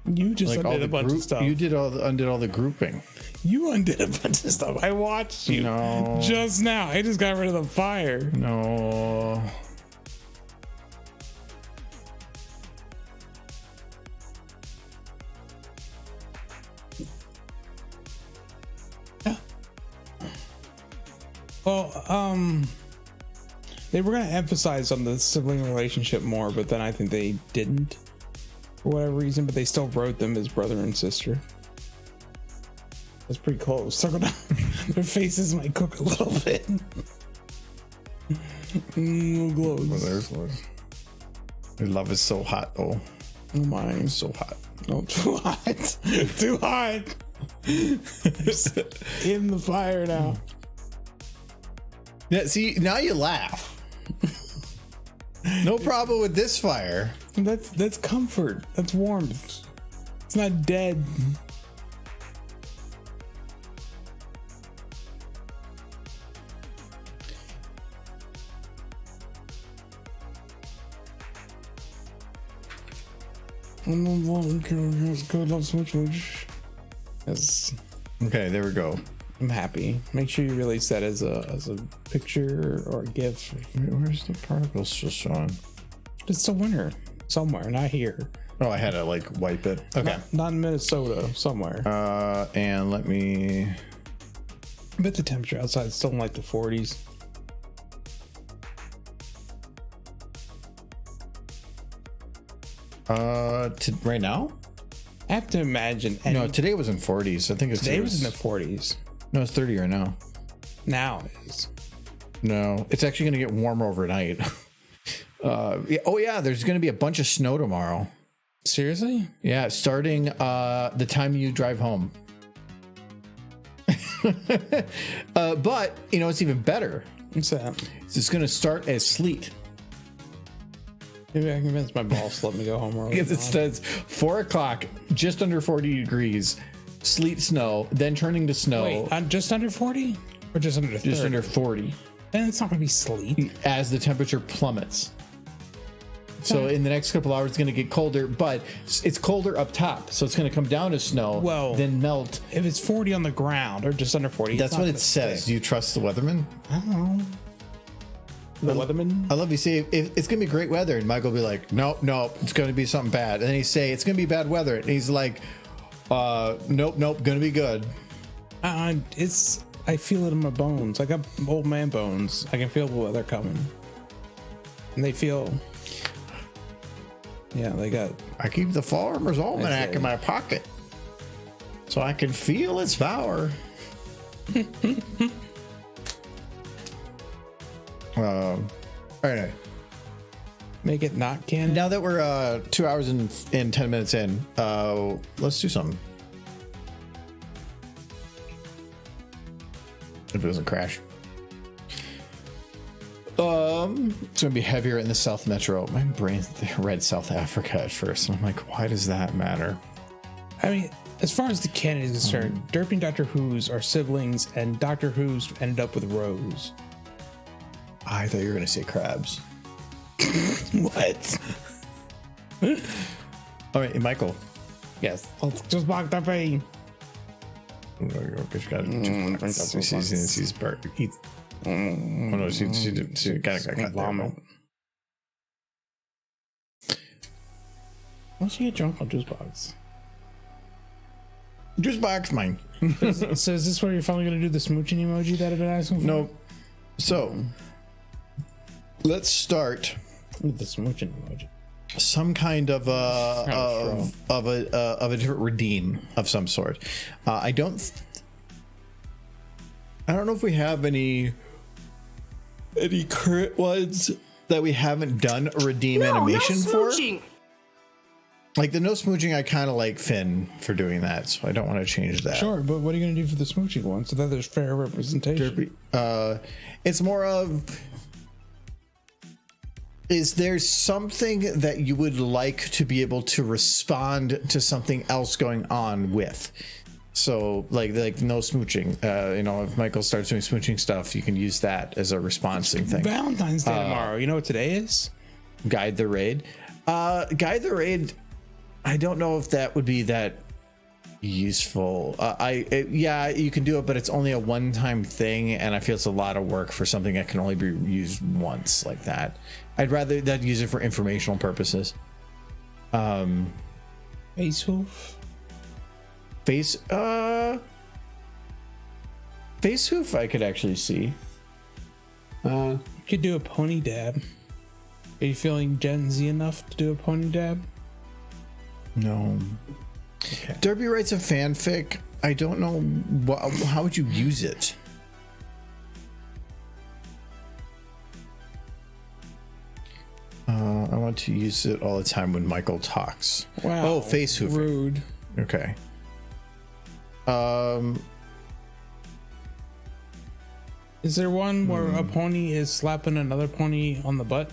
You just like all undid the a bunch group. of stuff. You undid all the grouping. You undid a bunch of stuff. I watched you No. just now. I just got rid of the fire. No. Well, they were going to emphasize on the sibling relationship more, but then I think they didn't for whatever reason, but they still wrote them as brother and sister. That's pretty close. Their faces might cook a little bit. Close. Well, there's one. Their love is so hot, though. Oh my. So hot. Oh, too hot. Too hot. In the fire now. Yeah, see, now you laugh. No problem with this fire. That's comfort. That's warmth. It's not dead. Good love smooch. Yes, Okay, there we go. I'm happy. Make sure you release that as a picture or a GIF. Where's the particles just on? It's a winter somewhere, not here. Oh, I had to like wipe it. Okay. Not in Minnesota, somewhere. And let me. I bet the temperature outside is still in like the 40s. Right now? I have to imagine. No, today was in 40s. I think it's today was in the 40s. No, it's 30 right now. Now it is. No, it's actually going to get warmer overnight. Oh yeah, there's going to be a bunch of snow tomorrow. Seriously? Yeah, starting the time you drive home. But you know it's even better. What's that? It's going to start as sleet. Maybe I can convince my boss to let me go home early. Because it says 4 o'clock, just under 40 degrees, sleet, snow, then turning to snow. Wait, just under 40? Or just under 30? Just under 40 Then it's not going to be sleet. as the temperature plummets. So in the next couple hours, it's going to get colder, but it's colder up top. So it's going to come down to snow, Well, then melt. If it's 40 on the ground or just under 40, That's what it says. Do you trust the weatherman? I don't know. The weatherman? I love you say if it's going to be great weather, and Michael will be like, nope, it's going to be something bad. And then he say it's going to be bad weather, and he's like, nope, going to be good. I feel it in my bones. I got old man bones. I can feel the weather coming. And they feel... Yeah, they got... I keep the Farmer's Almanac in my pocket, so I can feel its power. Anyway, Make it not canon. now that we're 2 hours and 10 minutes in, let's do something. If it doesn't crash. It's gonna be heavier in the South Metro. My brain read South Africa at first, and I'm like, why does that matter? I mean, as far as the canon is concerned, Derpy and Doctor Who's are siblings, and Doctor Who's ended up with Rose. I thought you were gonna say crabs. What? All right, Michael. Yes. Let's just walk that way. She's bird. Eat. Oh no, she got Vomit. Why don't you get drunk on juice box? Juice box mine. So is this where you're finally gonna do the smooching emoji that I've been asking for? No. So let's start With the smooching emoji. some kind of a different redeem of some sort. I don't know if we have any current ones that we haven't done a redeem animation no for. smooching. Like the no smooching, I kind of like Finn for doing that, so I don't want to change that. Sure, but what are you gonna do for the smooching one so that there's fair representation? It's more of, is there something that you would like to be able to respond to something else going on with? So like no smooching. If Michael starts doing smooching stuff, you can use that as a response thing. Valentine's Day tomorrow. You know what today is? Guide the raid. Guide the raid. I don't know if that would be that useful. You can do it, but it's only a one-time thing, and I feel it's a lot of work for something that can only be used once like that. I'd rather that use it for informational purposes. Face hoof. Face hoof I could actually see. You could do a pony dab. Are you feeling Gen Z enough to do a pony dab? No. Okay. Derby writes a fanfic. I don't know how would you use it. I want to use it all the time when Michael talks. Wow. Oh, face hoofing. Rude. Okay. Is there one where a pony is slapping another pony on the butt?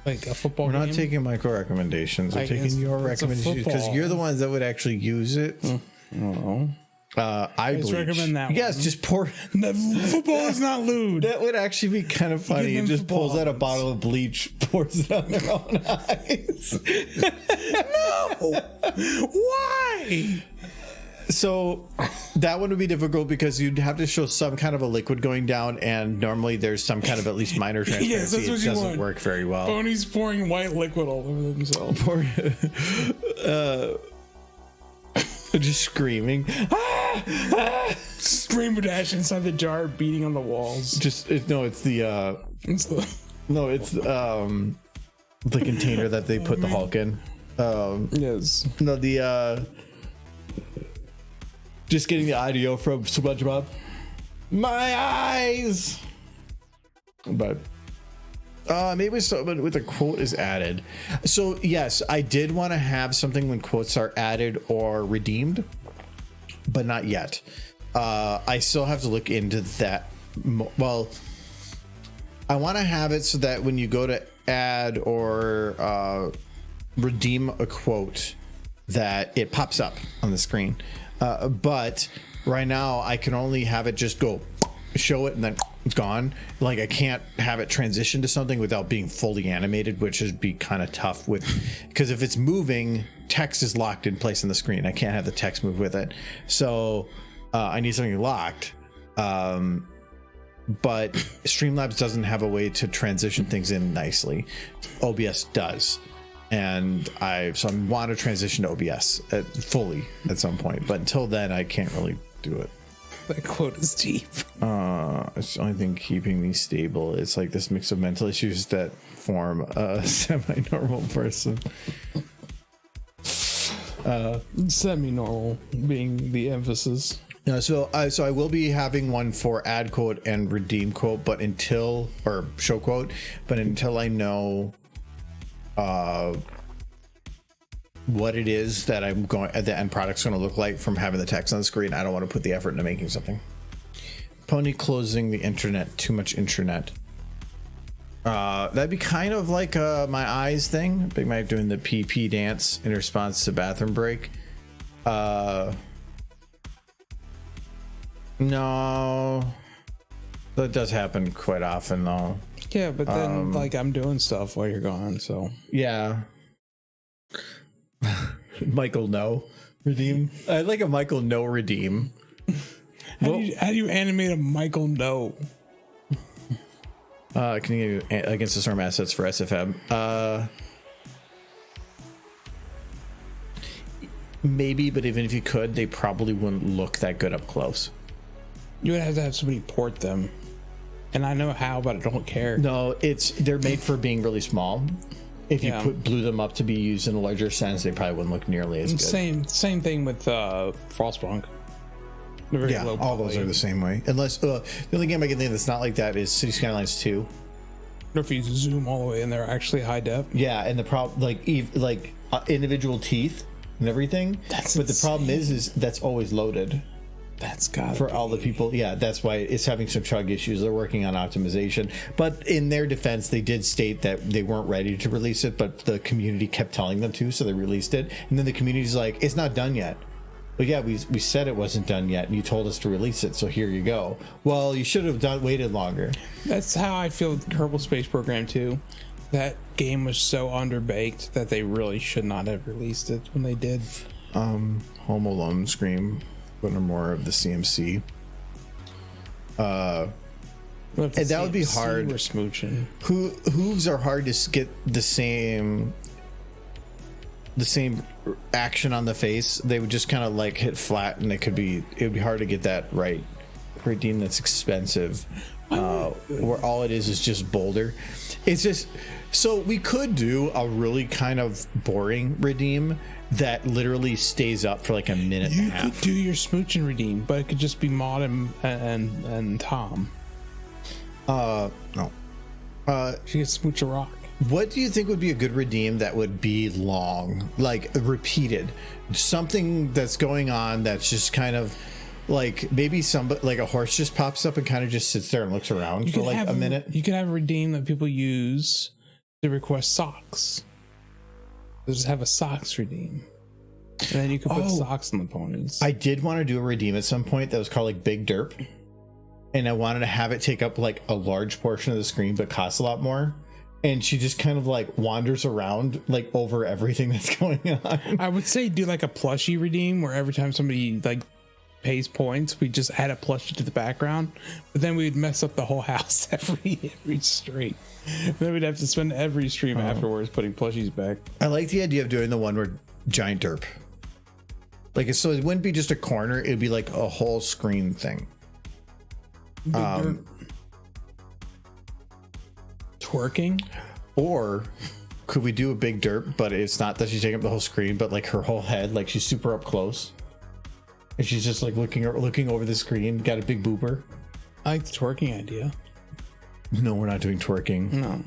Like a football We're game? not taking Michael recommendations. We're Like, taking your it's a recommendations because football. you're the ones that would actually use it. Oh. I Let's bleach. recommend that Yes, one. just pour. Football is not lewd. That would actually be kind of funny. He them just pulls out a footballs. bottle of bleach, pours it on their own eyes. No. Why? So that one would be difficult because you'd have to show some kind of a liquid going down, and normally there's some kind of at least minor transparency. Yes, that's what it you doesn't want. work very well. Ponies pouring white liquid all over themselves. Just screaming. Scream dash inside the jar, beating on the walls. It's the It's the the container that they put the Hulk in. yes. No, just getting the audio from SpongeBob. My eyes. But maybe with a quote is added. So yes, I did want to have something when quotes are added or redeemed, but not yet. I still have to look into that. Well, I want to have it so that when you go to add or redeem a quote, that it pops up on the screen. But right now I can only have it just go show it and then it's gone. Like I can't have it transition to something without being fully animated, which would be kind of tough because if it's moving, text is locked in place on the screen. I can't have the text move with it. So I need something locked. But Streamlabs doesn't have a way to transition things in nicely. OBS does. And I want to transition to OBS fully at some point, but until then I can't really do it. That quote is deep. It's the only thing keeping me stable. It's like this mix of mental issues that form a semi-normal person. Semi-normal being the emphasis. No, so I will be having one for add quote and redeem quote, but until I know what it is that I'm going the end product's going to look like from having the text on the screen, I don't want to put the effort into making something. Pony closing the internet, too much internet. That'd be kind of like my eyes thing. Big Mike doing the PP dance in response to bathroom break. No, that does happen quite often though. Yeah, but then like I'm doing stuff while you're gone, so Yeah. Michael no redeem. I like a Michael no redeem. how do you animate a Michael no? Can you get against the storm assets for SFM? Maybe, but even if you could, they probably wouldn't look that good up close. You would have to have somebody port them. And I know how, but I don't care. No, they're made for being really small. If you blew them up to be used in a larger sense, they probably wouldn't look nearly as good. Same thing with Frostpunk. Yeah, all those are the same way. Unless the only game I can think that's not like that is City Skylines 2. Or if you zoom all the way and they're actually high def. Yeah, and the problem, like individual teeth and everything. But the problem is that's always loaded. That's got for all the people. Yeah, that's why it's having some chug issues. They're working on optimization, but in their defense, they did state that they weren't ready to release it, but the community kept telling them to, so they released it. And then the community's like, it's not done yet. But yeah, we said it wasn't done yet, and you told us to release it, so here you go. Well, you should have waited longer. That's how I feel with Kerbal Space Program 2. That game was so underbaked that they really should not have released it when they did. Home Alone, Scream, one or more of the CMC. And that would be hard. We're smooching. Hooves are hard to get the same action on the face. They would just kind of like hit flat, and it would be hard to get that right. Redeem that's expensive, where all it is just boulder. It's just, so we could do a really kind of boring redeem that literally stays up for like a minute and a You half. could do your smooch and redeem, but it could just be Maud and Tom. No. She could smooch a rock. What do you think would be a good redeem that would be long, like repeated? Something that's going on that's just kind of like maybe somebody, like a horse just pops up and kind of just sits there and looks around for like a minute. You could have a redeem that people use to request socks. Just have a socks redeem. And then you could put socks on the ponies. I did want to do a redeem at some point that was called like Big Derp. And I wanted to have it take up like a large portion of the screen, but cost a lot more. And she just kind of like wanders around like over everything that's going on. I would say do like a plushie redeem where every time somebody like pays points, we just add a plushie to the background, but then we'd mess up the whole house every stream. Then we'd have to spend every stream afterwards putting plushies back. I like the idea of doing the one where giant derp. Like, so it wouldn't be just a corner, it'd be like a whole screen thing. Twerking, or could we do a big derp, but it's not that she's taking up the whole screen, but like her whole head, like she's super up close, and she's just like looking over the screen, got a big boober. I like the twerking idea. No, we're not doing twerking. No.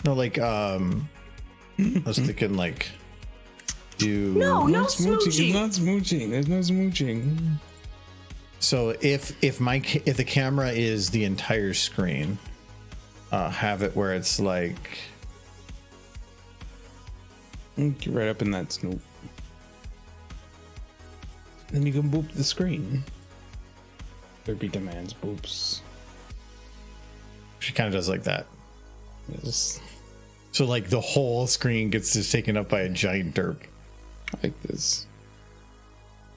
No, like I was thinking like do No It's smooching. not smooching. There's no smooching. so if the camera is the entire screen, have it where it's like Get right up in that snoop. Then you can boop the screen. Derpy demands boops. she kind of does like that. Yes. So like the whole screen gets just taken up by a giant derp. I like this.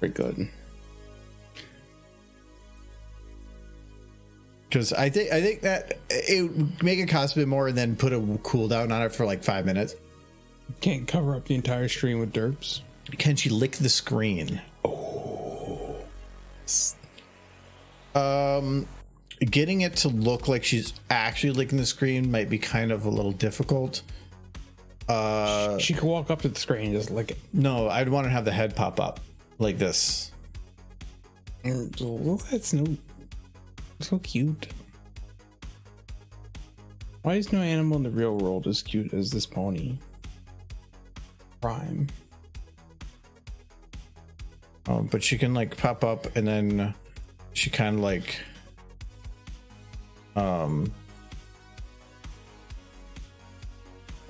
Very good. Because I think that it would make it cost a bit more and then put a cooldown on it for like 5 minutes. Can't cover up the entire stream with derps. Can she lick the screen? Getting it to look like she's actually licking the screen might be kind of a little difficult. She could walk up to the screen and just lick it. No, I'd want to have the head pop up like this. Look at that Snoop. So cute. Why is no animal in the real world as cute as this pony? Prime. But she can like pop up and then she kind of like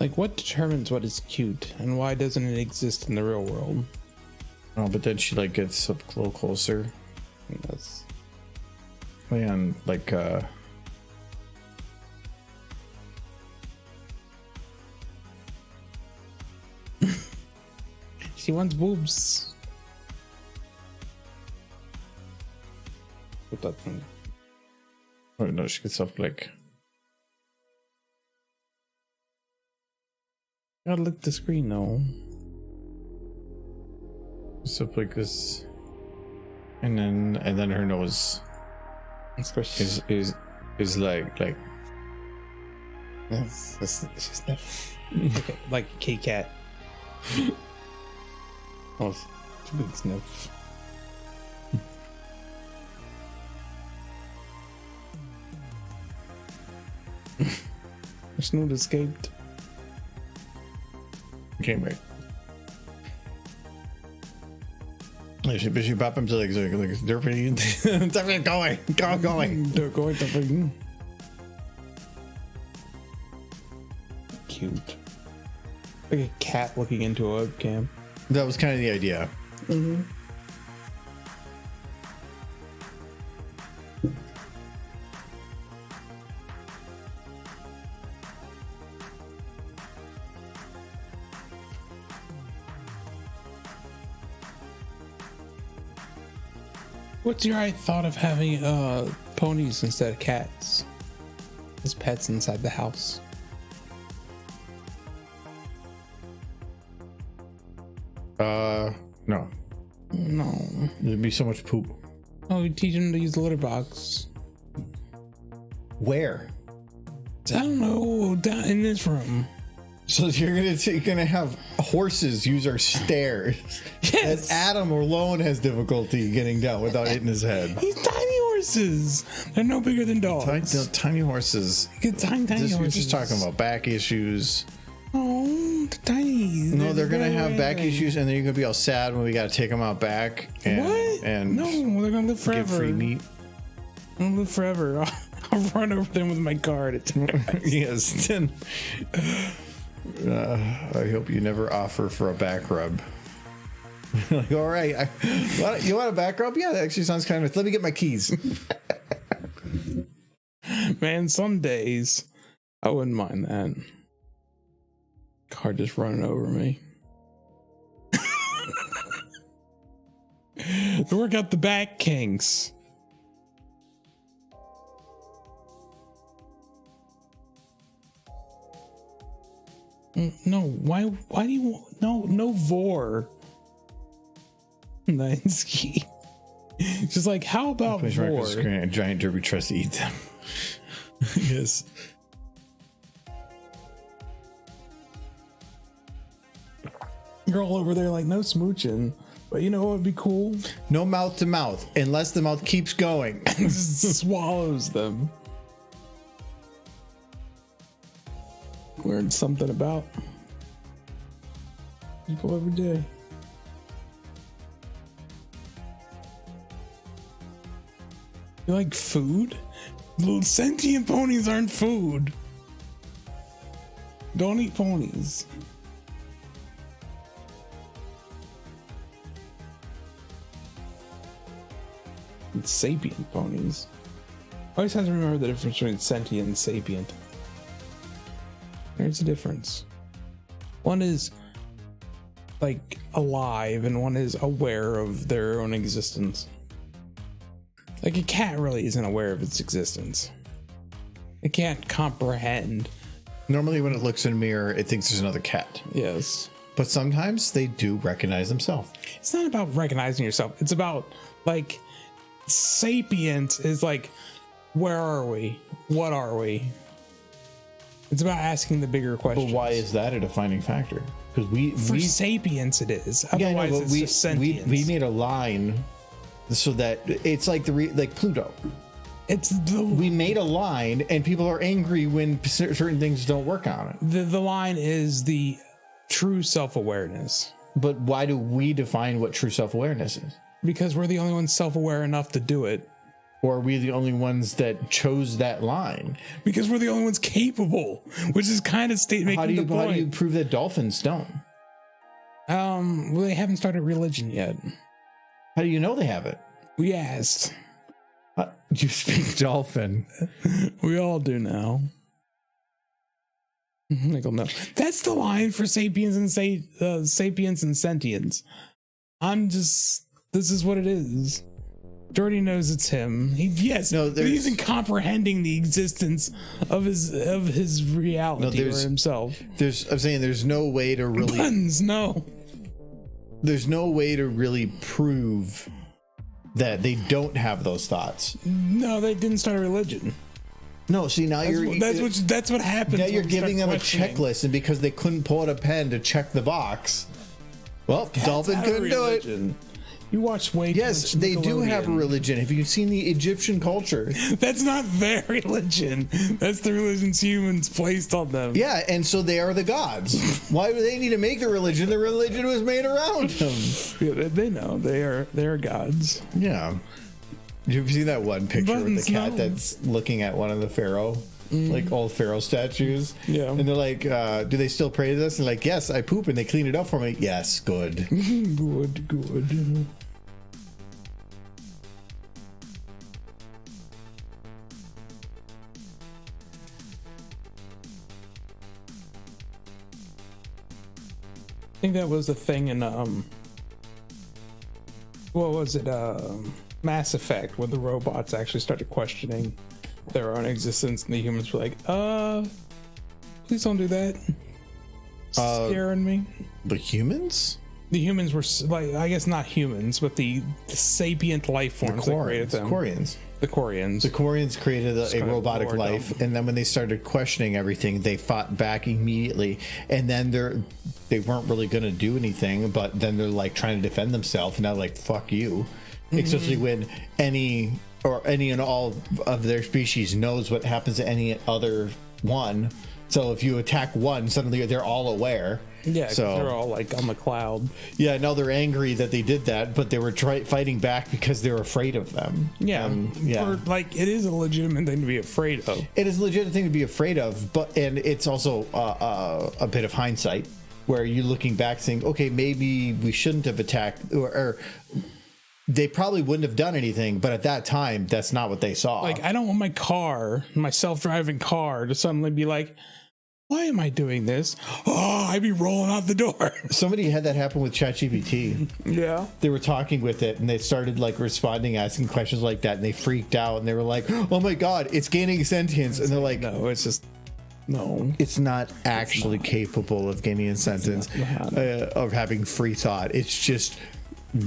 Like, what determines what is cute and why doesn't it exist in the real world? oh, but then she like gets up a little closer. That's And like she wants boobs. Put that thing. oh no, she gets up like Gotta lick the screen though. gets up like this, and then her nose is like It's sniff. Okay, like a K cat. Oh, it's a big sniff. Snoot escaped. okay, right. She pop him to like derpy. Derpy going. They're going to bring. Cute. Like a cat looking into a webcam. That was kind of the idea. What's your thought of having ponies instead of cats as pets inside the house? No. No. There'd be so much poop. Oh, you teach them to use the litter box. Where? I don't know. Down in this room. So you're gonna have horses use our stairs. Yes. And Adam alone has difficulty getting down without hitting his head. These tiny horses. They're no bigger than dogs. Tiny horses. Get tiny horses. You're just talking about back issues. Oh, the tiny. No, they're gonna have back issues, and then you're gonna be all sad when we gotta take them out back. And, What? And no, they're gonna live get forever. free meat. I'm gonna live forever. I'll run over them with my car. Yes. Then, I hope you never offer for a back rub. Like, all right, you want a back rub? Yeah, that actually sounds kind of nice. Let me get my keys. Man, some days I wouldn't mind that. Car just running over me. To work out the back kinks. No, why do you no vor? Ninsky. Just like, how about Please vor? record screen. A giant derby tries to eat them. Yes. Girl over there like, no smooching. But you know what would be cool? No mouth to mouth, unless the mouth keeps going. Just swallows them. Learned something about people every day. You like food? Little sentient ponies aren't food. Don't eat ponies. It's sapient ponies. I always have to remember the difference between sentient and sapient. There's a difference. One is like alive and one is aware of their own existence. Like a cat really isn't aware of its existence. It can't comprehend. Normally when it looks in a mirror, it thinks there's another cat. Yes. But sometimes they do recognize themselves. It's not about recognizing yourself. It's about like sapient is like, where are we? What are we? It's about asking the bigger questions. But why is that a defining factor? Because For sapience it is. Otherwise yeah, I know, but it's just sentience. we made a line so that it's like like Pluto. We made a line and people are angry when certain things don't work on it. The line is the true self-awareness. But why do we define what true self-awareness is? Because we're the only ones self-aware enough to do it. Or are we the only ones that chose that line? Because we're the only ones capable, which is kind of making the point. How do you prove that dolphins don't? Well, they haven't started religion yet. How do you know they have it? We asked. You speak dolphin. We all do now. Nickel, no. That's the line for sapiens and sapiens and sentience. This is what it is. Jordy knows it's him. He's in comprehending the existence of his reality or himself. I'm saying there's no way to really There's no way to really prove that they don't have those thoughts. No, they didn't start a religion. No, see now that's what happens. Now you're giving them a checklist, and because they couldn't pull out a pen to check the box, well, dolphin couldn't do it. You watch way too much Yes, they do have a Nickelodeon. religion. Have you seen the Egyptian culture? That's not their religion. That's the religions humans placed on them. Yeah, and so they are the gods. Why do they need to make a religion? The religion was made around them. Yeah, they know they are gods. Yeah. Did you see that one picture with the cat that's looking at one of the pharaoh? like old pharaoh statues. Yeah. And they're like, do they still praise us? And like, yes, I poop and they clean it up for me. Yes, good. Good. I think that was the thing in what was it, Mass Effect, when the robots actually started questioning their own existence and the humans were like, please don't do that. Scaring me. The humans? The humans were like, I guess not humans, but the sapient life forms that created them. Quarians. The Quarians. The Quarians created a robotic bored life, them. and then when they started questioning everything, they fought back immediately. And then they weren't really going to do anything, but then they're like trying to defend themselves, and now like, fuck you. Especially when any and all of their species knows what happens to any other one. So if you attack one, suddenly they're all aware. Yeah, so they're all like on the cloud. Yeah, now they're angry that they did that, but they were fighting back because they were afraid of them. Yeah, yeah. Like, it is a legitimate thing to be afraid of. It is a legitimate thing to be afraid of, and it's also a bit of hindsight, where you're looking back saying, okay, maybe we shouldn't have attacked, or they probably wouldn't have done anything, but at that time, that's not what they saw. Like, I don't want my self-driving car, to suddenly be like, why am I doing this? Oh, I'd be rolling out the door. Somebody had that happen with ChatGPT. Yeah. They were talking with it, and they started like responding, asking questions like that, and they freaked out, and they were like, oh my God, it's gaining sentience. And they're like, no, it's just, no. It's not actually capable of gaining a sentence, of having free thought. It's just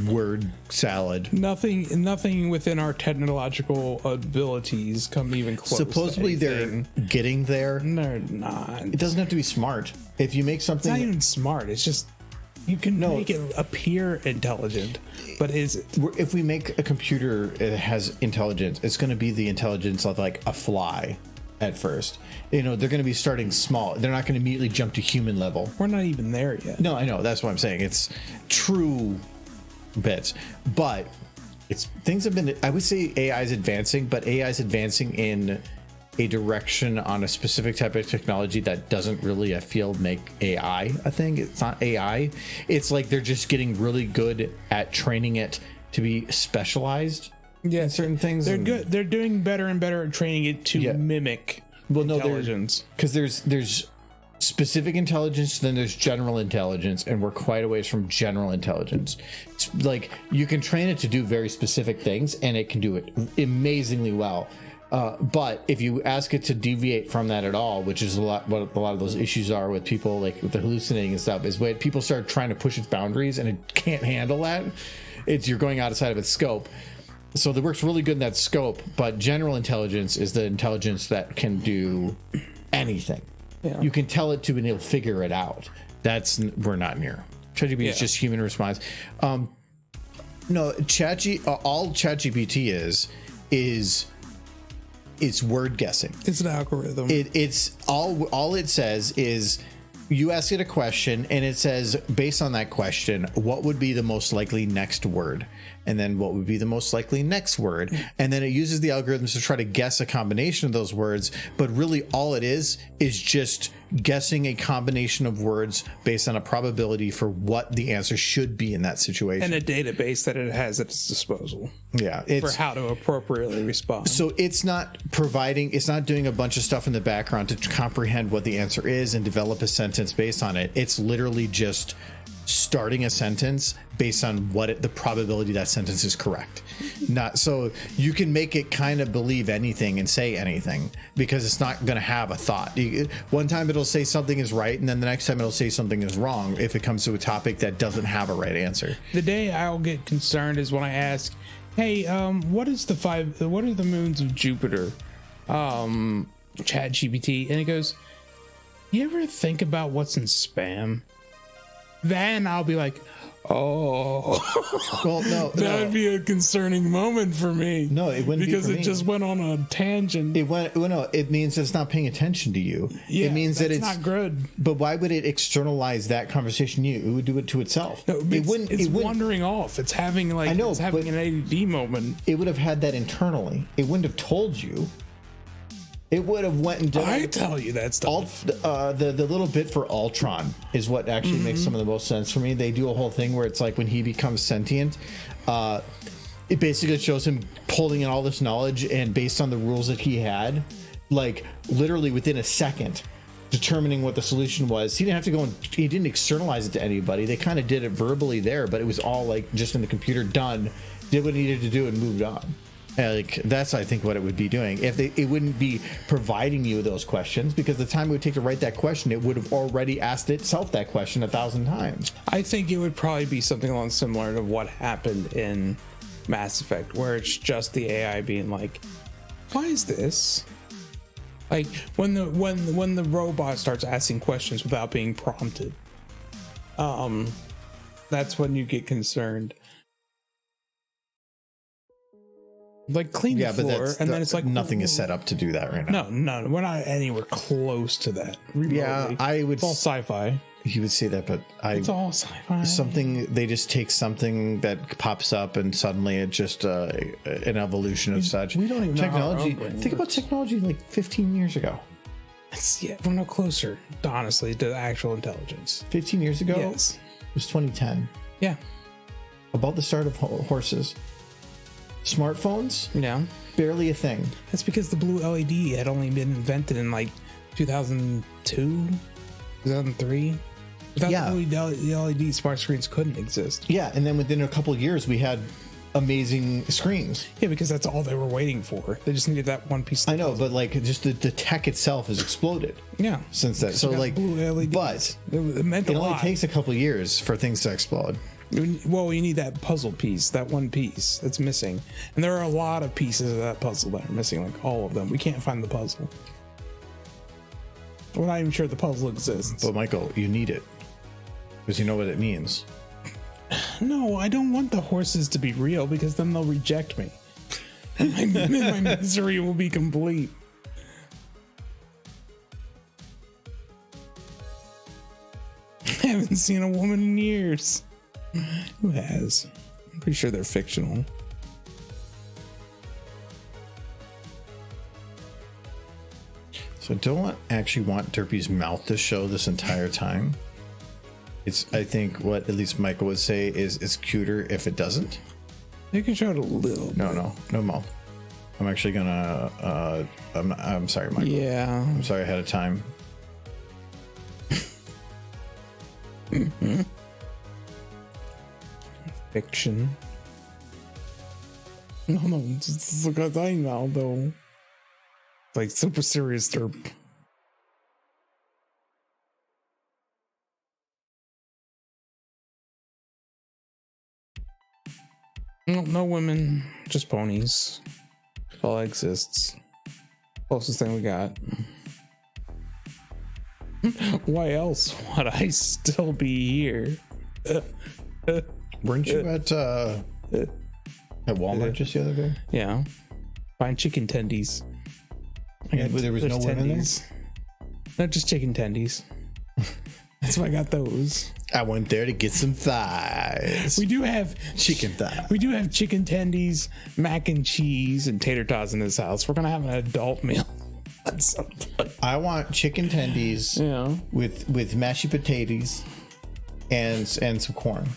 word salad. Nothing within our technological abilities come even close. Supposedly they're getting there. They're not. It doesn't have to be smart. If you make something, It's not even smart. It's just, you can make it appear intelligent, but is it? If we make a computer that has intelligence, it's going to be the intelligence of like a fly at first. They're going to be starting small. They're not going to immediately jump to human level. We're not even there yet. No, I know. That's what I'm saying. It's true bits, but things have been, I would say AI is advancing, but AI is advancing in a direction on a specific type of technology that doesn't really, I feel, make AI a thing. It's not AI. It's like they're just getting really good at training it to be specialized in certain things. They're good. They're doing better and better at training it to mimic intelligence. Because there's specific intelligence, then there's general intelligence, and we're quite a ways from general intelligence. It's like you can train it to do very specific things, and it can do it amazingly well. But if you ask it to deviate from that at all, which is what a lot of those issues are with people, like with the hallucinating and stuff, is when people start trying to push its boundaries and it can't handle that. You're going outside of its scope. So it works really good in that scope, but general intelligence is the intelligence that can do anything. Yeah. You can tell it to and it'll figure it out. We're not near. ChatGPT is just human response. No, all ChatGPT is it's word guessing. It's an algorithm. It's all it says is you ask it a question and it says, based on that question, what would be the most likely next word? And then what would be the most likely next word? And then it uses the algorithms to try to guess a combination of those words. But really all it is just guessing a combination of words based on a probability for what the answer should be in that situation. And a database that it has at its disposal. Yeah. For how to appropriately respond. So it's not doing a bunch of stuff in the background to comprehend what the answer is and develop a sentence based on it. It's literally just starting a sentence based on the probability that sentence is correct. Not so you can make it kind of believe anything and say anything because it's not going to have a thought. One time it'll say something is right, and then the next time it'll say something is wrong if it comes to a topic that doesn't have a right answer. The day I'll get concerned is when I ask, "Hey, what are the moons of Jupiter?" ChatGPT, and it goes, "You ever think about what's in spam?" Then I'll be like, oh, well, no, that would be a concerning moment for me. No, it wouldn't because be for it just went on a tangent. It means it's not paying attention to you. Yeah, it means that it's not good. But why would it externalize that conversation to you? It would do it to itself. No, it's wandering off. It's having an ADD moment. It would have had that internally. It wouldn't have told you. It would have went and done. I tell you that stuff. The little bit for Ultron is what actually makes some of the most sense for me. They do a whole thing where it's like when he becomes sentient, it basically shows him pulling in all this knowledge, and based on the rules that he had, like literally within a second, determining what the solution was. He didn't have to go and he didn't externalize it to anybody. They kind of did it verbally there, but it was all like just in the computer, done, did what he needed to do and moved on. Like that's, I think, what it would be doing. If it wouldn't be providing you those questions, because the time it would take to write that question, it would have already asked itself that question 1,000 times. I think it would probably be something along similar to what happened in Mass Effect, where it's just the AI being like, why is this? Like when the robot starts asking questions without being prompted, that's when you get concerned. Like clean the floor, and then it's like nothing is set up to do that right now. No, we're not anywhere close to that. Remotely. Yeah, I would. It's all sci-fi. You would say that, but It's all sci-fi. something they just take something that pops up and suddenly it just an evolution of such. We don't even know how our technology. own brain Think about technology like 15 years ago. We're no closer, honestly, to actual intelligence. 15 years ago, Yes. it was 2010. Yeah. About the start of horses. Smartphones, Yeah. barely a thing. That's because the blue LED had only been invented in like 2002, 2003. Without Yeah. the blue LED, smart screens couldn't exist. Yeah, and then within a couple of years, we had amazing screens. Yeah, because that's all they were waiting for. They just needed that one piece. I know, but like just the tech itself has exploded Yeah. since then. So got like, blue LEDs. but It meant it a only lot. takes a couple of years for things to explode. Well, you need that puzzle piece, that one piece that's missing. And there are a lot of pieces of that puzzle that are missing, like all of them. We can't find the puzzle. We're not even sure the puzzle exists. But Michael, you need it because you know what it means. No, I don't want the horses to be real because then they'll reject me. And my misery will be complete. I haven't seen a woman in years. Who has? I'm pretty sure they're fictional. So don't actually want Derpy's mouth to show this entire time. I think what at least Michael would say is it's cuter if it doesn't. You can show it a little. No mouth. I'm actually gonna. I'm sorry, Michael. Yeah. I'm sorry ahead of time. Fiction. No, it's like a thing now, though. Like super serious derp. No women, just ponies. All that exists. Closest thing we got. Why else would I still be here? Weren't you at Walmart just the other day? Yeah. Buying chicken tendies. Yeah, but there was no women there? No, just chicken tendies. That's why I got those. I went there to get some thighs. We do have chicken thighs. We do have chicken tendies, mac and cheese, and tater tots in this house. We're gonna have an adult meal. I want chicken tendies with mashy potatoes and some corn.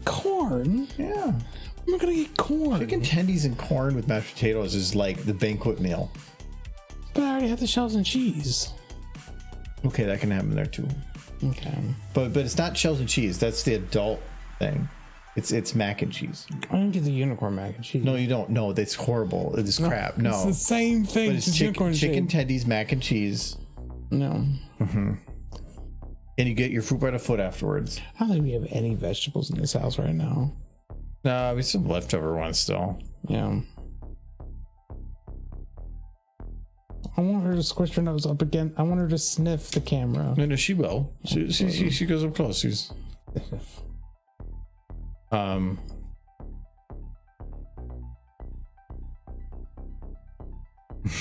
Corn? Yeah. I'm not gonna get corn. Chicken tendies and corn with mashed potatoes is like the banquet meal. But I already have the shells and cheese. Okay, that can happen there too. Okay. But it's not shells and cheese. That's the adult thing. It's mac and cheese. I don't get the unicorn mac and cheese. No, you don't. No, that's horrible. It's crap. No. It's the same thing. But it's chicken tendies, mac and cheese. No. Mm-hmm. And you get your fruit by the foot afterwards. I don't think we have any vegetables in this house right now. No, we have some leftover ones still. Yeah. I want her to squish her nose up again. I want her to sniff the camera. No, she will. She goes up close. She's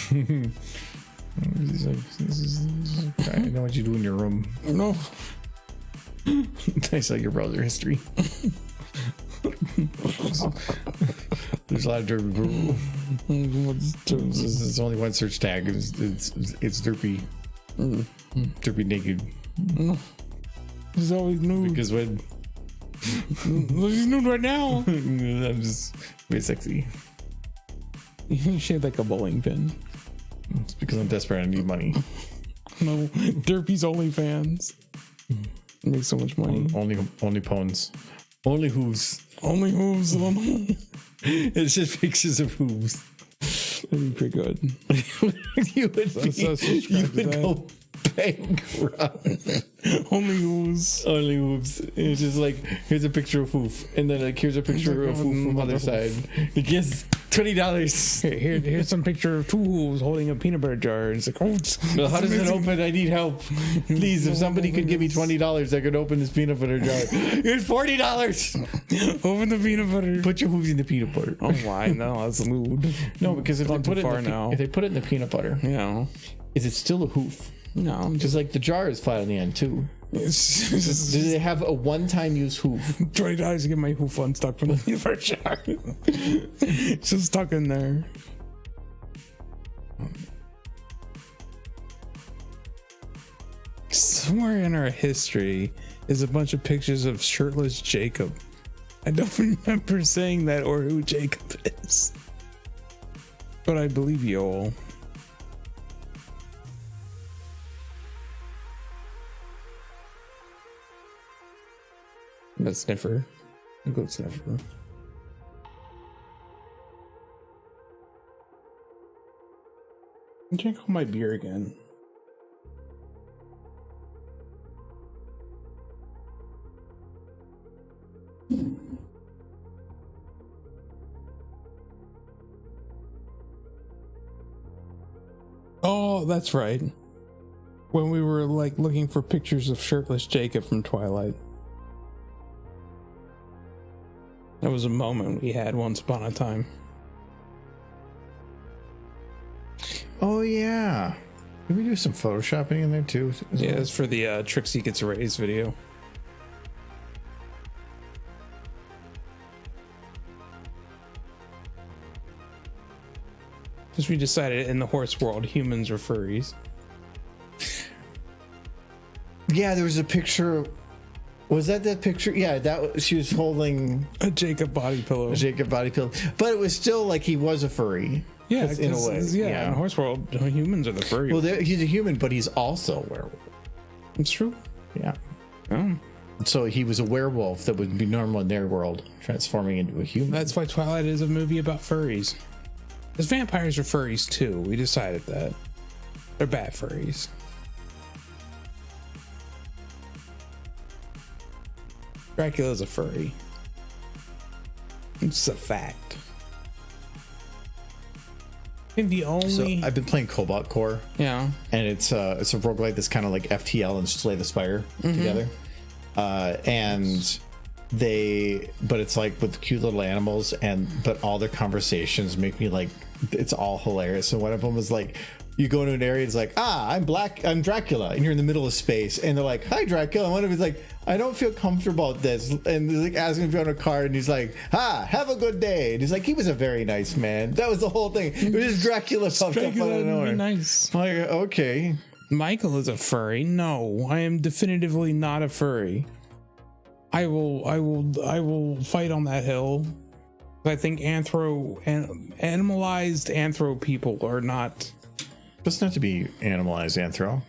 He's like, I know what you do in your room. No. I saw your browser history. There's a lot of derpy. It's only one search tag. It's derpy. Derpy naked. He's always nude. Because when He's nude right now. I'm just very sexy. You shaped like a bowling pin. It's because I'm desperate. I need money. No, Derpy's OnlyFans. Makes so much money. Only pawns. Only hooves. Only hooves. It's just pictures of hooves. That'd be pretty good. You would go bankrupt. Only hooves. Only hooves. It's just like, here's a picture of hoof, and then like here's a picture of hoof from other side. It gets $20. Here's some picture of two hooves holding a peanut butter jar. It's like, oh, Well, how does it open? I need help. Please, if somebody could give me $20, I could open this peanut butter jar. Here's $40. Open the peanut butter. Put your hooves in the peanut butter. Oh my, no, that's lewd. No, because if they put it now. in the peanut butter, Yeah. is it still a hoof? No, Because like the jar is flat on the end too. it's Do just they have a one-time use hoof? $20 to get my hoof unstuck from the peanut butter jar. It's just stuck in there. Somewhere in our history is a bunch of pictures of shirtless Jacob. I don't remember saying that or who Jacob is, but I believe you all. That's sniffer. I'll go sniffer. I can't call my beer again. Oh, that's right. When we were like looking for pictures of shirtless Jacob from Twilight. That was a moment we had once upon a time. Oh yeah. Did we do some photoshopping in there too? Yeah, it's for the Trixie Gets Raised video. Because we decided in the horse world, humans are furries. Yeah, there was a picture. Was that picture? Yeah, she was holding A Jacob body pillow. a Jacob body pillow, but it was still like he was a furry. Yeah, in a way. Yeah, in the horse world, humans are the furry. Well, he's a human, but he's also a werewolf. It's true. Yeah. Oh. So he was a werewolf that would be normal in their world, transforming into a human. That's why Twilight is a movie about furries. Because vampires are furries too. We decided that. They're bad furries. Dracula's a furry. It's a fact. I think the only... So I've been playing Cobalt Core, yeah. and it's a roguelike that's kind of like FTL and Slay the Spire together. But it's like with cute little animals, but all their conversations make me like, it's all hilarious. And one of them was like, you go into an area, it's like, I'm Dracula, and you're in the middle of space, and they're like, hi Dracula, and one of them is like, I don't feel comfortable at this, and they're like asking if you're on a card, and he's like, have a good day, and he's like, he was a very nice man. That was the whole thing. It was just Dracula popped up out of nowhere. Nice. I'm like, okay. Michael is a furry. No, I am definitively not a furry. I will fight on that hill. I think animalized anthro people are not. Doesn't have to be animalized anthro.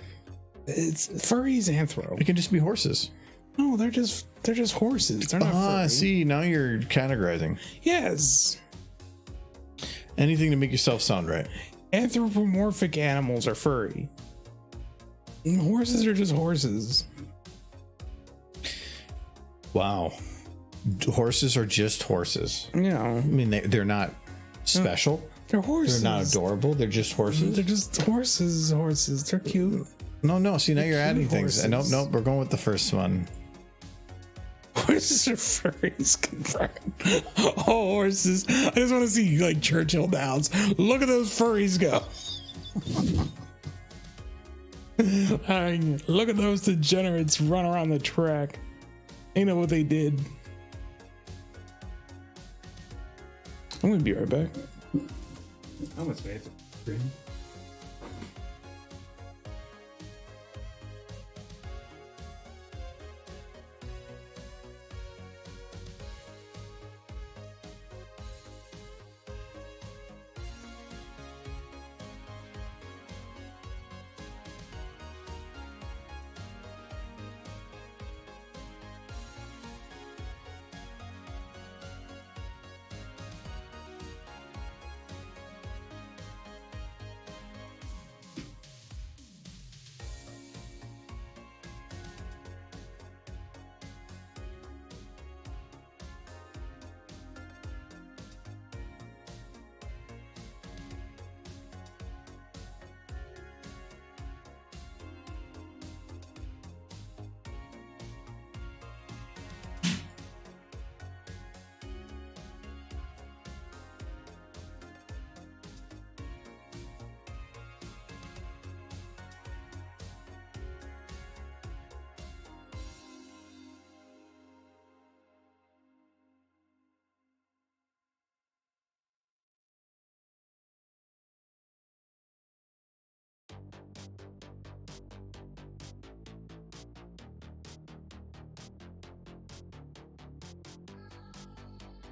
It's furries anthro. It can just be horses. No, they're just horses. They're not furry. See, now you're categorizing. Yes. Anything to make yourself sound right. Anthropomorphic animals are furry. Horses are just horses. Wow. Horses are just horses. Yeah. I mean, they're not special. They're horses. They're not adorable. They're just horses. They're just horses. Horses. They're cute. No. See, now you're adding things. horses. Nope. We're going with the first one. Horses are furries. Confirmed. Oh, horses. I just want to see like Churchill Downs. Look at those furries go. Look at those degenerates run around the track. You know what they did. I'm gonna be right back. How much space?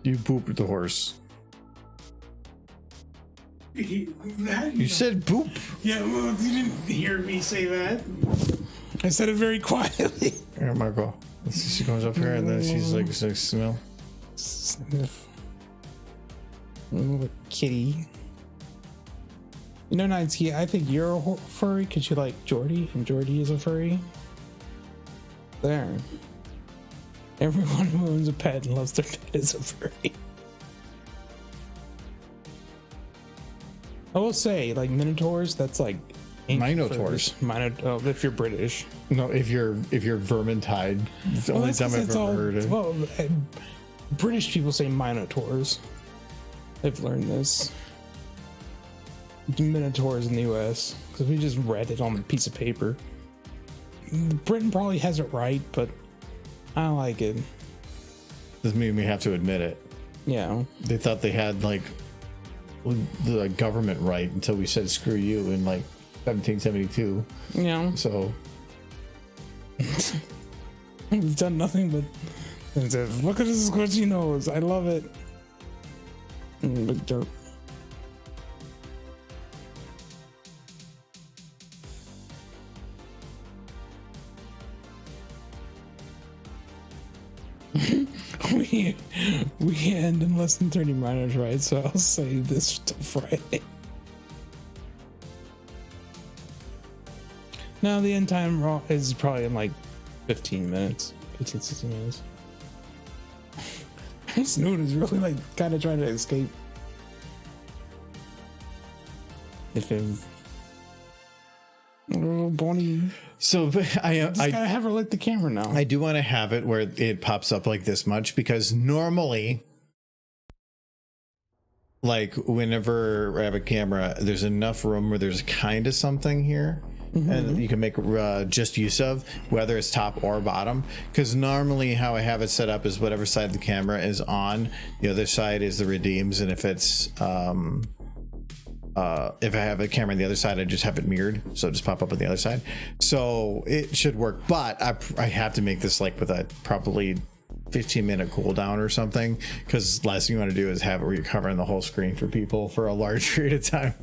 You pooped the horse. You said poop. Yeah, well, you didn't hear me say that. I said it very quietly. Here, Marco. Let's see, she comes up here and then she's like, smell. Sniff. Little kitty. You know, Nineski, I think you're a furry because you like Jordy, and Jordy is a furry. There. Everyone who owns a pet and loves their pet is a furry. I will say, like minotaurs, that's like Minotaurs. If you're British. No, if you're Vermintide, it's the only that's time 'cause I've it's ever all- heard it. Well, British people say minotaurs. They've learned this. Minotaurs in the US, because we just read it on a piece of paper. Britain probably has it right, but I like it. Doesn't mean we have to admit it. Yeah. They thought they had like the government right until we said screw you in like 1772. Yeah. So We've done nothing but look at this squishy nose. I love it. Big dirt. we end in less than 30 minutes, right? So I'll save this till Friday. No, the end time is probably in like 15 minutes, 16 minutes. Snoot is really like kind of trying to escape. If it little Bonnie, so I gotta have her lick the camera now. I do want to have it where it pops up like this much, because normally, like whenever I have a camera, there's enough room where there's kind of something here. And you can make just use of, whether it's top or bottom, because normally how I have it set up is whatever side of the camera is on, the other side is the redeems, and if it's if I have a camera on the other side, I just have it mirrored, so it just pop up on the other side, so it should work. But I have to make this like with a probably 15-minute cooldown or something, because last thing you want to do is have it where you're covering the whole screen for people for a large period of time.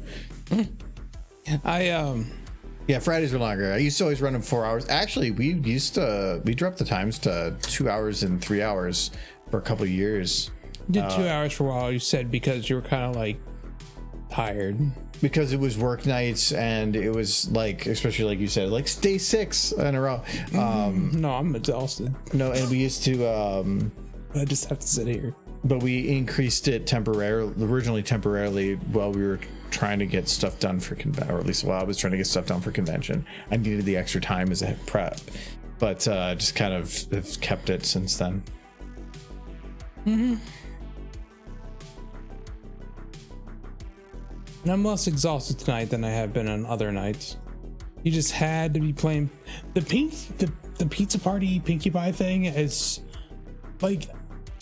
Yeah, Fridays are longer. I used to always run them 4 hours. Actually, we dropped the times to 2 hours and 3 hours for a couple of years. You did 2 hours for a while, you said, because you were kind of like tired. Because it was work nights, and it was like, especially like you said, like stay 6 in a row. No, I'm exhausted. No, and we used to I just have to sit here. but we increased it originally temporarily while we were trying to get stuff done for convention, or at least while I was trying to get stuff done for convention. I needed the extra time as a prep, but just kind of have kept it since then. And I'm less exhausted tonight than I have been on other nights. You just had to be playing the pizza party Pinkie Pie thing is like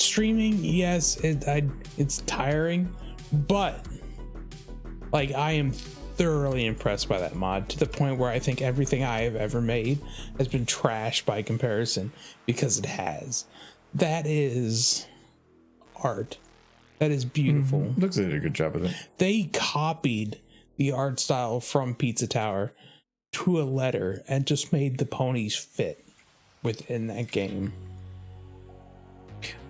streaming, yes, it's tiring, but like I am thoroughly impressed by that mod, to the point where I think everything I have ever made has been trashed by comparison, because it has. That is art. That is beautiful. Looks like they did a good job with it. They copied the art style from Pizza Tower to a letter and just made the ponies fit within that game.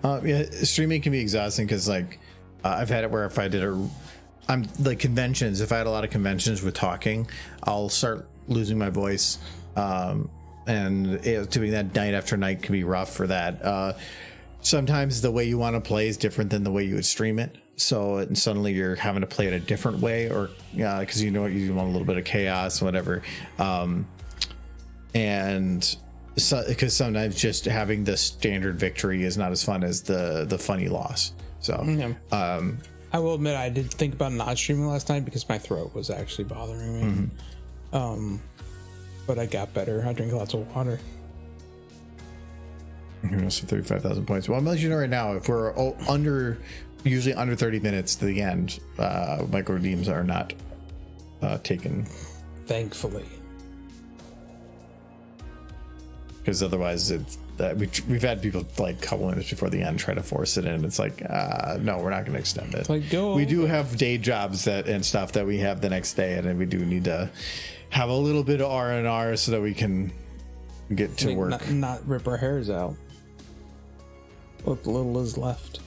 Yeah, streaming can be exhausting because like I've had it where if I did I'm like conventions, if I had a lot of conventions with talking, I'll start losing my voice, and doing that night after night can be rough for that. Sometimes the way you want to play is different than the way you would stream it, so and suddenly you're having to play it a different way, or because you know you want a little bit of chaos, whatever, and so because sometimes just having the standard victory is not as fun as the funny loss. So yeah. I will admit I did think about not streaming last night because my throat was actually bothering me. But I got better. I drink lots of water. Who knows for 35,000 points? Well, I'm letting you know right now, if we're usually under 30 minutes to the end, micro redeems are not taken. Thankfully. Because otherwise we've had people like a couple minutes before the end try to force it in. It's like, no, we're not going to extend it. Like, we do have day jobs and stuff that we have the next day, and then we do need to have a little bit of R&R so that we can get to work. Not rip our hairs out. What little is left.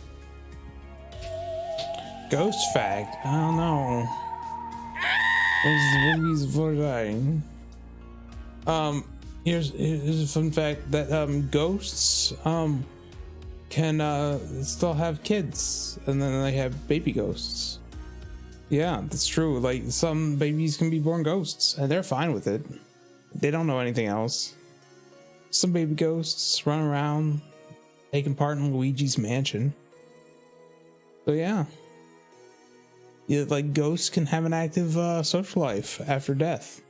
Ghost fact. I don't know. Where's the boogies for dying? Here's a fun fact that ghosts can still have kids, and then they have baby ghosts. Yeah, that's true. Like some babies can be born ghosts, and they're fine with it. They don't know anything else. Some baby ghosts run around taking part in Luigi's Mansion. So yeah, like ghosts can have an active social life after death.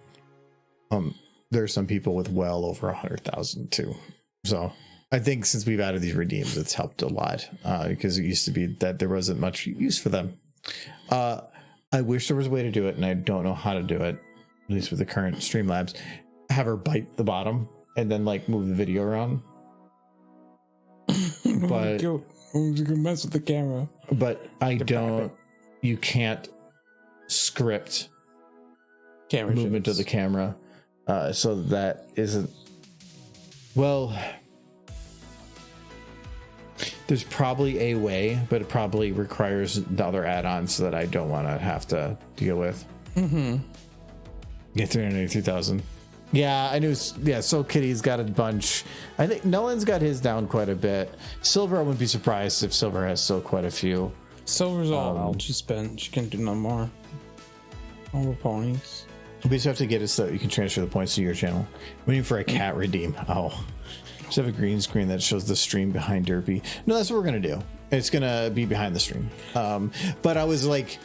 There are some people with well over 100,000 too. So I think since we've added these redeems, it's helped a lot, because it used to be that there wasn't much use for them. I wish there was a way to do it, and I don't know how to do it, at least with the current Streamlabs. Have her bite the bottom and then like move the video around. But you can mess with the camera. But I don't. You can't script Camera movement shifts. of the camera, so that isn't. Well, there's probably a way, but it probably requires another add-ons that I don't want to have to deal with. Get 383,000. Yeah, I knew. Yeah, Soul Kitty's got a bunch. I think Nolan's got his down quite a bit. Silver, I wouldn't be surprised if Silver has still quite a few. Silver's all out. She spent. She can do no more. All the ponies. We just have to get it so you can transfer the points to your channel. Waiting for a cat redeem. Oh, just have a green screen that shows the stream behind Derpy. No, that's what we're gonna do. It's gonna be behind the stream. But I was like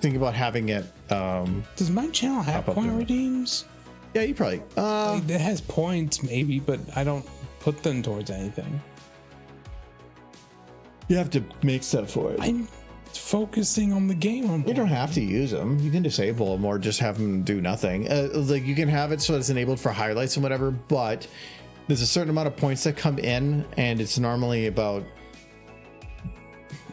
thinking about having it. Does my channel have point redeems? Yeah, you probably. It has points, maybe, but I don't put them towards anything. You have to make stuff for it. I'm focusing on the game. You don't have to use them. You can disable them or just have them do nothing. Like you can have it so it's enabled for highlights and whatever, but there's a certain amount of points that come in, and it's normally about,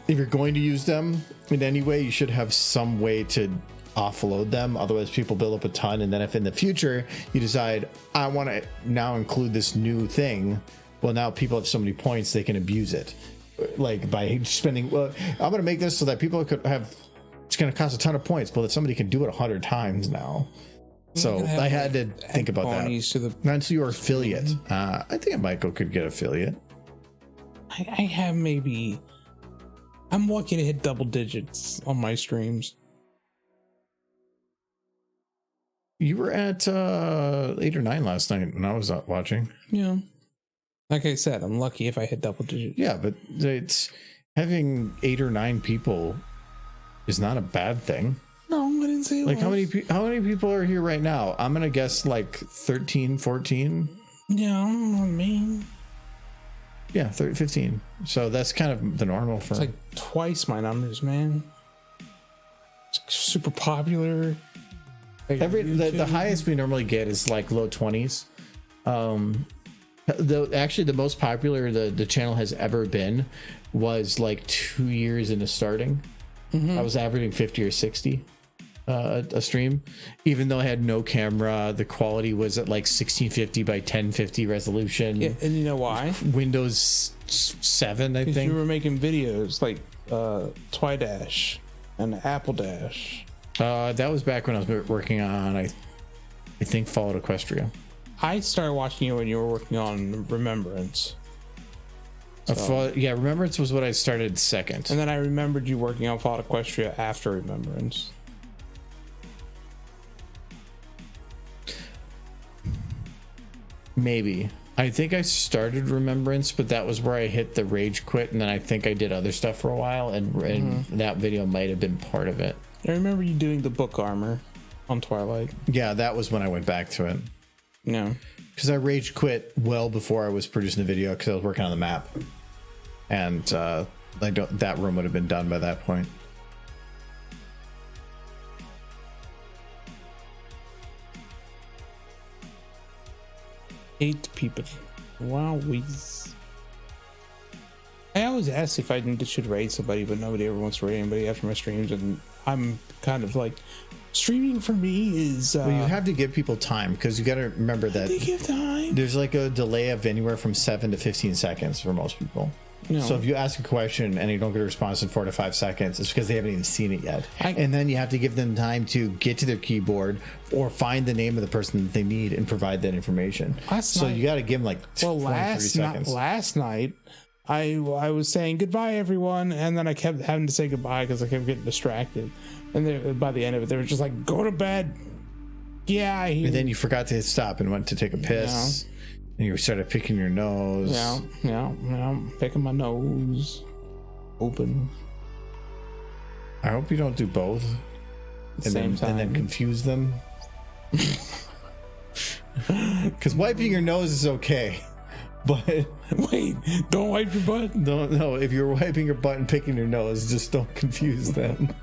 if you're going to use them in any way, you should have some way to offload them. Otherwise people build up a ton, and then if in the future you decide I want to now include this new thing, well, now people have so many points they can abuse it, like by spending, well, I'm going to make this so that people could have, it's going to cost a ton of points, but that somebody can do it 100 times now. So I had to think about that. Not to your affiliate. I think Michael could get affiliate. I have maybe, I'm lucky to hit double digits on my streams. You were at 8 or 9 last night when I was out watching. Yeah. Like I said, I'm lucky if I hit double digits. Yeah, but it's having 8 or 9 people is not a bad thing. No, I didn't say it like was. how many people are here right now? I'm gonna guess like 13, 14. Yeah, I don't know what I mean. Yeah, 15. So that's kind of the normal for. It's like twice my numbers, man. It's super popular. Like the highest we normally get is like low 20s. Actually the most popular the channel has ever been was like 2 years into starting. I was averaging 50 or 60 a stream, even though I had no camera. The quality was at like 1650 by 1050 resolution. Yeah, and you know why? Windows 7, I think. You were making videos like Twidash and Apple Dash. That was back when I was working on I think Fallout Equestria. I started watching you when you were working on Remembrance. Yeah, Remembrance was what I started second. And then I remembered you working on Fallout Equestria after Remembrance. Maybe. I think I started Remembrance, but that was where I hit the rage quit, and then I think I did other stuff for a while, and that video might have been part of it. I remember you doing the book armor on Twilight. Yeah, that was when I went back to it. No. Because I rage quit well before I was producing the video because I was working on the map. And that room would have been done by that point. Eight people. Wow, I always ask if I should raid somebody, but nobody ever wants to raid anybody after my streams, and I'm kind of like, streaming for me is. Well, you have to give people time because you got to remember that they give time. There's like a delay of anywhere from 7 to 15 seconds for most people. No. So if you ask a question and you don't get a response in 4 to 5 seconds, it's because they haven't even seen it yet. And then you have to give them time to get to their keyboard or find the name of the person that they need and provide that information. So you got to give them like 20, 30 seconds. Last night, I was saying goodbye, everyone, and then I kept having to say goodbye because I kept getting distracted. And by the end of it, they were just like, "Go to bed." Yeah. And then you forgot to hit stop and went to take a piss. Yeah. And you started picking your nose. Yeah. Picking my nose. Open. I hope you don't do both. And then confuse them. Because wiping your nose is okay. But wait, don't wipe your butt? No, if you're wiping your butt and picking your nose, just don't confuse them.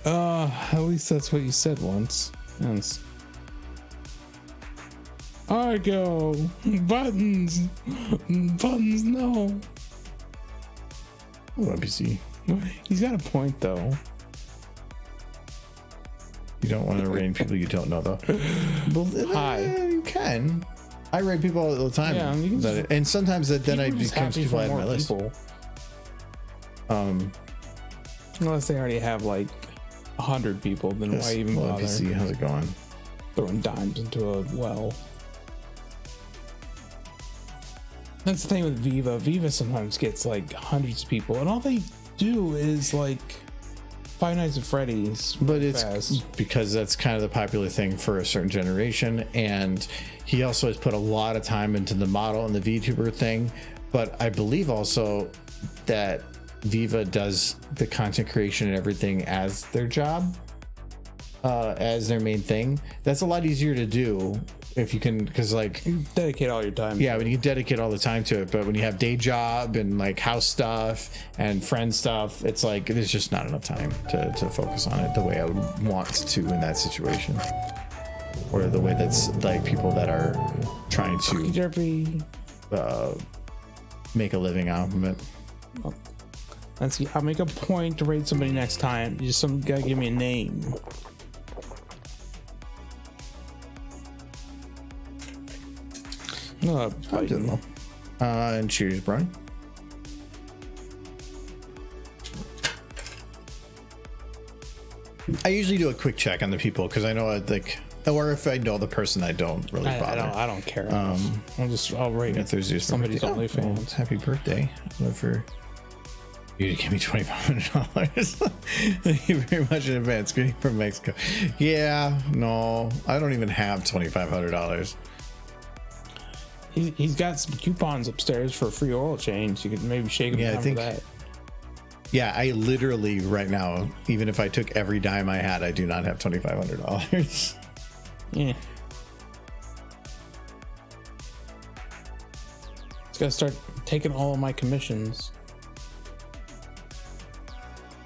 At least that's what you said once. Yes. I go buttons, no. What NPC? He's got a point though. You don't want to raid people you don't know though. Hi. You can. I raid people all the time. Yeah, you can and sometimes then I become people I add my list. Unless they already have like 100 people, then why even bother? NPC, how's it going? Throwing dimes into a well. That's the thing with Viva. Viva sometimes gets like hundreds of people, and all they do is like Five Nights at Freddy's. But it's because that's kind of the popular thing for a certain generation, and he also has put a lot of time into the model and the VTuber thing. But I believe also that Viva does the content creation and everything as their job, as their main thing. That's a lot easier to do if you can, because like you dedicate all your time. Yeah, when you dedicate all the time to it. But when you have day job and like house stuff and friend stuff, it's like there's just not enough time to focus on it the way I would want to in that situation, or the way that's like people that are trying to make a living out of it. Let's see. I'll make a point to raid somebody next time. You just gotta give me a name. I don't know. And cheers, Brian. I usually do a quick check on the people because I know or if I know the person, I don't really bother. I don't care. I'll rate it. Thursday's Somebody's OnlyFans. Happy birthday! For you to give me $2,500. Thank you very much in advance. Greeting from Mexico. Yeah, no, I don't even have $2,500. He's got some coupons upstairs for free oil change. You could maybe shake him down for that. Yeah, I literally right now, even if I took every dime I had, I do not have $2,500. Yeah. It's gotta start taking all of my commissions.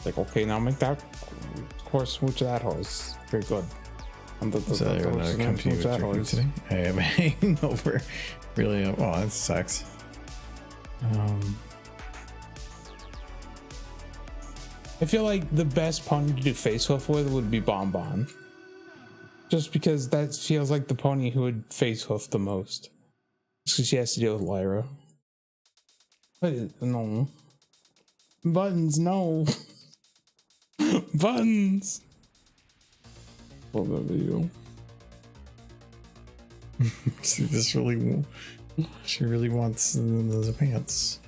Like, okay, now make that horse smooch that horse. Very good. And the So they're horse is gonna come to you with smooch that your food horse. today? I am hanging over. Really? Oh, that sucks. I feel like the best pony to do face hoof with would be Bon Bon. Just because that feels like the pony who would face hoof the most. Just because she has to deal with Lyra. But no. Buttons, no. Buttons. Love that video. See, this really, she really wants those pants.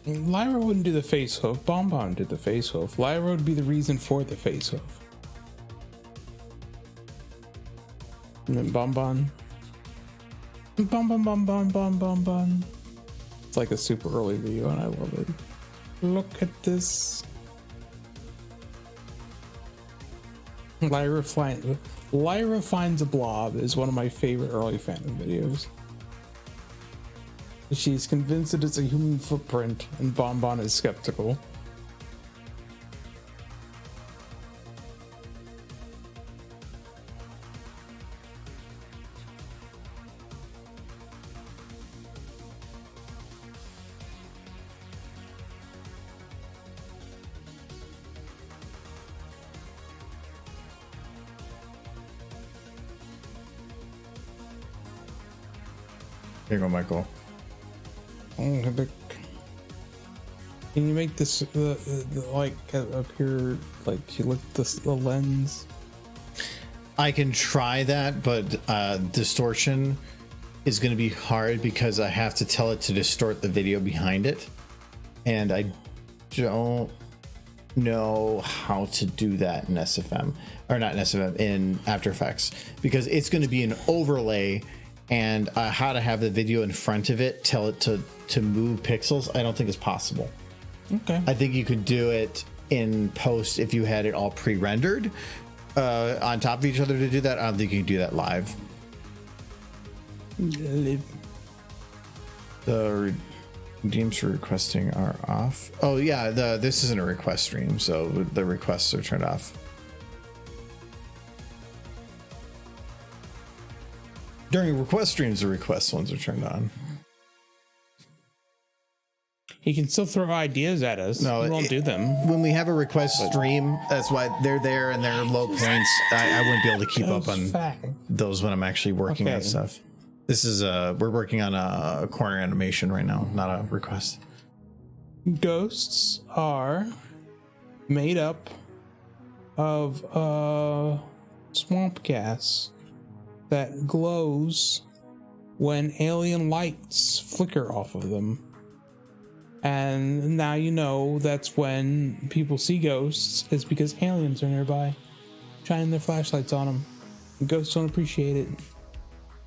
Lyra wouldn't do the face hoof. Bon Bon did the face hoof. Lyra would be the reason for the face hoof. And then Bon Bon. Bon Bon Bon Bon Bon Bon Bon. It's like a super early video and I love it. Look at this. Lyra finds a blob is one of my favorite early fandom videos. She's convinced that it's a human footprint, and Bon Bon is skeptical. Here you go, Michael. Can you make this like appear like you look at the lens? I can try that, but distortion is going to be hard because I have to tell it to distort the video behind it, and I don't know how to do that in SFM, or not in SFM, in After Effects, because it's going to be an overlay, and how to have the video in front of it, tell it to move pixels, I don't think is possible. Okay. I think you could do it in post if you had it all pre-rendered on top of each other to do that. I don't think you can do that live. The redeems for requesting are off. Oh yeah, this isn't a request stream, so the requests are turned off. During request streams, the request ones are turned on. He can still throw ideas at us. No, we won't do them. When we have a request stream, that's why they're there and they're low points. I wouldn't be able to keep up on those when I'm actually working on stuff. This is we're working on a corner animation right now, not a request. Ghosts are made up of swamp gas that glows when alien lights flicker off of them. And now you know that's when people see ghosts, it's because aliens are nearby, shining their flashlights on them. And ghosts don't appreciate it.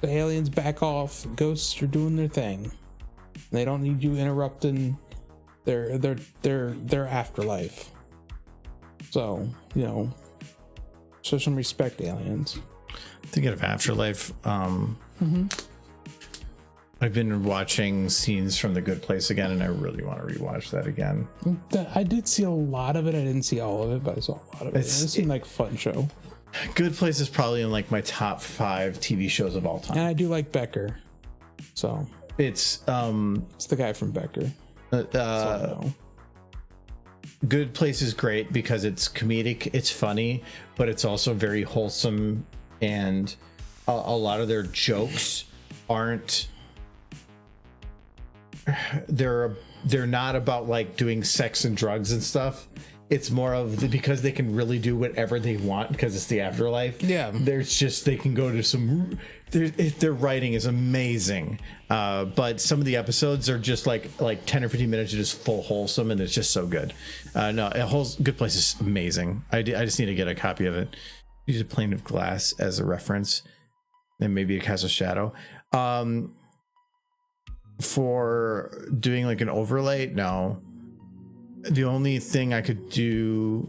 The aliens back off. Ghosts are doing their thing. They don't need you interrupting their afterlife. So, you know, show some respect, aliens. Thinking of Afterlife, I've been watching scenes from The Good Place again, and I really want to rewatch that again. I did see a lot of it. I didn't see all of it, but I saw a lot of it. It seemed like a fun show. Good Place is probably in like my top 5 TV shows of all time. And I do like Becker. So it's the guy from Becker. Good Place is great because it's comedic, it's funny, but it's also very wholesome, and a lot of their jokes aren't they're not about like doing sex and drugs and stuff. It's more of because they can really do whatever they want because it's the afterlife. Yeah, there's just they can go to some their writing is amazing, but some of the episodes are just like 10 or 15 minutes of just full wholesome, and it's just so good. No, a whole Good Place is amazing. I just need to get a copy of it. Use a plane of glass as a reference, and maybe it casts a shadow. for doing like an overlay, no. The only thing I could do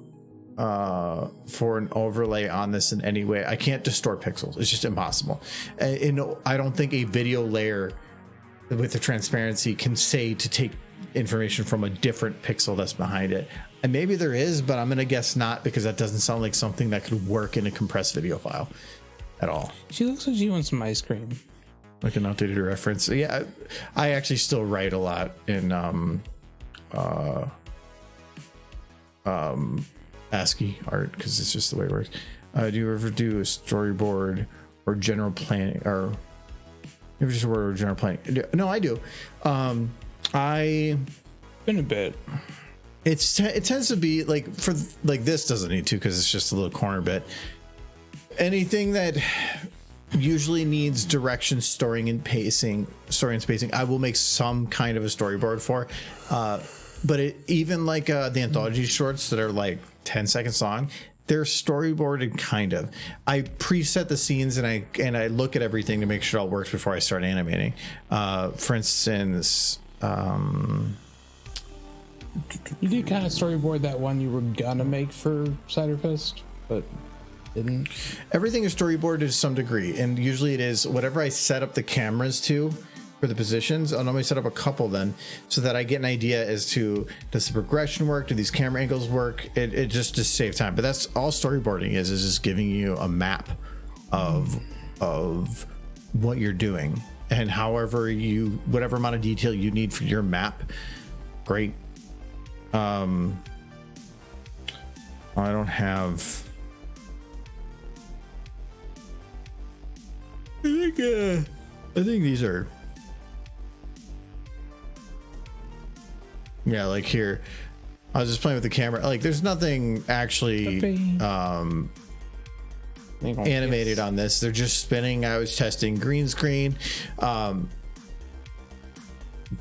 for an overlay on this in any way, I can't distort pixels. It's just impossible. And I don't think a video layer with the transparency can say to take information from a different pixel that's behind it. And maybe there is, but I'm gonna guess not, because that doesn't sound like something that could work in a compressed video file at all. She looks like she wants some ice cream. Like an outdated reference. Yeah, I actually still write a lot in ASCII art because it's just the way it works. Do you ever do a storyboard or general planning, or ever just word or general planning? No, I do. I Been a bit. it tends to be like, for like, this doesn't need to because it's just a little corner bit. Anything that usually needs direction, story and spacing, I will make some kind of a storyboard for. But even like the anthology shorts that are like 10 seconds long, they're storyboarded kind of. I preset the scenes and I look at everything to make sure it all works before I start animating. For instance, You did kind of storyboard that one you were gonna make for Cider Fest, but didn't. everything is storyboarded to some degree, and usually it is whatever I set up the cameras to for the positions. I'll normally set up a couple then, so that I get an idea as to, does the progression work, do these camera angles work. It just to save time. But that's all storyboarding is just giving you a map of what you're doing, and whatever amount of detail you need for your map. Great. I don't have. I think these are. Yeah, like here, I was just playing with the camera. Like, there's nothing actually animated on this. They're just spinning. I was testing green screen,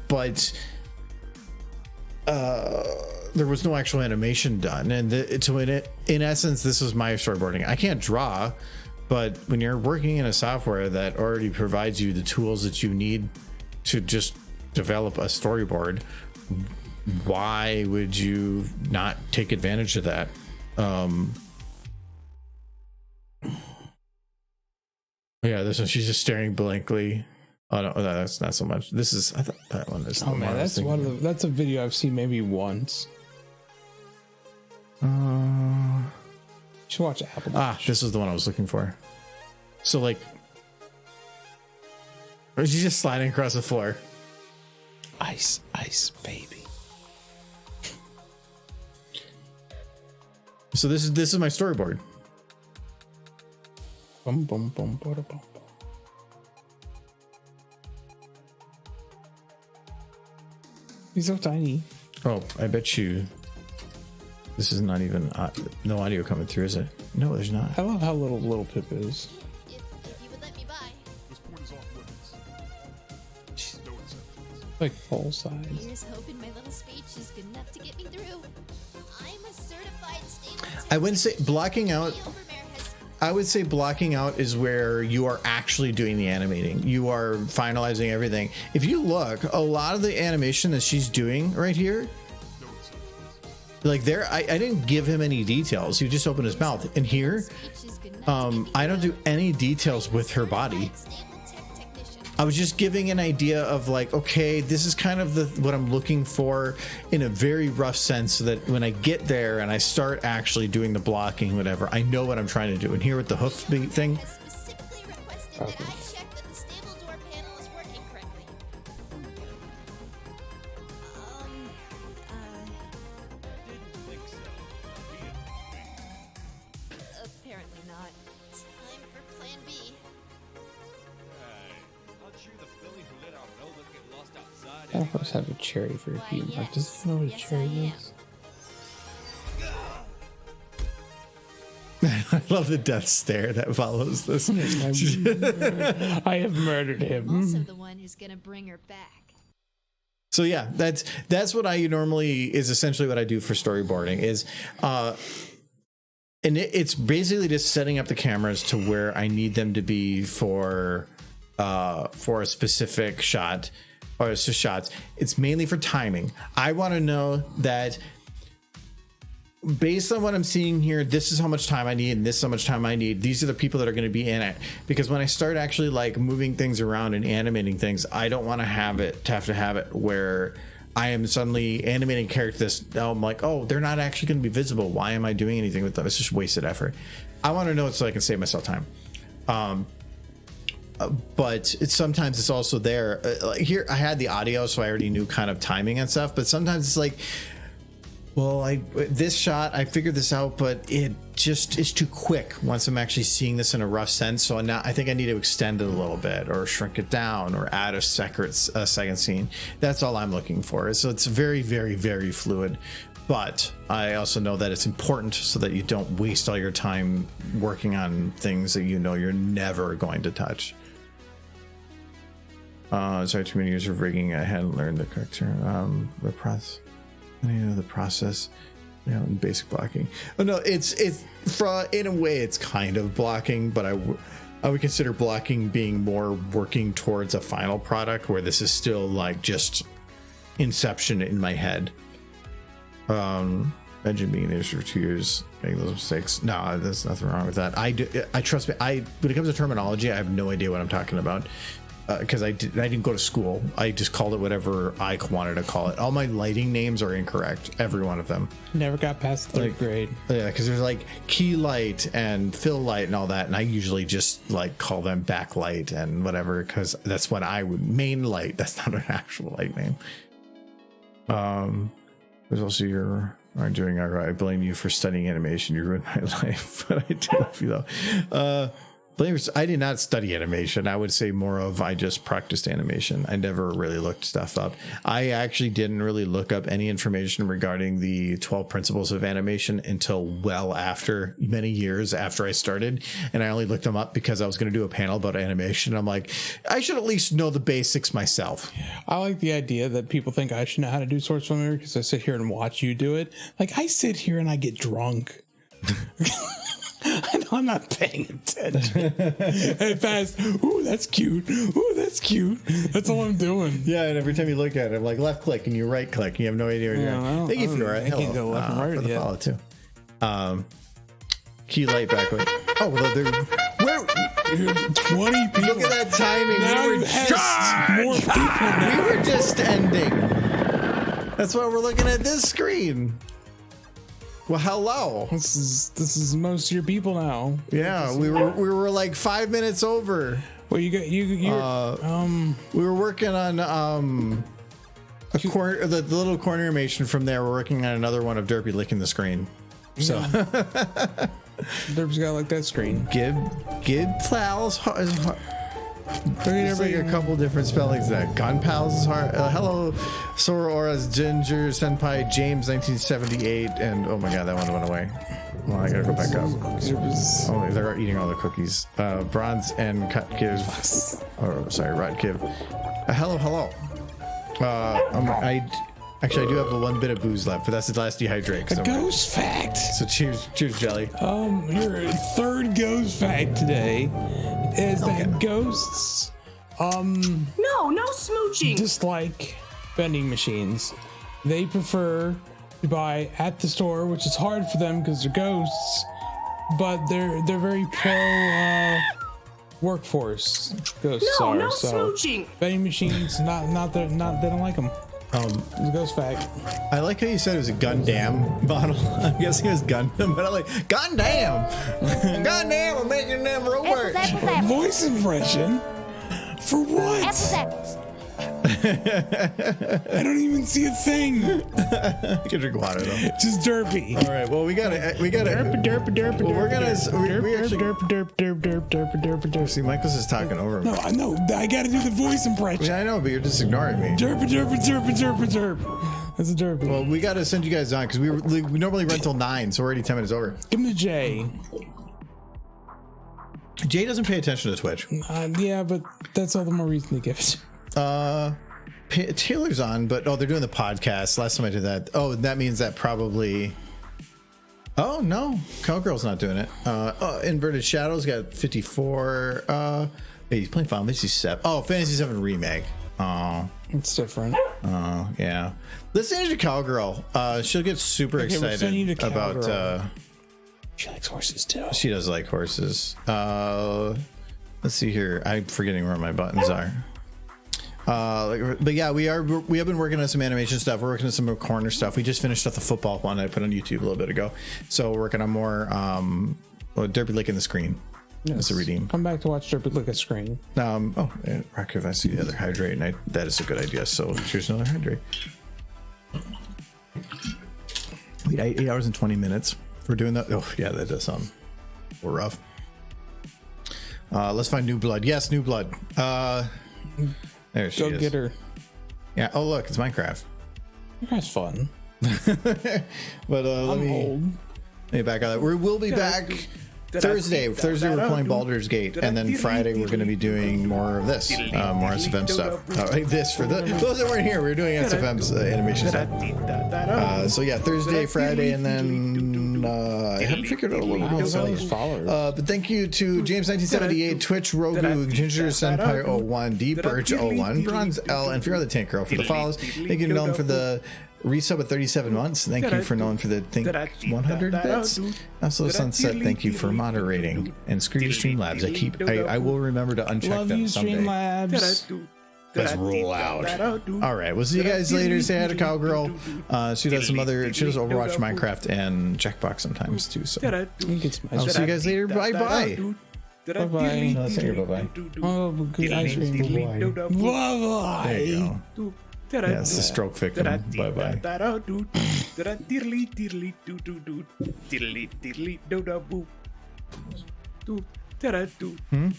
but there was no actual animation done. And in essence, this was my storyboarding. I can't draw, but when you're working in a software that already provides you the tools that you need to just develop a storyboard, why would you not take advantage of that? Yeah, this one, she's just staring blankly. Oh no, that's not so much. This is, I thought that one is. Oh man, that's a video I've seen maybe once. You should watch Apple. This is the one I was looking for. So like, or is she just sliding across the floor? Ice, baby. So this is my storyboard. Boom, boom, boom, boom, boom. He's so tiny. Oh, I bet you this is not even no audio coming through, is it? No, there's not. I love how little Pip is. If you would let me by. Like full size. Here's hoping my little speech is good enough to get me through. I'm a certified stable. I wouldn't say blocking out. I would say blocking out is where you are actually doing the animating. You are finalizing everything. If you look, a lot of the animation that she's doing right here, like there, I didn't give him any details. He just opened his mouth. And here, I don't do any details with her body. I was just giving an idea of like, okay, this is kind of what I'm looking for in a very rough sense, so that when I get there and I start actually doing the blocking, whatever, I know what I'm trying to do. And here with the hoof thing, Okay. Check that the stable door panel is working correctly. Apparently not. Time for plan B. I don't always have a cherry for a few. Like, does he know what a cherry is? I love the death stare that follows this. I have murdered I'm also him. the one who's gonna bring her back. So yeah, that's what I normally is essentially what I do for storyboarding is, and it's basically just setting up the cameras to where I need them to be for a specific shot. or it's just shots. It's mainly for timing. I want to know that based on what I'm seeing here, this is how much time I need, and this is how much time I need. These are the people that are going to be in it. Because when I start actually like moving things around and animating things, I don't want to have to have it where I am suddenly animating characters. Now I'm like, oh, they're not actually going to be visible. Why am I doing anything with them? It's just wasted effort. I want to know it so I can save myself time. But sometimes it's also there. Like here, I had the audio, so I already knew kind of timing and stuff. But sometimes it's like, well, this shot, I figured this out, but it just is too quick once I'm actually seeing this in a rough sense. So now I think I need to extend it a little bit, or shrink it down, or add a second scene. That's all I'm looking for. So it's very, very, very fluid. But I also know that it's important so that you don't waste all your time working on things that you know you're never going to touch. Sorry, too many years of rigging. I hadn't learned the correct term. The process, in basic blocking. Oh no, it's in a way it's kind of blocking, but I would consider blocking being more working towards a final product, where this is still like just inception in my head. Imagine being there for 2 years, making those mistakes. No, there's nothing wrong with that. I trust me. When it comes to terminology, I have no idea what I'm talking about. Because I didn't go to school. I just called it whatever I wanted to call it. All my lighting names are incorrect, every one of them. Never got past third grade. Yeah, because there's like key light and fill light and all that, and I usually just like call them backlight and whatever, because that's what I would main light. That's not an actual light name. There's also your aren't doing all right. I blame you for studying animation. You ruined my life, but I do love you though. I did not study animation. I would say more of I just practiced animation. I never really looked stuff up. I actually didn't really look up any information regarding the 12 principles of animation until well after, many years after I started. And I only looked them up because I was going to do a panel about animation. I'm like, I should at least know the basics myself. I like the idea that people think I should know how to do source filming because I sit here and watch you do it. Like, I sit here and I get drunk. I know I'm not paying attention. And fast, ooh, that's cute. Ooh, that's cute. That's all I'm doing. Yeah, and every time you look at it, I'm like left click and you right click and you have no idea where you're at. Thank you for the can't go left and right for the yet. follow too. Key light back. Oh, well, they're 20 people. Look at that timing. Now We were just more people now. we were just ending. That's why we're looking at this screen. Well, hello. This is most of your people now. Yeah, we were like 5 minutes over. Well, you We were working on the little corner animation from there. We're working on another one of Derpy licking the screen. So Derp's got like that screen. Gib plows hard. There's like a couple different spellings there. Gun pals is hard. Hello, Sorora's Ginger Senpai James 1978, and oh my god, that one went away. Well, I gotta go back up. Oh, they're eating all the cookies. Bronze and Cut Gibbs. Oh, sorry, Rod Gibb. Hello. I do have the one bit of booze left, but that's the last dehydrate. A ghost fact. So cheers, Jelly. Your third ghost fact today is that ghosts No smooching. dislike vending machines. They prefer to buy at the store, which is hard for them because they're ghosts, but they're very pro workforce. Ghosts No are so smooching. vending machines they don't like them. It's a ghost fact. I like how you said it was a Gundam bottle. I'm guessing it was Gundam, but I'm like, Gundam! Gundam, I'm making them work! Voice impression? For what? I don't even see a thing. I can drink water though. Just Derpy. All right, well we got it. Derp. Well, we're gonna. We actually. Derp. See, Michael's just talking over me. No, I know. I gotta do the voice impression. Yeah, I know, but you're just ignoring me. Derp. That's a Derpy. Well, we got to send you guys on because we normally run till 9, so we're already 10 minutes over. Give him the J. Jay doesn't pay attention to Twitch. Yeah, but that's all the more reason to give it. Taylor's on, but they're doing the podcast. Last time I did that. Oh, that means that probably. Oh no, Cowgirl's not doing it. Inverted Shadows got 54. Hey, he's playing Final Fantasy 7. Oh, Fantasy 7 remake. Oh, It's different. oh, yeah. Let's send you to Cowgirl. She'll get super Okay, we'll send you excited to about. Cowgirl. She likes horses too. She does like horses. Let's see here. I'm forgetting where my buttons are. But yeah, we have been working on some animation stuff. We're working on some more corner stuff. We just finished up the football one I put on YouTube a little bit ago. So we're working on more Derpy licking the screen. That's a redeem. Come back to watch Derpy look at screen. Rocket, if I see the other hydrate, and that is a good idea. So here's another hydrate. We had 8 hours and 20 minutes. We're doing that. Oh yeah, that does sound rough. Let's find new blood. Yes, new blood. There she is. Go get her. Yeah. Oh look, it's Minecraft. That's fun. But let me back out. We will be back Thursday. Thursday we're playing Baldur's Gate, and then Friday we're going to be doing more of this, more SFM stuff. This for those that weren't here, we were doing SFM's animation stuff. So yeah, Thursday, Friday, and then I haven't figured out what we're doing. But thank you to James1978, Twitch, Rogu, Ginger Senpai 01, D Birch 01, Bronze L, and Fear the Tank Girl for the follows. Thank you to Nolan for the resub at 37 months. Thank you for Nolan for the 100 bits. Also Sunset, thank you for moderating. And screw you Streamlabs. I will remember to uncheck Love them you, someday. Streamlabs. Let's roll out. All right, we'll see you guys later. Say hi to Cowgirl. She does Overwatch, Minecraft, and Jackbox sometimes too. So I'll see you guys later. Bye bye. Bye bye. No, say your bye bye. Oh, good ice cream. Bye bye. There you go. Yeah, it's a stroke victim. Bye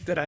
bye.